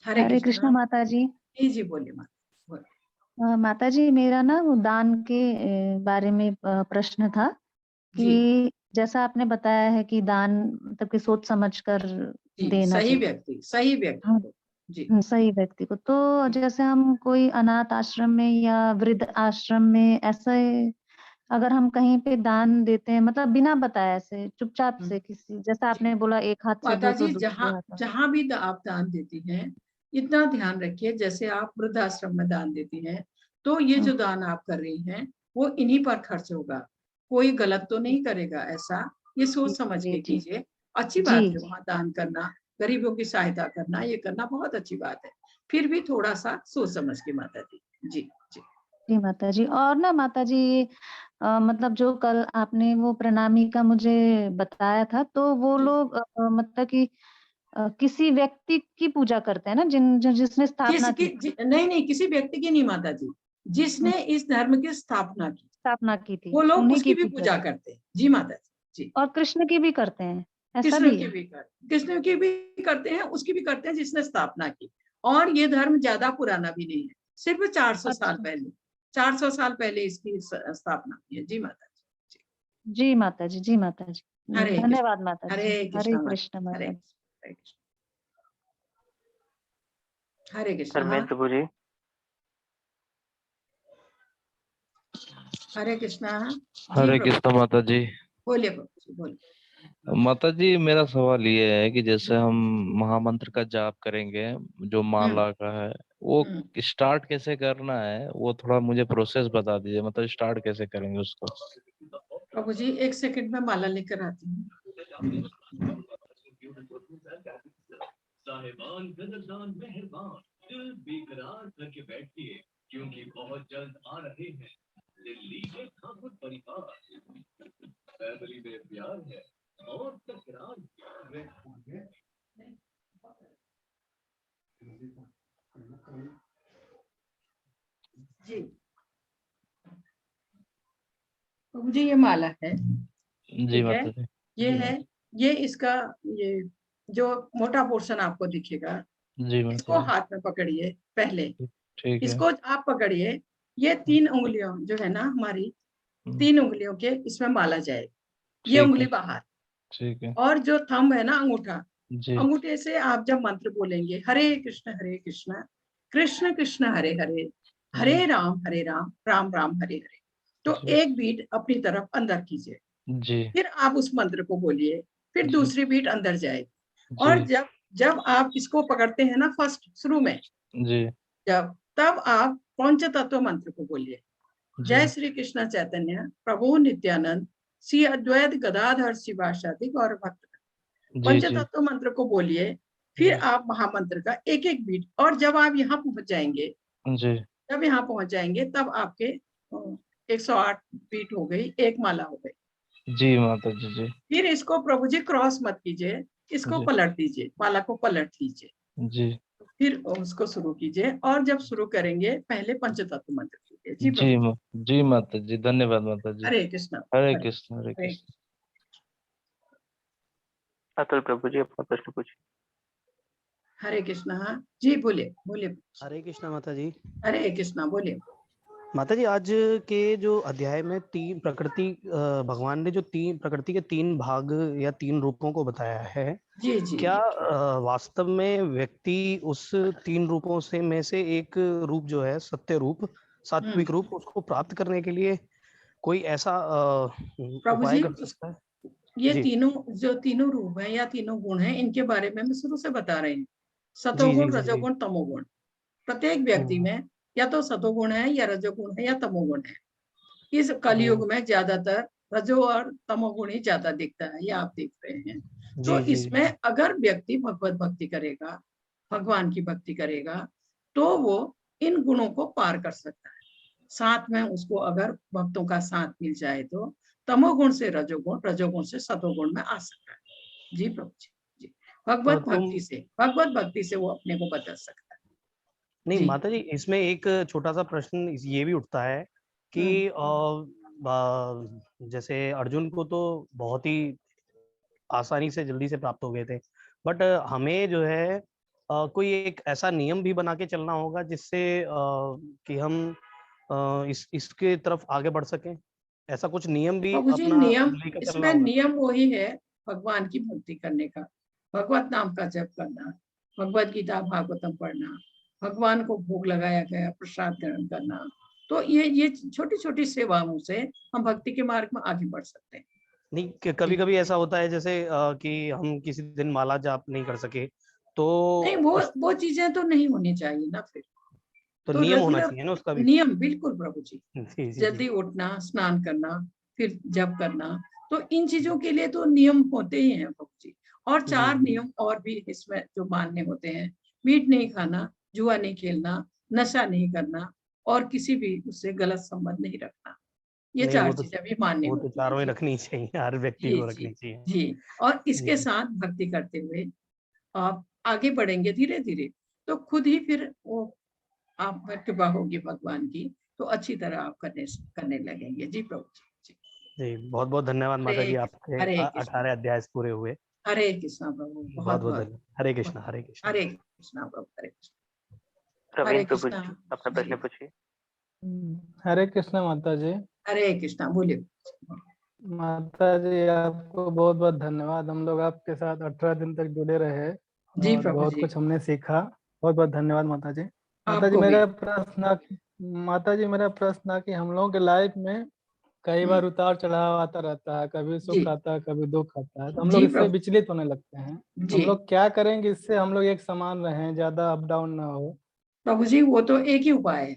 हरे हरे कृष्णा कृष्णा। माता जी। जी जी बोलिए माता, बोलिए। माता जी मेरा ना वो दान के बारे में प्रश्न था जी कि जैसा आपने बताया है कि दान मतलब कि सोच समझ कर जी, देना सही चाहिए। व्यक्ति, सही व्यक्ति हाँ, को। जी सही व्यक्ति को। तो जैसे हम कोई अनाथ आश्रम में या वृद्ध आश्रम में ऐसे अगर हम कहीं पे दान देते हैं मतलब बिना बताए ऐसे चुपचाप से किसी, जैसा जी आपने बोला एक हाथ से माता दो तो जी, दूसरे जहाँ हाथ में। जहाँ भी आप दान देती हैं, इतना ध्यान रखिए, जैसे आप वृद्धाश्रम में दान देती हैं, तो ये जो दान आप कर रही हैं वो इन्हीं पर खर्च होगा। कोई गलत तो नहीं करेगा ऐसा, ये सोच समझ जी के जी कीजिए। अच्छी जी बात है जी वहाँ दान करना, गरीबों की सहायता करना, ये करना बहुत अच्छी बात है। फिर भी थोड़ा सा सोच समझ के माता जी। जी जी जी माता जी। और ना माता जी मतलब जो कल आपने वो प्रणामी का मुझे बताया था, तो वो जी लोग मतलब कि किसी व्यक्ति की पूजा करते हैं ना जिसने स्थापना की थी। नहीं नहीं, किसी व्यक्ति की नहीं माता जी, जिसने इस धर्म की स्थापना की, स्थापना की थी वो लोग उन्हीं उसकी की भी पूजा पूजा करते करते हैं। जी माता जी, जी। हैं। और कृष्ण की भी करते हैं, ऐसा कृष्ण भी की है? भी कर कृष्ण की भी करते हैं, उसकी भी करते हैं जिसने स्थापना की। और ये धर्म ज्यादा पुराना भी नहीं है, सिर्फ 400 साल अच्छा। पहले, 400 साल पहले इसकी स्थापना की है। जी माता जी, जी माता जी, जी माता जी। हरे कृष्ण, धन्यवाद माता हरे जी। हरे कृष्णा कृष्ण माता, माता जी। हरे कृष्ण, हरे कृष्णा, धर्मेंद्र प्रभु जी। हरे कृष्णा। जी हरे प्रभु, कृष्ण माता जी। बोलिए प्रभु जी, बोलिए। माता जी मेरा सवाल ये है कि जैसे हम महामंत्र का जाप करेंगे, जो हम्म माला का है, वो हम्म स्टार्ट कैसे करना है, वो थोड़ा मुझे प्रोसेस बता दीजिए, मतलब स्टार्ट कैसे करेंगे उसको। प्रभु जी, एक सेकंड में माला लेकर आती हूँ। साहिबान, कदरदान, मेहरबान, दिल बेकरार करके बैठिए, क्योंकि बहुत जल्द आ रहे हैं दिल्ली के ठाकुर परिवार। फैमिली में प्यार है और तकरार जी। तो मुझे ये माला है, जी ठीक है, माता जी। ये है, ये इसका ये जो मोटा पोर्शन आपको दिखेगा, जी इसको माता जी। हाथ में पकड़िए पहले, ठीक है। इसको आप पकड़िए, ये 3 उंगलियों जो है ना हमारी 3 उंगलियों के इसमें माला जाएगी, ये ठीक उंगली है। बाहर, ठीक है। और जो थंब है ना अंगूठा, जी। अंगूठे से आप जब मंत्र बोलेंगे हरे कृष्ण कृष्ण कृष्ण हरे हरे, हरे राम राम राम हरे हरे, तो जी। एक बीट अपनी तरफ अंदर कीजिए, जी। फिर आप उस मंत्र को बोलिए, फिर जी। दूसरी बीट अंदर जाएगी, और जी। जब आप इसको पकड़ते हैं ना फर्स्ट शुरू में, जी। तब आप पंच तत्व मंत्र को बोलिए, जी। जय श्री कृष्ण चैतन्य प्रभु नित्यानंद श्री अद्वैत गदाधर शिवासादि गौर भक्त, जी। पंच जी। तत्व मंत्र को बोलिए, फिर आप महामंत्र का एक एक बीट, और जब आप यहाँ पहुंच जाएंगे, जी। जब यहाँ पहुंच जाएंगे तब आपके 108 बीट हो गई, एक माला हो गई। जी माता जी। जी। फिर इसको प्रभु जी क्रॉस मत कीजिए, इसको जी। पलट दीजिए, माला को पलट लीजिए, जी। फिर उसको शुरू कीजिए, और जब शुरू करेंगे पहले पंचतत्व मंत्र कीजिए। जी जी प्रभु जी माता जी, धन्यवाद माता जी। हरे कृष्ण हरे कृष्ण हरे हरे कृष्ण। अतुल प्रभु जी अपना प्रश्न पूछिए। हरे कृष्ण। हाँ जी, बोलिए बोलिए। हरे कृष्णा माता जी। हरे कृष्ण, बोलिए। माता जी, आज के जो अध्याय में तीन प्रकृति, भगवान ने जो तीन प्रकृति के 3 भाग या 3 रूपों को बताया है, जी जी, क्या वास्तव में व्यक्ति उस 3 रूपों से में से एक रूप जो है सत्य रूप, सात्विक रूप, उसको प्राप्त करने के लिए कोई ऐसा प्रभु उपाय जी कर सकता है? ये जी तीनों रूप है या तीनों गुण है, इनके बारे में मैं शुरू से बता रही हूँ। जी सतोगुण, जी। रजोगुण, तमोगुण, प्रत्येक व्यक्ति में या तो सतोगुण है या रजोगुण है या तमोगुण है। इस कलयुग में ज्यादातर रजो और तमोगुण ही ज्यादा दिखता है, ये आप देख रहे हैं। तो जी जी। इसमें अगर व्यक्ति भगवत भक्ति करेगा, भगवान की भक्ति करेगा, तो वो इन गुणों को पार कर सकता है। साथ में उसको अगर भक्तों का साथ मिल जाए तो तमोगुण से रजोगुण, रजोगुण से सतोगुण में आ सकता है। जी प्रभु जी, जी। भगवत भक्ति से वो अपने को बदल सकता है। नहीं जी। माता जी, इसमें एक छोटा सा प्रश्न ये भी उठता है कि जैसे अर्जुन को तो बहुत ही आसानी से जल्दी से प्राप्त हो गए थे, बट हमें जो है कोई एक ऐसा नियम भी बना के चलना होगा जिससे कि हम इसके तरफ आगे बढ़ सकें। ऐसा कुछ नियम भी प्रभु जी, अपना नियम लेकर चलना इसमें होगा। नियम वही है भगवान की भक्ति करने का, भगवत नाम का जप करना, भगवत गीता भागवतम पढ़ना, भगवान को भोग लगाया गया प्रसाद ग्रहण करना। तो ये छोटी छोटी सेवाओं से हम भक्ति के मार्ग में आगे बढ़ सकते हैं। नहीं, कभी कभी ऐसा होता है जैसे कि हम किसी दिन माला जाप नहीं कर सके, तो नहीं, वो चीजें तो नहीं होनी चाहिए ना। फिर तो तो नियम होना रेगुलर चाहिए ना उसका भी। नियम, बिल्कुल प्रभु जी। जी जी। जल्दी उठना, स्नान करना, फिर जप करना, तो इन चीजों के लिए तो नियम होते ही हैं प्रभु जी। और 4 नियम और भी इसमें जो मानने होते हैं, मीट नहीं खाना, जुआ नहीं खेलना, नशा नहीं करना, और किसी भी उससे गलत संबंध नहीं रखना। ये नहीं, 4 चीजें भी मानने वो तो होती हैं। चारों ही रखनी चाहिए, हर व्यक्ति जी को जी रखनी चाहिए। जी। और इसके जी। साथ भक्ति करते हुए आप आगे बढ़ेंगे धीरे धीरे, तो खुद ही फिर वो आप पर कृपा होगी भगवान की, तो अच्छी तरह आप करने लगेंगे। जी प्रभु जी। जी, बहुत बहुत धन्यवाद माता जी, आपके हरे कृष्ण 18 अध्याय पूरे हुए। हरे कृष्ण प्रभु, बहुत बहुत धन्यवाद। हरे कृष्ण हरे कृष्ण। हरे कृष्ण प्रभु, हरे कृष्ण। प्रवीण प्रभु कृष्णा। जी अपना प्रश्न पूछिए। हरे कृष्ण माता जी। हरे कृष्णा, बोलिए। माता जी, आपको बहुत बहुत धन्यवाद। हम लोग आपके साथ 18 दिन तक जुड़े रहे जी और प्रभु बहुत जी। कुछ हमने सीखा। बहुत बहुत धन्यवाद माता जी। माता जी, आपको भी। मेरा प्रश्न है कि हम लोगों के लाइफ में कई बार उतार चढ़ाव आता रहता है, कभी सुख आता है, कभी दुख आता है, तो हम लोग जी इससे प्रभु विचलित होने लगते हैं। जी। हम लोग क्या करेंगे इससे हम लोग एक समान रहें, ज्यादा अप डाउन ना हो? प्रभु जी, वो तो एक ही उपाय है।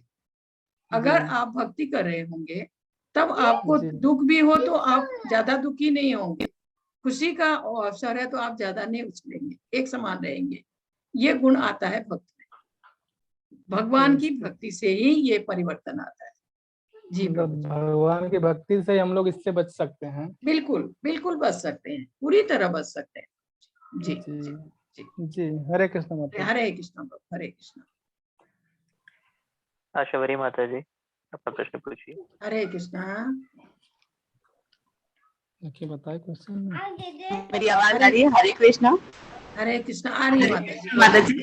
अगर जी आप भक्ति कर रहे होंगे, तब आपको जी दुख भी हो तो आप ज्यादा दुखी नहीं होंगे। खुशी का अवसर है तो आप ज्यादा नहीं उछलेंगे, एक समान रहेंगे। ये गुण आता है भक्त में। भगवान की भक्ति से ही ये परिवर्तन आता है। जी प्रभु जी। भगवान की भक्ति से हम लोग इससे बच सकते हैं। बिल्कुल बिल्कुल बच सकते हैं, पूरी तरह बच सकते हैं। जी जी जी जी। हरे कृष्ण माता। हरे कृष्ण प्रभु, हरे कृष्ण। आशावरी माता जी, अपना प्रश्न पूछिए। हरे कृष्णा। बताए क्वेश्चन। मेरी आवाज आ रही है? हरे कृष्णा। हरे कृष्णा आ रही है माता जी। माता जी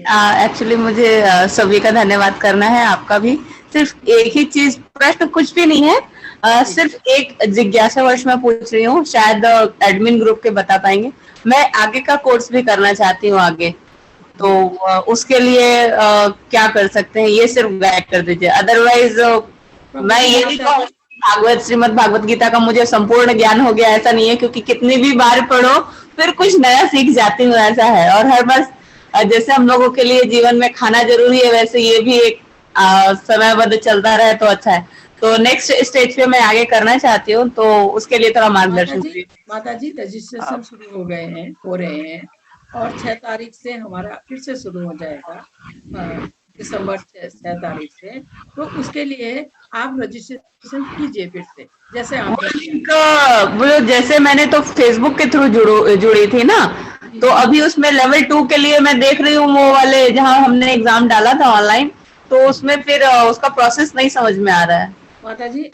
एक्चुअली मुझे सभी का धन्यवाद करना है, आपका भी। सिर्फ एक ही चीज, प्रश्न कुछ भी नहीं है, सिर्फ एक जिज्ञासावश मैं पूछ रही हूँ, शायद एडमिन ग्रुप के बता पाएंगे। मैं आगे का कोर्स भी करना चाहती हूँ आगे, तो उसके लिए क्या कर सकते हैं, ये सिर्फ गाइड कर दीजिए। अदरवाइज मैं ये नहीं कहूँ भागवत श्रीमद् भागवत गीता का मुझे संपूर्ण ज्ञान हो गया, ऐसा नहीं है, क्योंकि कितनी भी बार पढ़ो फिर कुछ नया सीख जाती हूँ, ऐसा है। और हर बार जैसे हम लोगों के लिए जीवन में खाना जरूरी है, वैसे ये भी एक समयबद्ध चलता रहे तो अच्छा है। तो नेक्स्ट स्टेज पे मैं आगे करना चाहती हूँ, तो उसके लिए थोड़ा मार्गदर्शन करिए। माता जी रजिस्ट्रेशन शुरू हो गए हैं, हो रहे हैं, और 6 तारीख से हमारा फिर से शुरू हो जाएगा, दिसंबर 6 तारीख से। तो उसके लिए आप रजिस्ट्रेशन कीजिए फिर से, जैसे आप वो जैसे मैंने तो फेसबुक के थ्रू जुड़ी थी ना, तो अभी उसमें लेवल 2 के लिए मैं देख रही हूँ, वो वाले जहाँ हमने एग्जाम डाला था ऑनलाइन, तो उसमें फिर उसका प्रोसेस नहीं समझ में आ रहा है। माता जी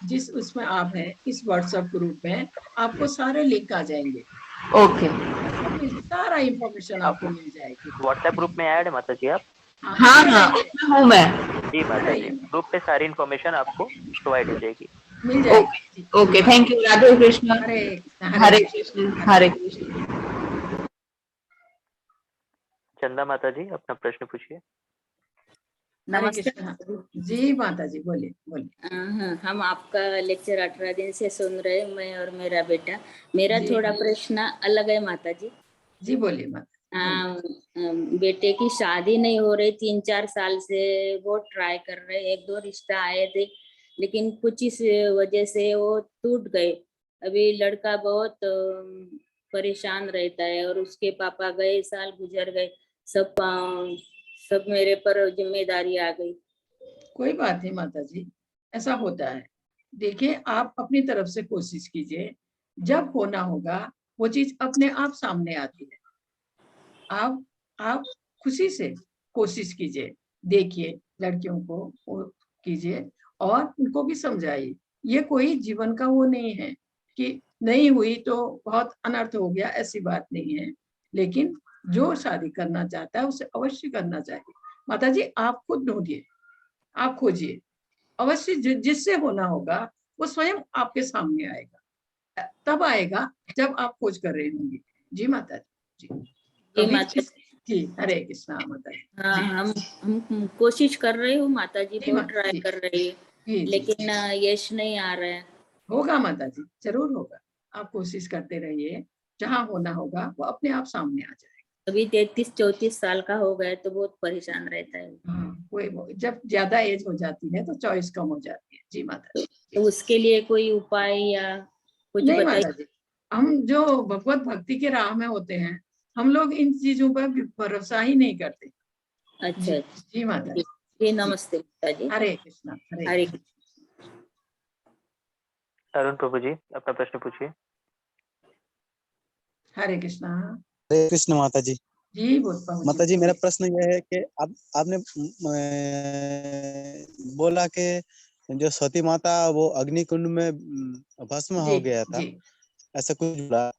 जिस उसमें आप हैं, इस व्हाट्सएप ग्रुप में आपको सारे लिंक आ जाएंगे। ओके, सारा इंफॉर्मेशन आपको मिल जाएगी। व्हाट्सएप ग्रुप में ऐड है माता जी आप? हाँ उसमें हूँ मैं। जी माता जी, ग्रुप पे सारी इन्फॉर्मेशन आपको प्रोवाइड हो जाएगी। मिल जाएगी। Okay, thank you. Radhe Krishna. Hare Krishna. Hare Krishna. Chanda Mata जी, अपना प्रश्न पूछिए। नमस्ते जी माता जी, बोलिए बोलिए। हम आपका लेक्चर 18 दिन से सुन रहे हैं, मैं और मेरा बेटा। मेरा थोड़ा प्रश्न अलग है माता जी। जी बोलिए माता। बेटे की शादी नहीं हो रही, 3-4 साल से बहुत ट्राई कर रहे, 1-2 रिश्ता आए थे, लेकिन कुछ इस वजह से वो टूट गए। अभी लड़का बहुत परेशान रहता है, और उसके पापा गए साल गुजर गए, सब मेरे पर जिम्मेदारी आ गई। कोई बात नहीं माता जी, ऐसा होता है। देखिए, आप अपनी तरफ से कोशिश कीजिए, जब होना होगा वो चीज अपने आप सामने आती है। आप खुशी से कोशिश कीजिए, देखिए लड़कियों को कीजिए और उनको भी समझाइए। ये कोई जीवन का वो नहीं है कि नहीं हुई तो बहुत अनर्थ हो गया, ऐसी बात नहीं है। लेकिन जो शादी करना चाहता है उसे अवश्य करना चाहिए। माता जी, आप खुद ढूंढिए, आप खोजिए, अवश्य जिससे होना होगा वो स्वयं आपके सामने आएगा। तब आएगा जब आप खोज कर रहे होंगे। जी माता जी। जी हरे कृष्णा माता जी। हाँ, हम कोशिश कर रहे हो माता जी, बहुत ट्राई कर रही है, लेकिन यश नहीं आ रहा है। होगा माता जी, जरूर होगा। आप कोशिश करते रहिए, जहाँ होना होगा वो अपने आप सामने आ जाएगा। अभी 33-34 साल का हो गया तो बहुत परेशान रहता है। कोई जब ज्यादा एज हो जाती है तो चॉइस कम हो जाती है। जी माता जी। तो उसके लिए कोई उपाय या कुछ नहीं माता जी, हम जो भगवत भक्ति के राह में होते हैं, हम लोग इन चीजों पर भरोसा ही नहीं करते। अच्छा जी माता जी। जी नमस्ते माता जी। हरे कृष्णा। हरे कृष्णा। अरुण प्रभु जी, अपना प्रश्न पूछिए। हरे कृष्णा। हरे कृष्ण माता जी। जी माता जी, मेरा प्रश्न यह है कि आपने बोला कि जो सती माता वो अग्निकुंड में भस्म हो गया था, ऐसा कुछ बोला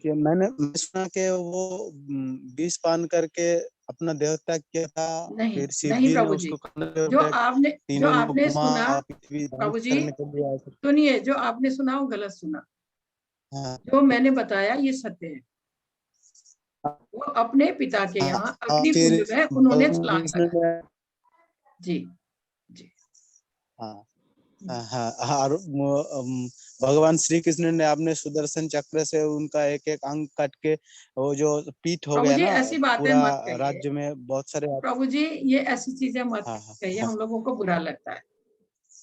कि मैंने सुना कि वो विष पान करके अपना देह त्याग किया था। फिर शिव जी ने उसको जो आपने सुना प्रभु जी, सुनिए, जो आपने सुना वो गलत सुना। जो मैंने बताया ये सत्य है। वो अपने पिता के यहाँ अग्निकुंड में उन्होंने छलांग लगाई। जी जी। हाँ, भगवान श्री कृष्ण ने आपने सुदर्शन चक्र से उनका एक एक अंग काट के वो जो पीठ हो गया ना, ऐसी बातें मत कहिए। राज्य में बहुत सारे। प्रभु जी, ये ऐसी चीजें मत कहिए, हम लोगों को बुरा लगता है।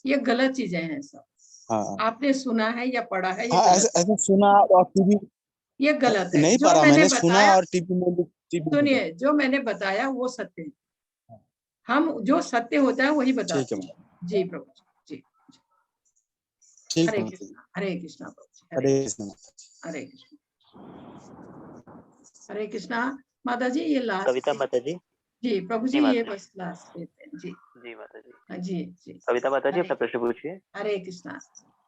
ये गलत चीजें हैं सब। आपने सुना है या पढ़ा है? ये ऐसा सुना और टीवी ये गलत है। नहीं जो पढ़ा, मैंने बताया, सुना और टीवी में। सुनिए, जो मैंने बताया वो सत्य है, हम जो सत्य होता है वही बताते हैं। जी प्रभु जी, हरे कृष्णा, हरे कृष्णा प्रभु जी, हरे कृष्णा, हरे कृष्णा, हरे कृष्णा। माता जी ये लास्ट कविता माता जी। जी प्रभु जी, ये बस लास्ट लेते हैं जी। जी माता जी। जी जी, कविता माता जी अपना प्रश्न पूछिए। हरे कृष्णा।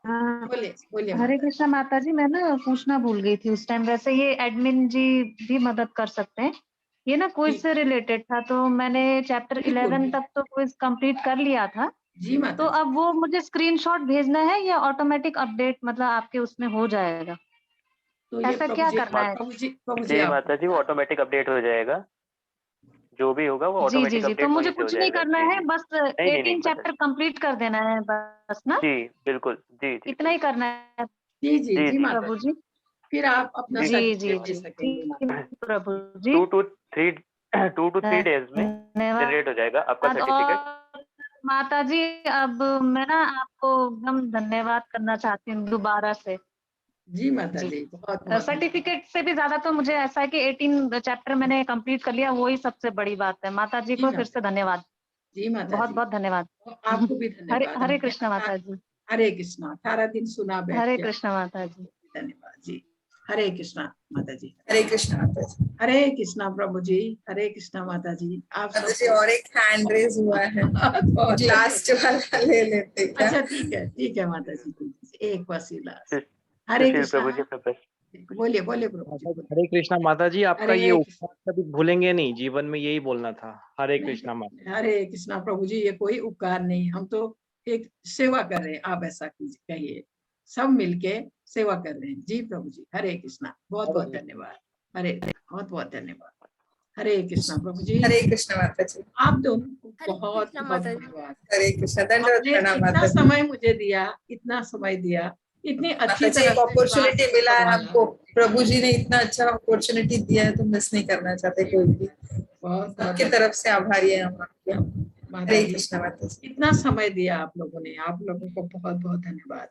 हाँ, बोलिए बोलिए। हरे कृष्णा माता जी, मैं ना पूछना भूल गई थी उस टाइम। वैसे ये एडमिन जी भी मदद कर सकते हैं, ये ना क्विज से रिलेटेड था, तो मैंने चैप्टर 11 तक तो क्विज कंप्लीट कर लिया था। जी माता, तो अब वो मुझे स्क्रीनशॉट भेजना है या ऑटोमेटिक अपडेट मतलब आपके उसमें हो जाएगा? तो ऐसा क्या करना है? जी माता जी, वो ऑटोमेटिक अपडेट हो जाएगा, जो भी होगा वो जी जी ऑटोमेटिक जी, तो अपडेट मुझे वहीं से हो कुछ नहीं जाएगा। करना जी, है, जी। बस नहीं, 18 माता चैप्टर कंप्लीट कर देना है बस ना? जी बिल्कुल, जी जी इतना ही करना है। जी जी जी जी माता प्रभु जी, फिर आप अपना जी जी सर्टिफिकेट दे जी सकेंगे माता। प्रभु जी। 2 to 3 डेज में जनरेट हो जाएगा आपका सर्टिफिकेट। और माता जी, अब मैं ना आपको एकदम धन्यवाद करना चाहती हूँ दोबारा से। जी माता जी, बहुत बहुत सर्टिफिकेट से भी ज्यादा तो मुझे ऐसा है कि 18 चैप्टर मैंने कंप्लीट कर लिया, वही सबसे बड़ी बात है। माता जी को फिर से धन्यवाद, जी माता बहुत जी, बहुत धन्यवाद। आपको भी धन्यवाद। हरे कृष्णा माता जी। हरे कृष्णा, 18 दिन सुना बैठ हरे के। कृष्णा माता जी, धन्यवाद जी। हरे कृष्णा माता जी, हरे कृष्णा माता जी, हरे कृष्णा प्रभु जी, हरे कृष्णा माता जी। आप माता जी और एक हैंड रेज हुआ है, लास्ट वाला ले लेते हैं क्या? अच्छा ठीक है माता जी, एक वसीला। हरे कृष्णा प्रभु जी, बोलिए बोलिए प्रभु जी। हरे कृष्णा माता जी, आपका हरे ये उपकार कभी भूलेंगे नहीं, जीवन में यही बोलना था। हरे कृष्णा माता। हरे कृष्णा प्रभु जी, ये कोई उपकार नहीं, हम तो एक सेवा कर रहे हैं, आप ऐसा कहिए, सब मिलके सेवा कर रहे हैं। जी प्रभु जी, हरे कृष्णा, बहुत बहुत धन्यवाद। हरे बहुत बहुत धन्यवाद। हरे कृष्णा प्रभु जी, हरे कृष्णा माता जी, आप दोनों को बहुत बहुत धन्यवाद। हरे कृष्णा, दंडवत प्रणाम इतना माता जी। समय मुझे दिया, इतना समय दिया, इतनी अच्छी माता जी तरह एक अपॉर्चुनिटी मिला है हमको, प्रभु जी ने इतना अच्छा अपॉर्चुनिटी दिया है, तो मिस नहीं करना चाहते कोई भी। आपकी तरफ से आभारी है हम आपके। हरे कृष्णा माता जी, इतना समय दिया आप लोगों ने, आप लोगों को बहुत बहुत धन्यवाद।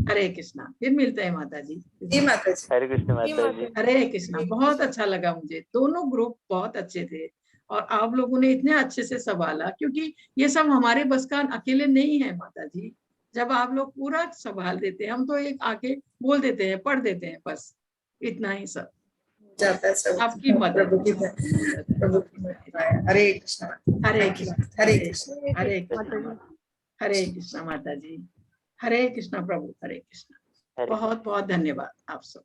हरे कृष्णा, फिर मिलते हैं माता जी। जी माता जी, हरे कृष्ण माता जी। हरे कृष्णा, बहुत अच्छा लगा मुझे, दोनों ग्रुप बहुत अच्छे थे और आप लोगों ने इतने अच्छे से संभाला, क्योंकि ये सब हमारे बस का अकेले नहीं है माता जी। जब आप लोग पूरा संभाल देते हैं, हम तो एक आके बोल देते हैं, पढ़ देते हैं, बस इतना ही सब जाता है सब आपकी मदद। प्रभु की मदद। हरे कृष्णा, हरे कृष्णा, हरे कृष्णा, हरे कृष्णा, हरे कृष्णा माता जी, हरे कृष्णा प्रभु, हरे कृष्णा। बहुत बहुत धन्यवाद आप सब।